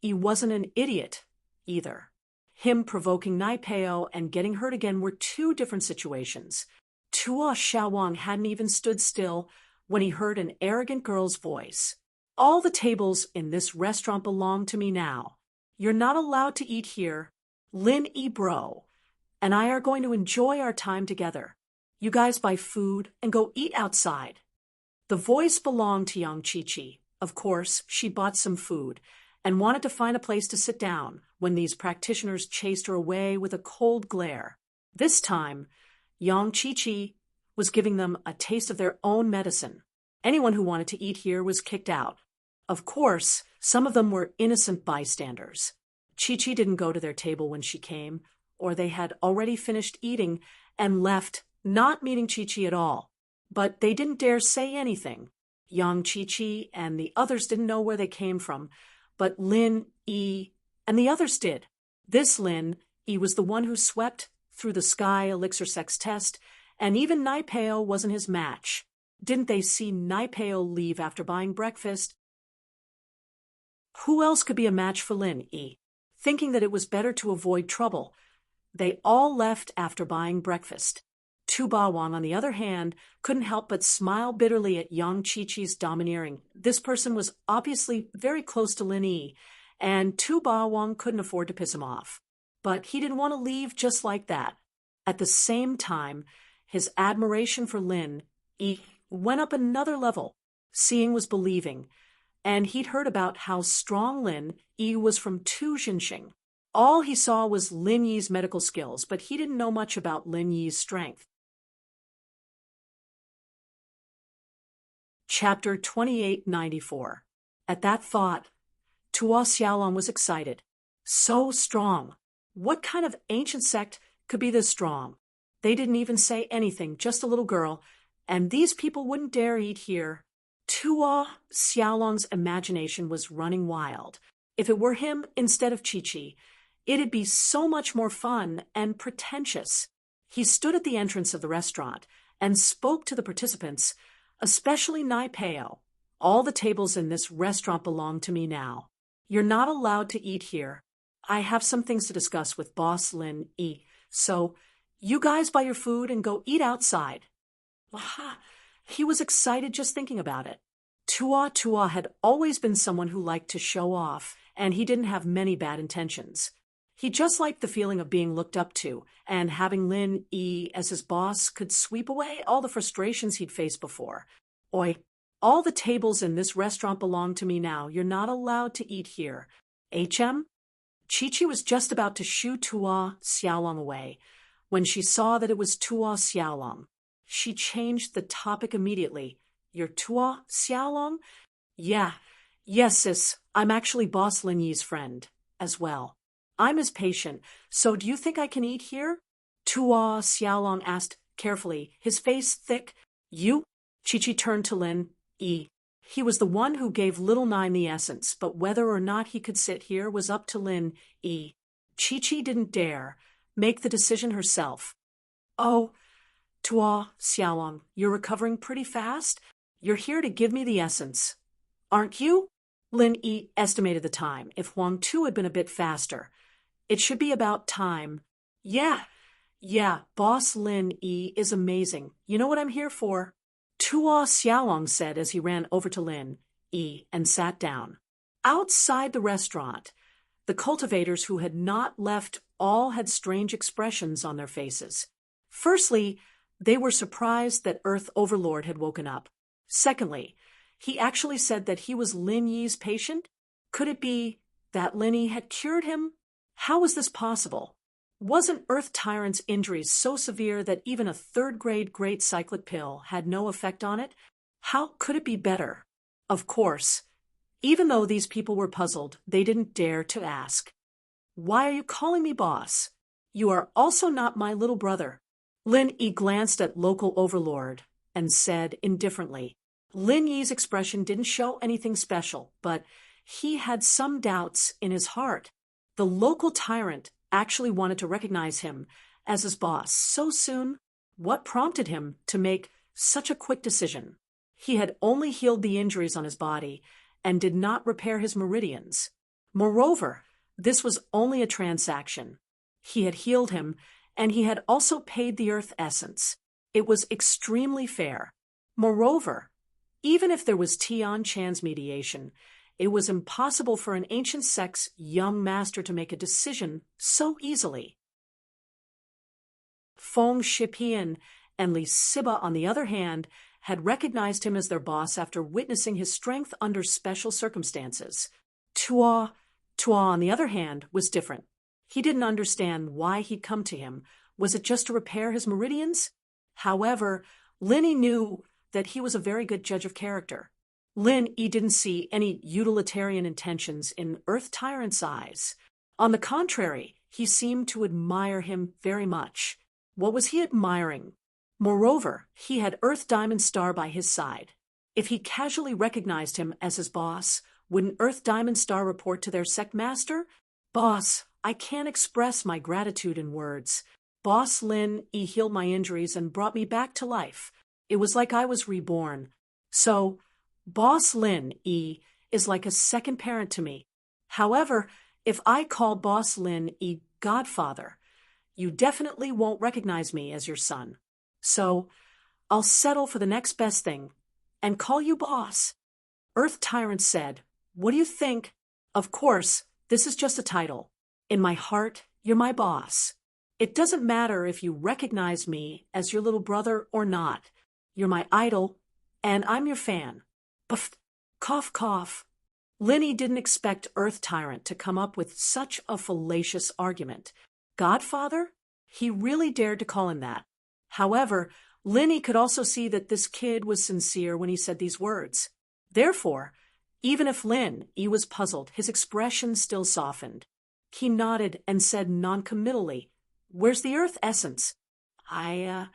He wasn't an idiot, either. Him provoking Naipeo and getting hurt again were two different situations. Tuo Xiaowang hadn't even stood still when he heard an arrogant girl's voice. All the tables in this restaurant belong to me now. You're not allowed to eat here. Lin Ebro and I are going to enjoy our time together. You guys buy food and go eat outside. The voice belonged to young Chi-Chi. Of course, she bought some food and wanted to find a place to sit down when these practitioners chased her away with a cold glare. This time, young Chi-Chi was giving them a taste of their own medicine. Anyone who wanted to eat here was kicked out. Of course, some of them were innocent bystanders. Chi-Chi didn't go to their table when she came, or they had already finished eating and left, not meeting Chi-Chi at all. But they didn't dare say anything. Young Chi-Chi and the others didn't know where they came from, but Lin Yi and the others did. This Lin Yi was the one who swept through the Sky Elixir Sex test, and even Naipeo wasn't his match. Didn't they see Naipeo leave after buying breakfast? Who else could be a match for Lin Yi? Thinking that it was better to avoid trouble, they all left after buying breakfast. Tuba Wang, on the other hand, couldn't help but smile bitterly at young Chi-Chi's domineering. This person was obviously very close to Lin Yi, and Tuba Wang couldn't afford to piss him off. But he didn't want to leave just like that. At the same time, his admiration for Lin Yi went up another level. Seeing was believing, and he'd heard about how strong Lin Yi was from Tu Jinxing. All he saw was Lin Yi's medical skills, but he didn't know much about Lin Yi's strength. Chapter 2894. At that thought, Tuo Xiaolong was excited. So strong. What kind of ancient sect could be this strong? They didn't even say anything, just a little girl, and these people wouldn't dare eat here. Tuo Xiaolong's imagination was running wild. If it were him instead of Chi-Chi, it'd be so much more fun and pretentious. He stood at the entrance of the restaurant and spoke to the participants, especially Naipeo. All the tables in this restaurant belong to me now. You're not allowed to eat here. I have some things to discuss with Boss Lin Yi, so you guys buy your food and go eat outside. Aha! He was excited just thinking about it. Tuo had always been someone who liked to show off, and he didn't have many bad intentions. He just liked the feeling of being looked up to, and having Lin Yi as his boss could sweep away all the frustrations he'd faced before. Oi, all the tables in this restaurant belong to me now. You're not allowed to eat here. HM? Chi-Chi was just about to shoo Tuo Xiaolong away when she saw that it was Tuo Xiaolong. She changed the topic immediately. You're Tuo Xiaolong? Yeah. Yes, sis. I'm actually Boss Lin Yi's friend, as well. I'm his patient, so do you think I can eat here? Tuo Xiaolong asked carefully, his face thick. You? Chi-Chi turned to Lin Yi. He was the one who gave Little Nine the essence, but whether or not he could sit here was up to Lin Yi. Chi-Chi didn't dare make the decision herself. Oh, Tuo Xiaolong, you're recovering pretty fast? You're here to give me the essence, aren't you? Lin Yi estimated the time. If Huang Tu had been a bit faster, it should be about time. Yeah, Yeah, Boss Lin Yi is amazing. You know what I'm here for? Tuo Xiaolong said as he ran over to Lin Yi and sat down. Outside the restaurant, the cultivators who had not left all had strange expressions on their faces. Firstly, they were surprised that Earth Overlord had woken up. Secondly, he actually said that he was Lin Yi's patient. Could it be that Lin Yi had cured him? How was this possible? Wasn't Earth Tyrant's injuries so severe that even a third-grade great cyclic pill had no effect on it? How could it be better? Of course, even though these people were puzzled, they didn't dare to ask. Why are you calling me boss? You are also not my little brother. Lin Yi glanced at local overlord and said indifferently. Lin Yi's expression didn't show anything special, but he had some doubts in his heart. The local tyrant actually wanted to recognize him as his boss so soon. What prompted him to make such a quick decision? He had only healed the injuries on his body and did not repair his meridians. Moreover, this was only a transaction. He had healed him, and he had also paid the earth essence. It was extremely fair. Moreover, even if there was Tian Chan's mediation, it was impossible for an ancient sect's young master to make a decision so easily. Feng Shipian and Li Siba, on the other hand, had recognized him as their boss after witnessing his strength under special circumstances. Tuo, on the other hand, was different. He didn't understand why he'd come to him. Was it just to repair his meridians? However, Lin Yi knew that he was a very good judge of character. Lin Yi didn't see any utilitarian intentions in Earth Tyrant's eyes. On the contrary, he seemed to admire him very much. What was he admiring? Moreover, he had Earth Diamond Star by his side. If he casually recognized him as his boss, wouldn't Earth Diamond Star report to their sect master? Boss, I can't express my gratitude in words. Boss Lin Yi healed my injuries and brought me back to life. It was like I was reborn. So, Boss Lin Yi is like a second parent to me. However, if I call Boss Lin Yi Godfather, you definitely won't recognize me as your son. So, I'll settle for the next best thing and call you boss. Earth Tyrant said, What do you think? Of course, this is just a title. In my heart, you're my boss. It doesn't matter if you recognize me as your little brother or not. You're my idol, and I'm your fan. Puff, cough, cough. Lin Yi didn't expect Earth Tyrant to come up with such a fallacious argument. Godfather? He really dared to call him that. However, Lin Yi could also see that this kid was sincere when he said these words. Therefore, even if Lin Yi was puzzled, his expression still softened. He nodded and said noncommittally, Where's the earth essence? I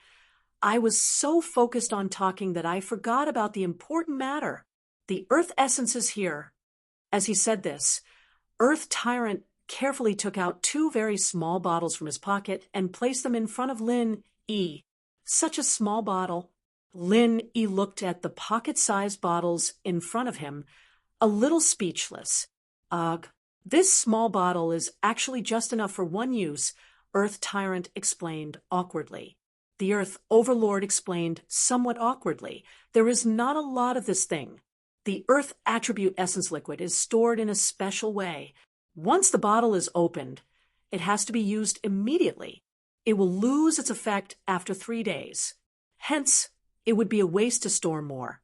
was so focused on talking that I forgot about the important matter. The earth essence is here. As he said this, Earth Tyrant carefully took out 2 very small bottles from his pocket and placed them in front of Lin Yi. Such a small bottle. Lin Yi looked at the pocket-sized bottles in front of him, a little speechless. Ugh, this small bottle is actually just enough for one use, Earth Tyrant explained awkwardly. The Earth Overlord explained somewhat awkwardly. There is not a lot of this thing. The Earth Attribute Essence Liquid is stored in a special way. Once the bottle is opened, it has to be used immediately. It will lose its effect after 3 days. Hence, it would be a waste to store more.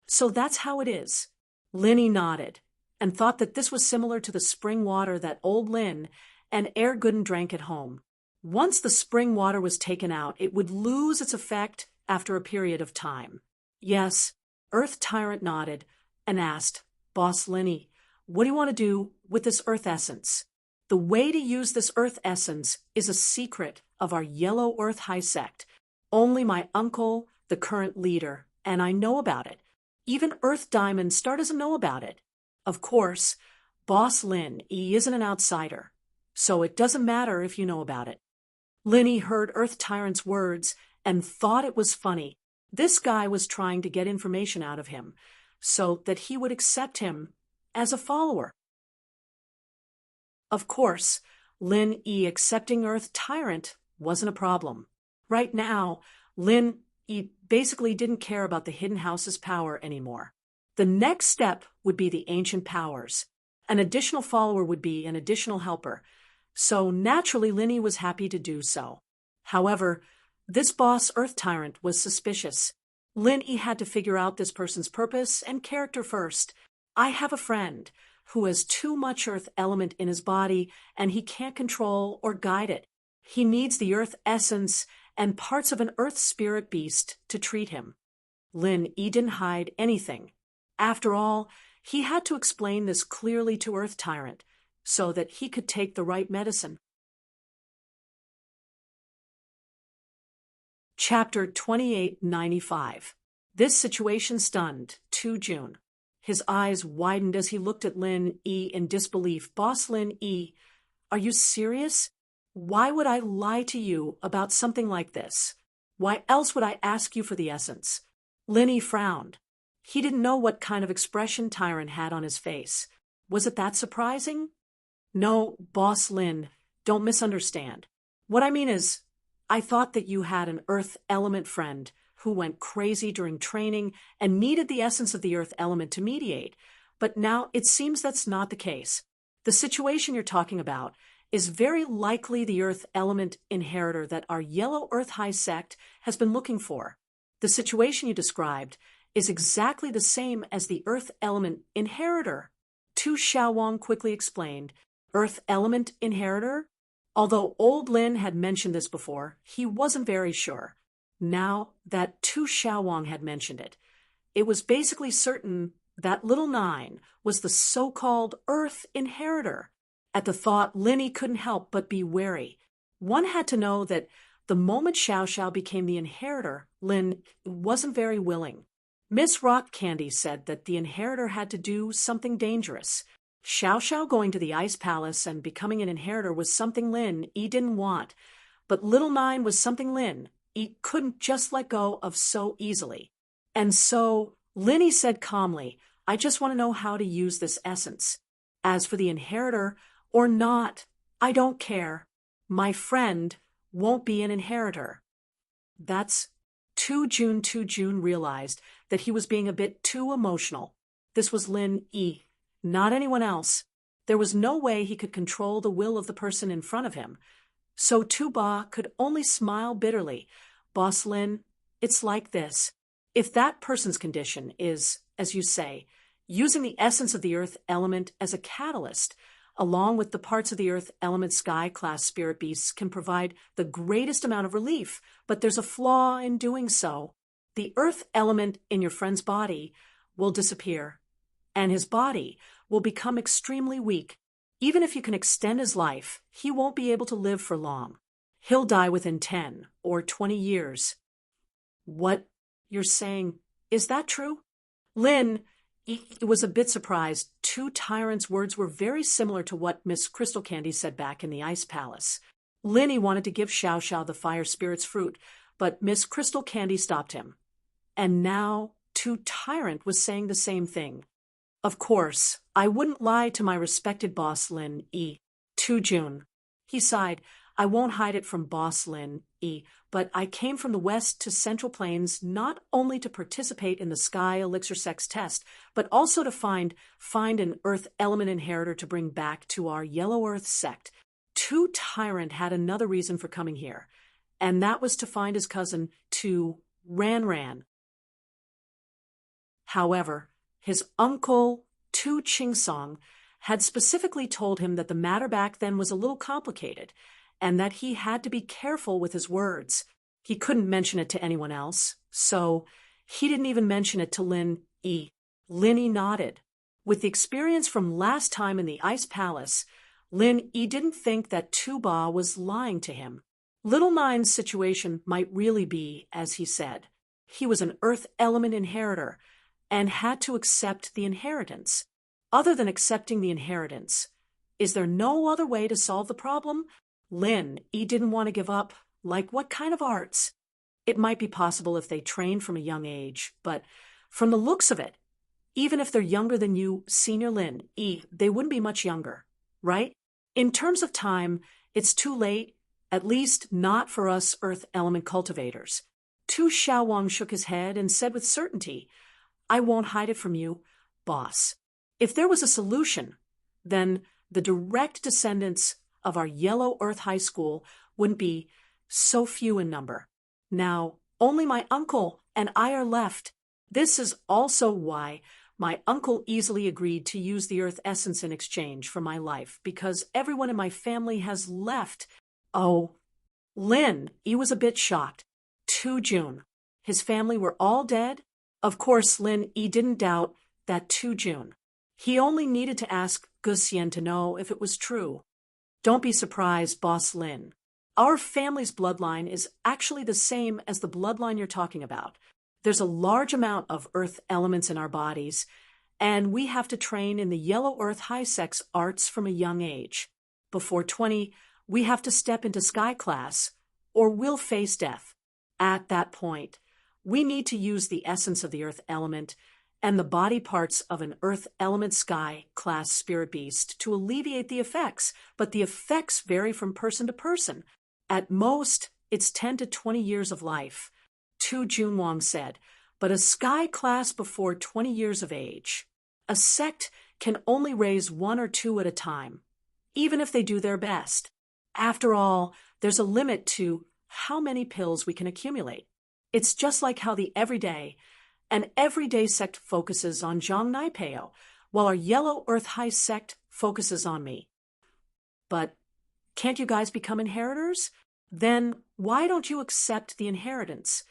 So that's how it is. Lin Yi nodded and thought that this was similar to the spring water that old Lin and Air Gooden drank at home. Once the spring water was taken out, it would lose its effect after a period of time. Yes, Earth Tyrant nodded and asked, Boss Lin Yi, what do you want to do with this earth essence? The way to use this earth essence is a secret of our Yellow Earth High Sect. Only my uncle, the current leader, and I know about it. Even Earth Diamond Star doesn't know about it. Of course, Boss Lin Yi isn't an outsider, so it doesn't matter if you know about it. Lin Yi heard Earth Tyrant's words and thought it was funny. This guy was trying to get information out of him so that he would accept him as a follower. Of course, Lin Yi accepting Earth Tyrant wasn't a problem. Right now, Lin Yi basically didn't care about the hidden house's power anymore. The next step would be the ancient powers. An additional follower would be an additional helper. So naturally, Linny was happy to do so. However, this boss Earth Tyrant was suspicious. Linny had to figure out this person's purpose and character first. I have a friend who has too much Earth element in his body and he can't control or guide it. He needs the Earth essence and parts of an Earth spirit beast to treat him. Lin Yi didn't hide anything. After all, he had to explain this clearly to Earth Tyrant so that he could take the right medicine. Chapter 2895. This situation stunned 2 June. His eyes widened as he looked at Lin Yi in disbelief. Boss Lin Yi, are you serious? Why would I lie to you about something like this? Why else would I ask you for the essence? Lin Yi frowned. He didn't know what kind of expression Tyrant had on his face. Was it that surprising? No, Boss Lin, don't misunderstand. What I mean is, I thought that you had an Earth element friend who went crazy during training and needed the essence of the Earth element to mediate, but now it seems that's not the case. The situation you're talking about is very likely the Earth element inheritor that our Yellow Earth High sect has been looking for. The situation you described is exactly the same as the Earth element inheritor. Tu Xiaowang quickly explained, Earth element inheritor? Although old Lin had mentioned this before, he wasn't very sure. Now that Tu Xiaowang had mentioned it, it was basically certain that little Nine was the so-called Earth inheritor. At the thought, Linny couldn't help but be wary. One had to know that the moment Xiao Xiao became the inheritor, Lin wasn't very willing. Miss Rock Candy said that the inheritor had to do something dangerous. Xiao Xiao going to the Ice Palace and becoming an inheritor was something Lin Yi didn't want, but little Nine was something Lin Yi couldn't just let go of so easily. And so, Linny said calmly, I just want to know how to use this essence. As for the inheritor, or not, I don't care. My friend won't be an inheritor. That's 2 June. 2 June realized that he was being a bit too emotional. This was Lin Yi, not anyone else. There was no way he could control the will of the person in front of him. So Tu Ba could only smile bitterly. Boss Lin, it's like this. If that person's condition is, as you say, using the essence of the Earth element as a catalyst, along with the parts of the Earth element Sky-class spirit beasts can provide the greatest amount of relief, but there's a flaw in doing so. The Earth element in your friend's body will disappear, and his body will become extremely weak. Even if you can extend his life, he won't be able to live for long. He'll die within 10 or 20 years. What you're saying, is that true? Lin was a bit surprised. Tu Tyrant's words were very similar to what Miss Crystal Candy said back in the Ice Palace. Linny wanted to give Xiao Xiao the fire spirit's fruit, but Miss Crystal Candy stopped him. And now Tu Tyrant was saying the same thing. Of course, I wouldn't lie to my respected boss Lin Yi. 2 June. He sighed. I won't hide it from boss Lin Yi, but I came from the West to Central Plains not only to participate in the Sky Elixir Sex test, but also to find an Earth element inheritor to bring back to our Yellow Earth sect. Tu Tyrant had another reason for coming here, and that was to find his cousin, Tu Ran. However, his uncle, Tu Chingsong, had specifically told him that the matter back then was a little complicated, and that he had to be careful with his words. He couldn't mention it to anyone else, so he didn't even mention it to Lin Yi. Lin Yi nodded. With the experience from last time in the Ice Palace, Lin Yi didn't think that Tu Ba was lying to him. Little Nine's situation might really be, as he said. He was an Earth element inheritor, and had to accept the inheritance. Other than accepting the inheritance, is there no other way to solve the problem? Lin Yi didn't want to give up. Like what kind of arts? It might be possible if they trained from a young age, but from the looks of it, even if they're younger than you, Senior Lin Yi, they wouldn't be much younger, right? In terms of time, it's too late. At least not for us earth element cultivators. Tu Xiaowang shook his head and said with certainty, I won't hide it from you, boss. If there was a solution, then the direct descendants of our Yellow Earth High School wouldn't be so few in number. Now, only my uncle and I are left. This is also why my uncle easily agreed to use the Earth Essence in exchange for my life, because everyone in my family has left. Oh, Lin, he was a bit shocked. 2 June. His family were all dead? Of course, Lin Yi didn't doubt that 2 June. He only needed to ask Guxian to know if it was true. Don't be surprised, Boss Lin. Our family's bloodline is actually the same as the bloodline you're talking about. There's a large amount of earth elements in our bodies, and we have to train in the Yellow Earth High Sex arts from a young age. Before 20, we have to step into Sky Class, or we'll face death. At that point, we need to use the essence of the earth element and the body parts of an earth element Sky Class spirit beast to alleviate the effects, but the effects vary from person to person. At most, it's 10 to 20 years of life. Tu Junwang said, but a Sky Class before 20 years of age. A sect can only raise 1 or 2 at a time, even if they do their best. After all, there's a limit to how many pills we can accumulate. It's just like how an everyday sect focuses on Zhang Naipeo, while our Yellow Earth High sect focuses on me. But can't you guys become inheritors? Then why don't you accept the inheritance?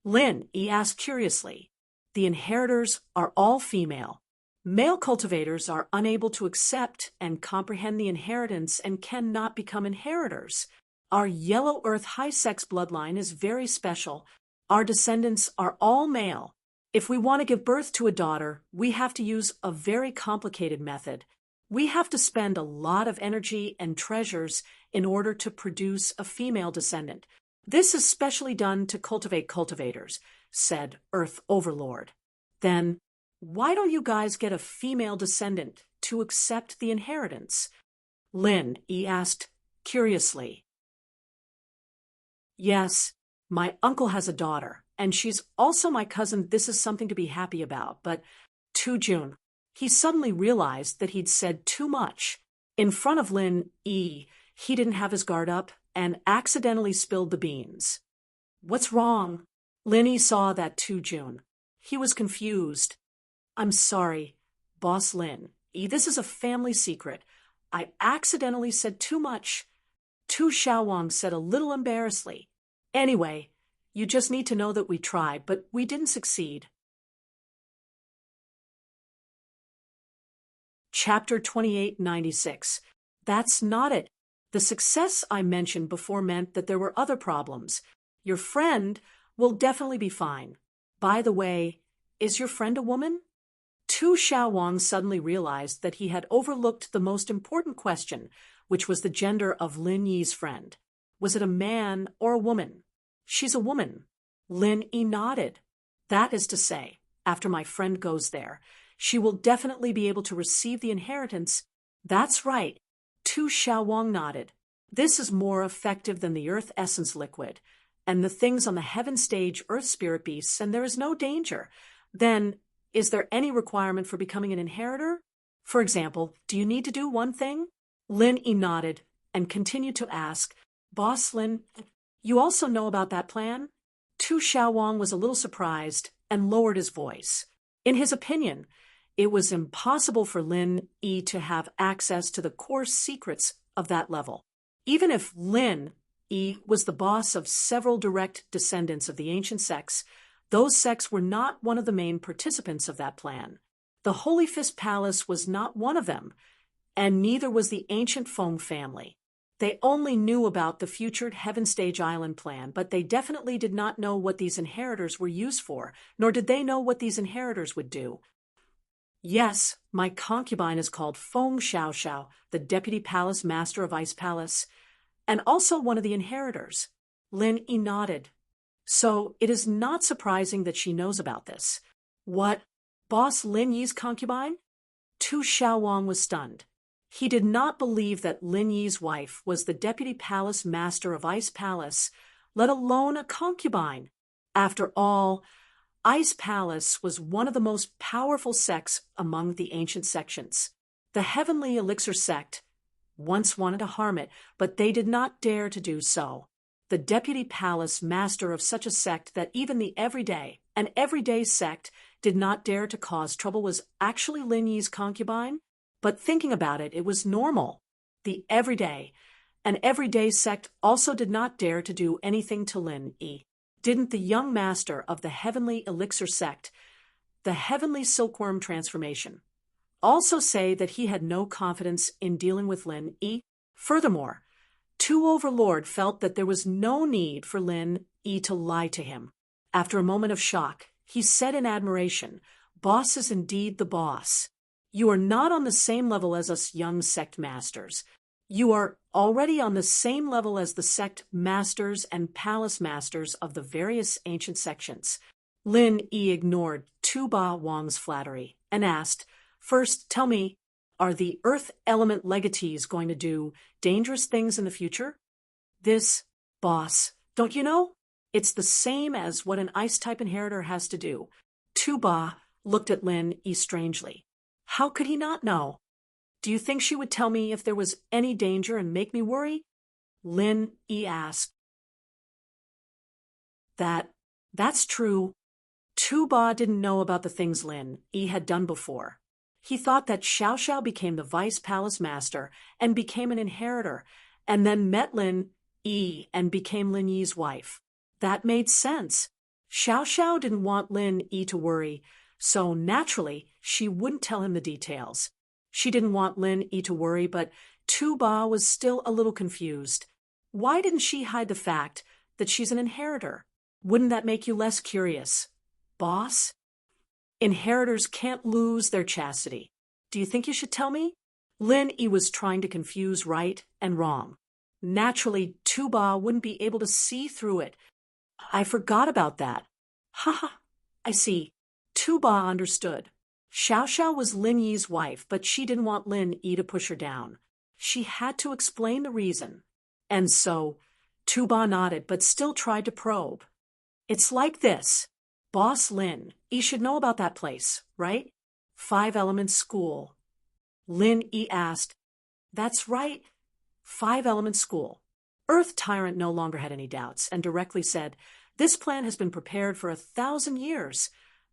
Lin, he asked curiously. The inheritors are all female. Male cultivators are unable to accept and comprehend the inheritance and cannot become inheritors. Our Yellow Earth High Sex bloodline is very special. Our descendants are all male. If we want to give birth to a daughter, we have to use a very complicated method. We have to spend a lot of energy and treasures in order to produce a female descendant. This is specially done to cultivate cultivators, said Earth Overlord. Then, why don't you guys get a female descendant to accept the inheritance? Lin, he asked curiously. Yes, my uncle has a daughter, and she's also my cousin. This is something to be happy about, but 2 June. He suddenly realized that he'd said too much. In front of Lin Yi, he didn't have his guard up and accidentally spilled the beans. What's wrong? Lin Yi saw that 2 June. He was confused. I'm sorry, Boss Lin Yi, this is a family secret. I accidentally said too much. Tu Xiaowang said a little embarrassedly. Anyway, you just need to know that we tried, but we didn't succeed. Chapter 2896. That's not it. The success I mentioned before meant that there were other problems. Your friend will definitely be fine. By the way, is your friend a woman? Tu Xiaowang suddenly realized that he had overlooked the most important question, which was the gender of Lin Yi's friend. Was it a man or a woman? She's a woman. Lin Yi nodded. That is to say, after my friend goes there, she will definitely be able to receive the inheritance. That's right. Tu Xiaowang nodded. This is more effective than the earth essence liquid, and the things on the heaven stage earth spirit beasts, and there is no danger. Then, is there any requirement for becoming an inheritor? For example, do you need to do one thing? Lin Yi nodded and continued to ask, Boss Lin, you also know about that plan? Tu Xiaowang was a little surprised and lowered his voice. In his opinion, it was impossible for Lin Yi to have access to the core secrets of that level. Even if Lin Yi was the boss of several direct descendants of the ancient sects, those sects were not one of the main participants of that plan. The Holy Fist Palace was not one of them, and neither was the ancient Feng family. They only knew about the future Heaven Stage Island plan, but they definitely did not know what these inheritors were used for, nor did they know what these inheritors would do. Yes, my concubine is called Feng Xiaoxiao, the Deputy Palace Master of Ice Palace, and also one of the inheritors. Lin Yi nodded. So it is not surprising that she knows about this. What? Boss Lin Yi's concubine? Tu Xiaowang was stunned. He did not believe that Lin Yi's wife was the deputy palace master of Ice Palace, let alone a concubine. After all, Ice Palace was one of the most powerful sects among the ancient sections. The Heavenly Elixir sect once wanted to harm it, but they did not dare to do so. The deputy palace master of such a sect that even an everyday sect, did not dare to cause trouble was actually Lin Yi's concubine. But thinking about it, it was normal. An everyday sect also did not dare to do anything to Lin Yi. Didn't the young master of the Heavenly Elixir sect, the Heavenly Silkworm transformation, also say that he had no confidence in dealing with Lin Yi? Furthermore, Tu Overlord felt that there was no need for Lin Yi to lie to him. After a moment of shock, he said in admiration, "Boss is indeed the boss. You are not on the same level as us young sect masters. You are already on the same level as the sect masters and palace masters of the various ancient sections." Lin Yi ignored Tu Ba Wang's flattery and asked, "First, tell me, are the earth element legatees going to do dangerous things in the future?" "This, boss, don't you know? It's the same as what an ice-type inheritor has to do." Tu Ba looked at Lin Yi strangely. How could he not know? "Do you think she would tell me if there was any danger and make me worry?" Lin Yi asked. That's true. Tu Ba didn't know about the things Lin Yi had done before. He thought that Xiao Xiao became the vice palace master and became an inheritor, and then met Lin Yi and became Lin Yi's wife. That made sense. Xiao Xiao didn't want Lin Yi to worry, so naturally she wouldn't tell him the details. She didn't want Lin Yi to worry, but Tu Ba was still a little confused. Why didn't she hide the fact that she's an inheritor? Wouldn't that make you less curious? "Boss, inheritors can't lose their chastity. Do you think you should tell me?" Lin Yi was trying to confuse right and wrong. Naturally, Tu Ba wouldn't be able to see through it. "I forgot about that." "Haha, I see." Tu Ba understood. Xiao Xiao was Lin Yi's wife, but she didn't want Lin Yi to push her down. She had to explain the reason. And so, Tu Ba nodded, but still tried to probe. "It's like this. Boss Lin Yi should know about that place, right? 5 Elements School." Lin Yi asked. "That's right. 5 Elements School." Earth Tyrant no longer had any doubts and directly said, "This plan has been prepared for 1,000 years.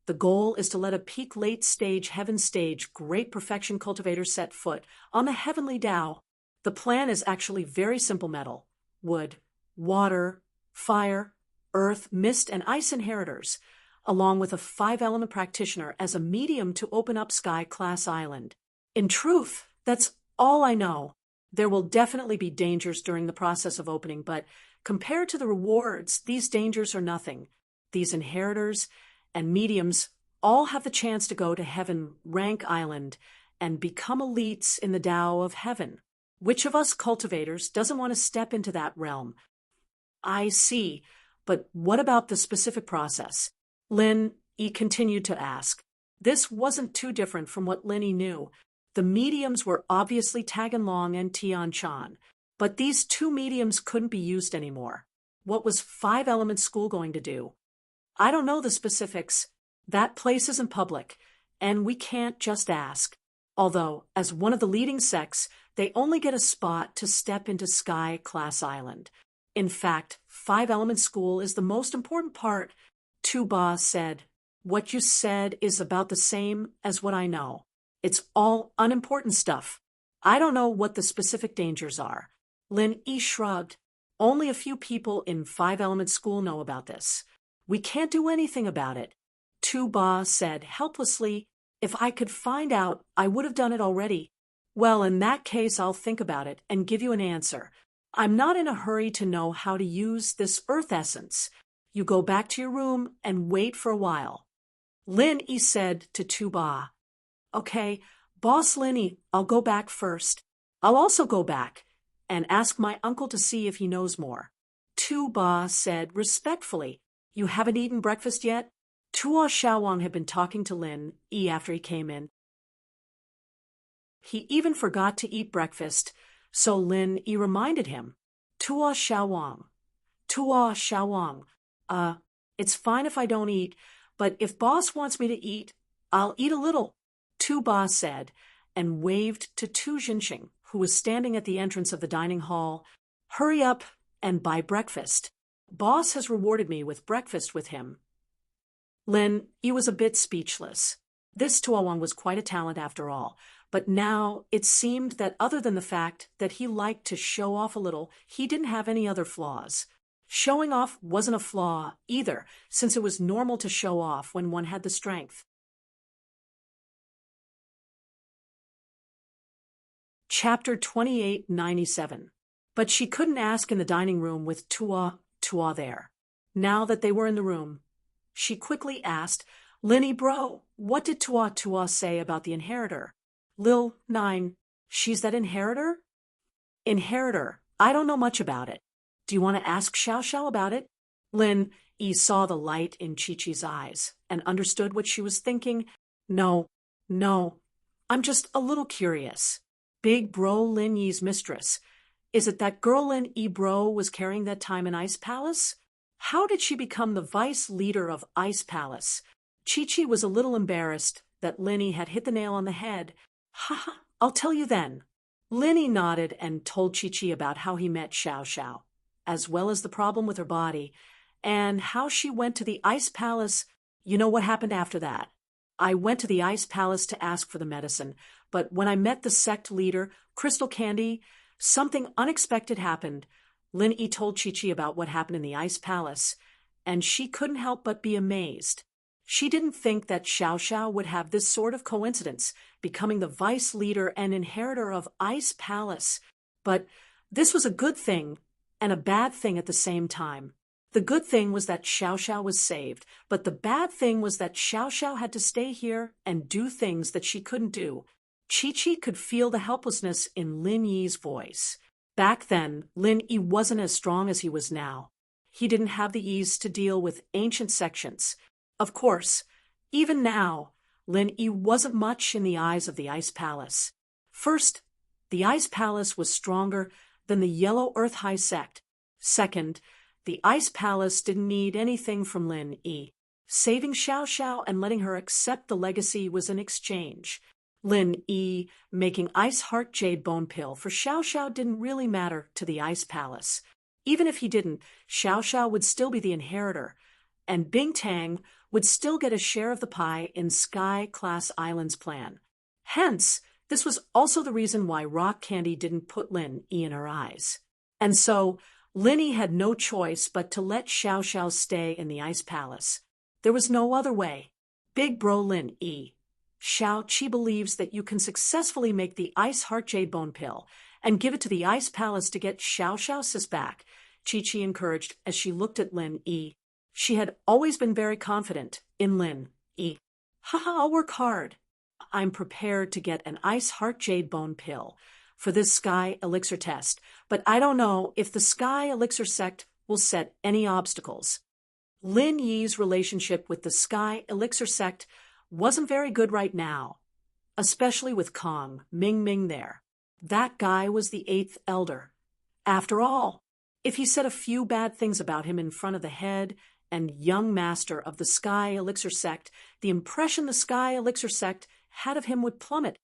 The goal is to let a peak late-stage heaven stage great perfection cultivator set foot on the heavenly Tao. The plan is actually very simple: metal, wood, water, fire, earth, mist, and ice inheritors, along with a 5-element practitioner as a medium to open up Sky Class Island. In truth, that's all I know. There will definitely be dangers during the process of opening, but compared to the rewards, these dangers are nothing. These inheritors and mediums all have the chance to go to Heaven Rank Island and become elites in the Tao of Heaven. Which of us cultivators doesn't want to step into that realm?" "I see, but what about the specific process?" Lin Yi continued to ask. This wasn't too different from what Lin Yi knew. The mediums were obviously Tagan Long and Tian Chan, but these 2 mediums couldn't be used anymore. What was 5 Element School going to do? "I don't know the specifics. That place isn't public, and we can't just ask. Although, as one of the leading sects, they only get a spot to step into Sky Class Island. In fact, 5 Element School is the most important part." Tu Ba said, "What you said is about the same as what I know. It's all unimportant stuff. I don't know what the specific dangers are." Lin Yi shrugged. "Only a few people in 5 Element School know about this. We can't do anything about it." Tu Ba said helplessly, "If I could find out, I would have done it already." "Well, in that case, I'll think about it and give you an answer. I'm not in a hurry to know how to use this earth essence. You go back to your room and wait for a while." Lin Yi said to Tu Ba, "Okay, Boss Lin Yi, I'll go back first. I'll also go back and ask my uncle to see if he knows more." Tu Ba said respectfully, "You haven't eaten breakfast yet?" Tuo Xiaowang had been talking to Lin Yi after he came in. He even forgot to eat breakfast, so Lin Yi reminded him. Tuo Xiaowang. Tuo Xiaowang. It's fine if I don't eat, but if boss wants me to eat, I'll eat a little, Tu Ba said, and waved to Tu Jinxing, who was standing at the entrance of the dining hall. Hurry up and buy breakfast. Boss has rewarded me with breakfast with him. Lin Yi was a bit speechless. This Tuowang was quite a talent after all, but now it seemed that other than the fact that he liked to show off a little, he didn't have any other flaws. Showing off wasn't a flaw either, since it was normal to show off when one had the strength. Chapter 2897. But she couldn't ask in the dining room with Tua there. Now that they were in the room, she quickly asked, Linny bro, what did Tua say about the inheritor? Lil 9, she's that inheritor? Inheritor, I don't know much about it. Do you want to ask Xiao Xiao about it? Lin Yi saw the light in Chi-Chi's eyes and understood what she was thinking. No, I'm just a little curious. Big bro Lin Yi's mistress. Is it that girl Lin Yi bro was carrying that time in Ice Palace? How did she become the vice leader of Ice Palace? Chi-Chi was a little embarrassed that Linny had hit the nail on the head. Ha, I'll tell you then. Linny nodded and told Chi-Chi about how he met Xiao Xiao, as well as the problem with her body, and how she went to the Ice Palace. You know what happened after that? I went to the Ice Palace to ask for the medicine, but when I met the sect leader, Crystal Candy, something unexpected happened. Lin Yi told Chi-Chi about what happened in the Ice Palace, and she couldn't help but be amazed. She didn't think that Xiao Xiao would have this sort of coincidence, becoming the vice leader and inheritor of Ice Palace. But this was a good thing and a bad thing at the same time. The good thing was that Xiao Xiao was saved, but the bad thing was that Xiao Xiao had to stay here and do things that she couldn't do. Chi-Chi could feel the helplessness in Lin Yi's voice. Back then, Lin Yi wasn't as strong as he was now. He didn't have the ease to deal with ancient sections. Of course, even now, Lin Yi wasn't much in the eyes of the Ice Palace. First, the Ice Palace was stronger than the Yellow Earth High Sect. Second, the Ice Palace didn't need anything from Lin Yi. Saving Xiao Xiao and letting her accept the legacy was an exchange. Lin Yi making Ice Heart Jade Bone Pill for Xiao Xiao didn't really matter to the Ice Palace. Even if he didn't, Xiao Xiao would still be the inheritor, and Bing Tang would still get a share of the pie in Sky Class Island's plan. Hence, this was also the reason why Rock Candy didn't put Lin Yi in her eyes. And so, Lin Yi had no choice but to let Xiao Xiao stay in the Ice Palace. There was no other way. Big bro Lin Yi. Xiao Qi believes that you can successfully make the Ice Heart Jade Bone Pill and give it to the Ice Palace to get Xiao Xiao sis back, Chi-Chi encouraged as she looked at Lin Yi. She had always been very confident in Lin Yi. Haha, I'll work hard. I'm prepared to get an Ice Heart Jade Bone Pill for this Sky Elixir test, but I don't know if the Sky Elixir sect will set any obstacles. Lin Yi's relationship with the Sky Elixir sect wasn't very good right now, especially with Kong Ming there. That guy was the 8th elder. After all, if he said a few bad things about him in front of the head and young master of the Sky Elixir sect, the impression the Sky Elixir sect had of him would plummet.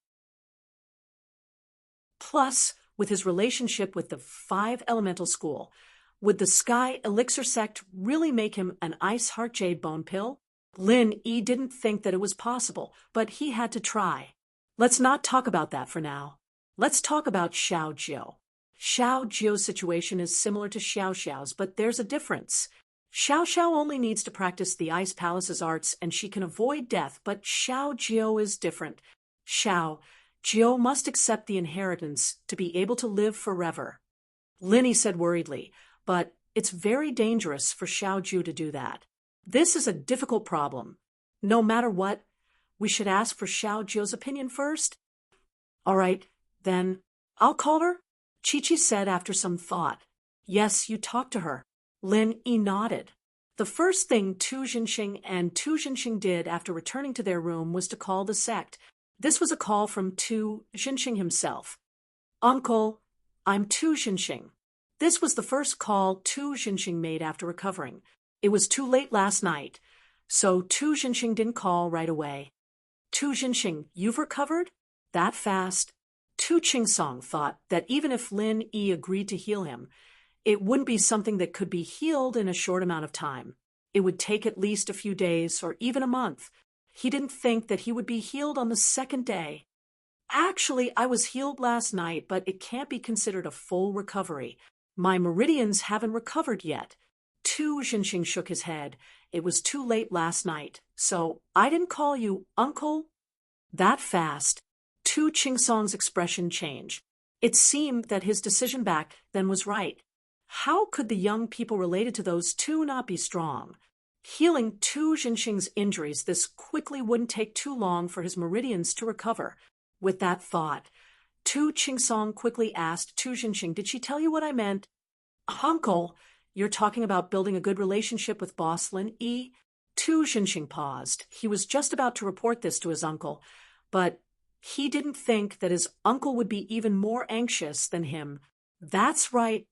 Plus, with his relationship with the 5 Elemental School, would the Sky Elixir sect really make him an Ice Heart Jade Bone Pill? Lin Yi didn't think that it was possible, but he had to try. Let's not talk about that for now. Let's talk about Xiao Jiu. Xiao Jiu's situation is similar to Xiao Xiao's, but there's a difference. Xiao Xiao only needs to practice the Ice Palace's arts and she can avoid death, but Xiao Jiu is different. Xiao Jiu must accept the inheritance to be able to live forever. Linny said worriedly, but it's very dangerous for Xiao Jiu to do that. This is a difficult problem. No matter what, we should ask for Xiao Jiu's opinion first. All right, then, I'll call her, Chi-Chi said after some thought. Yes, you talked to her. Lin Yi nodded. The first thing Tu Jinxing and Tu Jinxing did after returning to their room was to call the sect. This was a call from Tu Jinxing himself. Uncle, I'm Tu Jinxing. This was the first call Tu Jinxing made after recovering. It was too late last night, so Tu Jinxing didn't call right away. Tu Jinxing, you've recovered? That fast? Tu Qingsong thought that even if Lin Yi agreed to heal him, it wouldn't be something that could be healed in a short amount of time. It would take at least a few days or even a month. He didn't think that he would be healed on the second day. Actually, I was healed last night, but it can't be considered a full recovery. My meridians haven't recovered yet. Tu Jinxing shook his head. It was too late last night, so I didn't call you uncle. That fast? Tu Qingsong's expression changed. It seemed that his decision back then was right. How could the young people related to those two not be strong? Healing Tu Jinxing's injuries this quickly wouldn't take too long for his meridians to recover. With that thought, Tu Qingsong quickly asked Tu Jinxing, did she tell you what I meant? Uncle, you're talking about building a good relationship with boss Lin Yi? Tu Jinxing paused. He was just about to report this to his uncle, but he didn't think that his uncle would be even more anxious than him. That's right.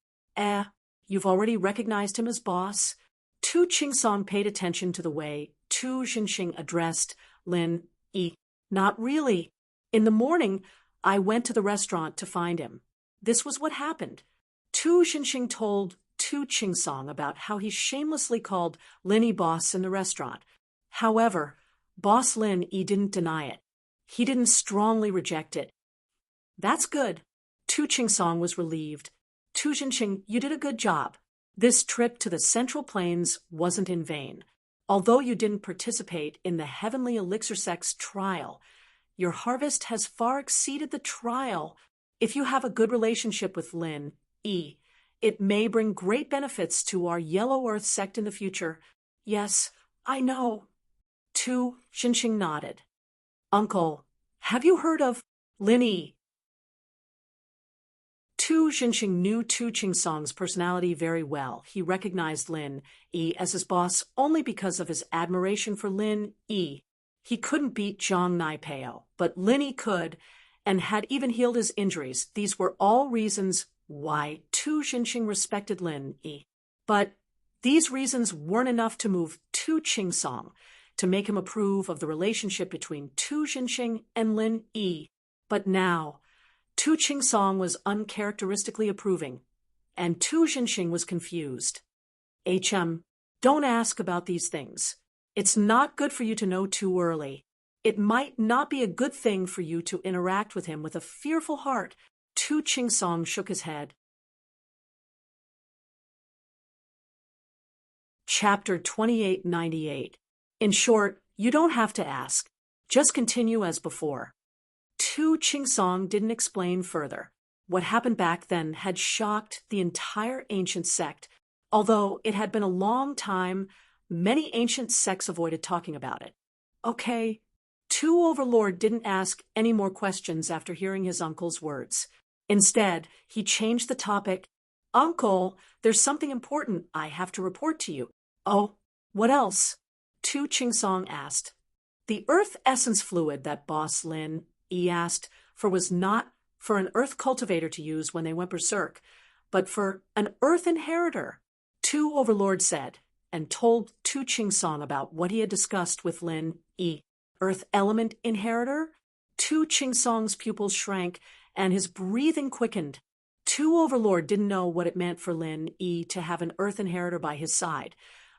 You've already recognized him as boss? Tu Qingsong paid attention to the way Tu Jinxing addressed Lin Yi. Not really. In the morning, I went to the restaurant to find him. This was what happened. Tu Jinxing told Tu Qingsong about how he shamelessly called Lin Yi boss in the restaurant. However, boss Lin Yi didn't deny it. He didn't strongly reject it. That's good. Tu Qingsong was relieved. Tu Jinxing, you did a good job. This trip to the Central Plains wasn't in vain. Although you didn't participate in the Heavenly Elixir Sect's trial, your harvest has far exceeded the trial. If you have a good relationship with Lin Yi, it may bring great benefits to our Yellow Earth sect in the future. Yes, I know. Tu Jinxing nodded. Uncle, have you heard of Lin Yi? Tu Jinxing knew Tu Qingsong's personality very well. He recognized Lin Yi as his boss only because of his admiration for Lin Yi. He couldn't beat Zhang Naipeo, but Lin Yi could, and had even healed his injuries. These were all reasons why Tu Jinxing respected Lin Yi. But these reasons weren't enough to move Tu Qingsong to make him approve of the relationship between Tu Jinxing and Lin Yi. But now, Tu Qingsong was uncharacteristically approving, and Tu Jinxing was confused. Don't ask about these things. It's not good for you to know too early. It might not be a good thing for you to interact with him with a fearful heart. Tu Qingsong shook his head. Chapter 2898. In short, you don't have to ask. Just continue as before. Tu Qingsong didn't explain further. What happened back then had shocked the entire ancient sect. Although it had been a long time, many ancient sects avoided talking about it. Okay. Tu Overlord didn't ask any more questions after hearing his uncle's words. Instead, he changed the topic. Uncle, there's something important I have to report to you. Oh, what else? Tu Qingsong asked. The earth essence fluid that boss Lin Yi asked for was not for an earth cultivator to use when they went berserk, but for an earth inheritor. Tu Overlord said, and told Tu Qingsong about what he had discussed with Lin Yi. Earth element inheritor? Tu Qingsong's pupils shrank, and his breathing quickened. Tu Overlord didn't know what it meant for Lin Yi to have an earth inheritor by his side,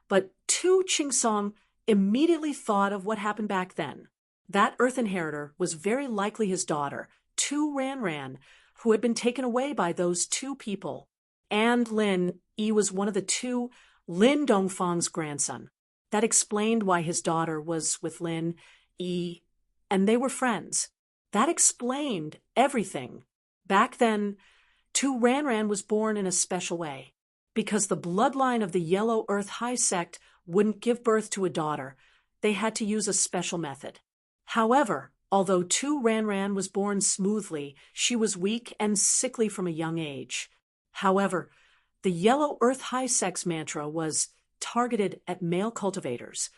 but Tu Qingsong immediately thought of what happened back then. That earth inheritor was very likely his daughter, Tu Ranran, who had been taken away by those two people. And Lin Yi was one of the two, Lin Dongfang's grandson. That explained why his daughter was with Lin Yi, and they were friends. That explained everything. Back then, Tu Ranran was born in a special way. Because the bloodline of the Yellow Earth High Sect wouldn't give birth to a daughter, they had to use a special method. However, although Tu Ranran was born smoothly, she was weak and sickly from a young age. However, the Yellow Earth High Sect's mantra was targeted at male cultivators.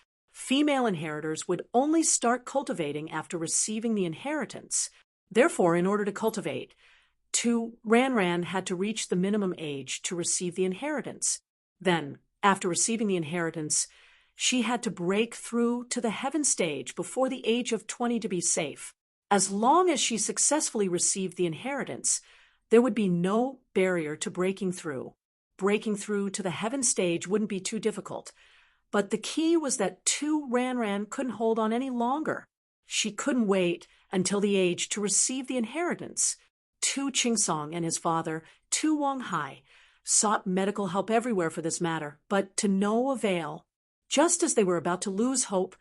Female inheritors would only start cultivating after receiving the inheritance. Therefore, in order to cultivate, Ran had to reach the minimum age to receive the inheritance. Then, after receiving the inheritance, she had to break through to the heaven stage before the age of 20 to be safe. As long as she successfully received the inheritance, there would be no barrier to breaking through. Breaking through to the heaven stage wouldn't be too difficult. But the key was that Ran couldn't hold on any longer. She couldn't wait until the age to receive the inheritance. Chingsong and his father, Wang Hai, sought medical help everywhere for this matter, but to no avail. Just as they were about to lose hope,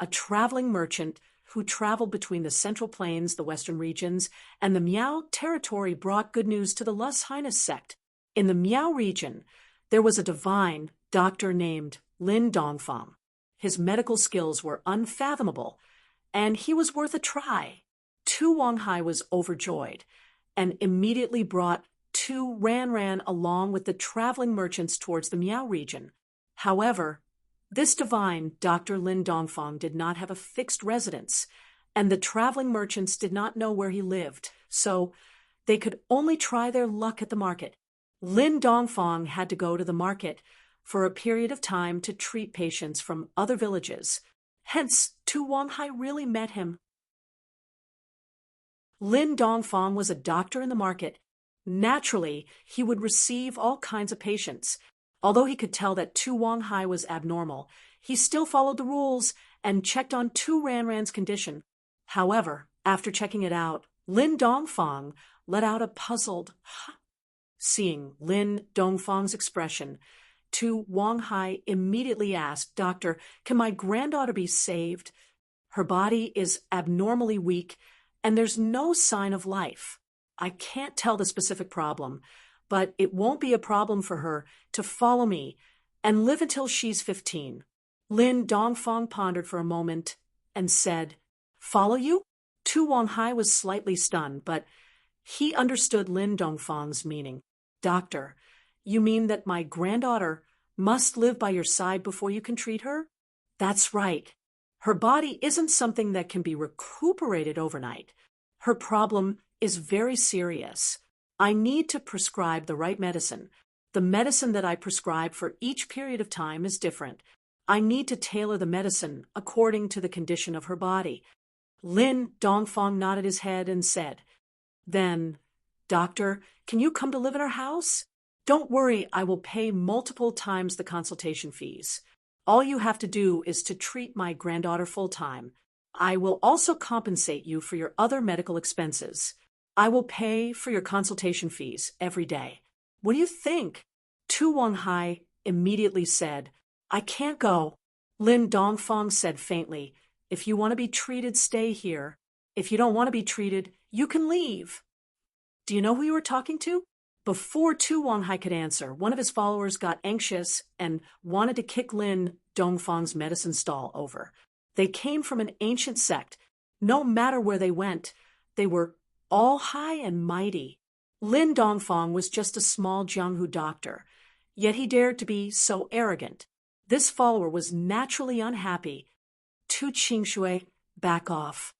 a traveling merchant who traveled between the Central Plains, the Western regions, and the Miao territory brought good news to the Lus Highness sect. In the Miao region, there was a divine doctor named Lin Dongfang. His medical skills were unfathomable, and he was worth a try. Wang Hai was overjoyed and immediately brought Ran along with the traveling merchants towards the Miao region. However, this divine Dr. Lin Dongfang did not have a fixed residence, and the traveling merchants did not know where he lived, so they could only try their luck at the market. Lin Dongfang had to go to the market for a period of time to treat patients from other villages. Hence, Wang Hai really met him. Lin Dongfang was a doctor in the market. Naturally, he would receive all kinds of patients. Although he could tell that Wang Hai was abnormal, he still followed the rules and checked on Ran's condition. However, after checking it out, Lin Dongfang let out a puzzled "ha." Seeing Lin Dongfang's expression, Wang Hai immediately asked, "Doctor, can my granddaughter be saved? Her body is abnormally weak, and there's no sign of life. I can't tell the specific problem, but it won't be a problem for her to follow me and live until she's 15. Lin Dongfang pondered for a moment and said, "Follow you?" Wang Hai was slightly stunned, but he understood Lin Dongfang's meaning. "Doctor, you mean that my granddaughter must live by your side before you can treat her?" "That's right. Her body isn't something that can be recuperated overnight. Her problem is very serious. I need to prescribe the right medicine. The medicine that I prescribe for each period of time is different. I need to tailor the medicine according to the condition of her body." Lin Dongfang nodded his head and said, "Then, Doctor, can you come to live in our house? Don't worry, I will pay multiple times the consultation fees. All you have to do is to treat my granddaughter full-time. I will also compensate you for your other medical expenses. I will pay for your consultation fees every day. What do you think?" Wang Hai immediately said, "I can't go." Lin Dongfang said faintly, "If you want to be treated, stay here. If you don't want to be treated, you can leave." "Do you know who you were talking to?" Before Wang Hai could answer, one of his followers got anxious and wanted to kick Lin Dongfang's medicine stall over. They came from an ancient sect. No matter where they went, they were all high and mighty. Lin Dongfang was just a small Jianghu doctor, yet he dared to be so arrogant. This follower was naturally unhappy. Qingshui, back off.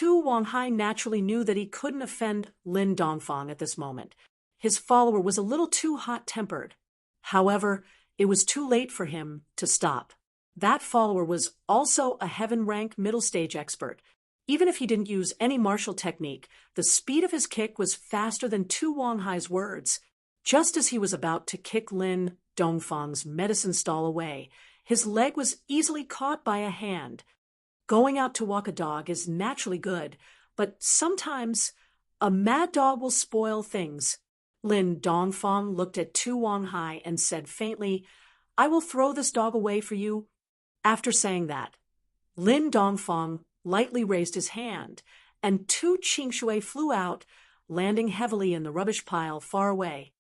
Wang Hai naturally knew that he couldn't offend Lin Dongfang at this moment. His follower was a little too hot-tempered. However, it was too late for him to stop. That follower was also a heaven-rank middle-stage expert. Even if he didn't use any martial technique, the speed of his kick was faster than Wang Hai's words. Just as he was about to kick Lin Dongfang's medicine stall away, his leg was easily caught by a hand. Going out to walk a dog is naturally good, but sometimes a mad dog will spoil things. Lin Dongfang looked at Wang Hai and said faintly, "I will throw this dog away for you." After saying that, Lin Dongfang lightly raised his hand, and Qingshui flew out, landing heavily in the rubbish pile far away.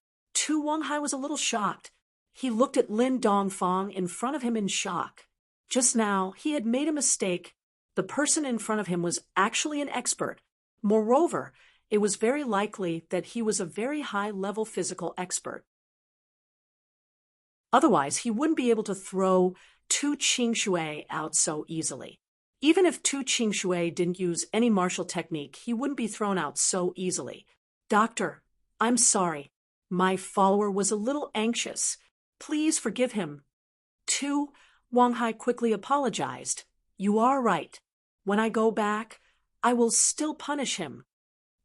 Wang Hai was a little shocked. He looked at Lin Dongfang in front of him in shock. Just now, he had made a mistake. The person in front of him was actually an expert. Moreover, it was very likely that he was a very high-level physical expert. Otherwise, he wouldn't be able to throw Tu Ching Shui out so easily. Even if Tu Ching Shui didn't use any martial technique, he wouldn't be thrown out so easily. Doctor, I'm sorry. My follower was a little anxious. Please forgive him. Tu, Wang Hai quickly apologized. You are right. When I go back, I will still punish him.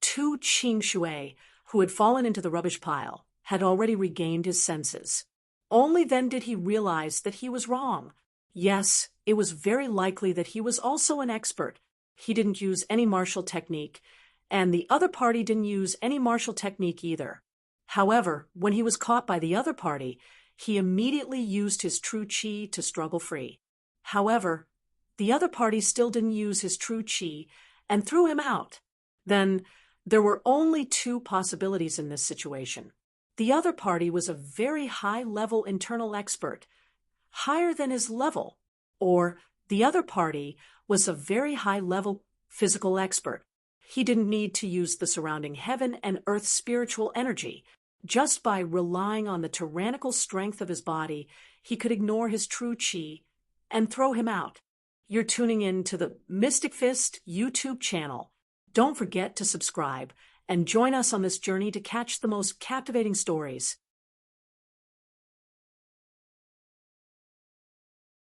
Tu Ching Shui, who had fallen into the rubbish pile, had already regained his senses. Only then did he realize that he was wrong. Yes, it was very likely that he was also an expert. He didn't use any martial technique, and the other party didn't use any martial technique either. However, when he was caught by the other party, he immediately used his true chi to struggle free. However, the other party still didn't use his true chi and threw him out. Then, there were only two possibilities in this situation. The other party was a very high-level internal expert, higher than his level, or the other party was a very high-level physical expert. He didn't need to use the surrounding heaven and earth spiritual energy. Just by relying on the tyrannical strength of his body, he could ignore his true chi and throw him out. You're tuning in to the Mystic Fist YouTube channel. Don't forget to subscribe and join us on this journey to catch the most captivating stories.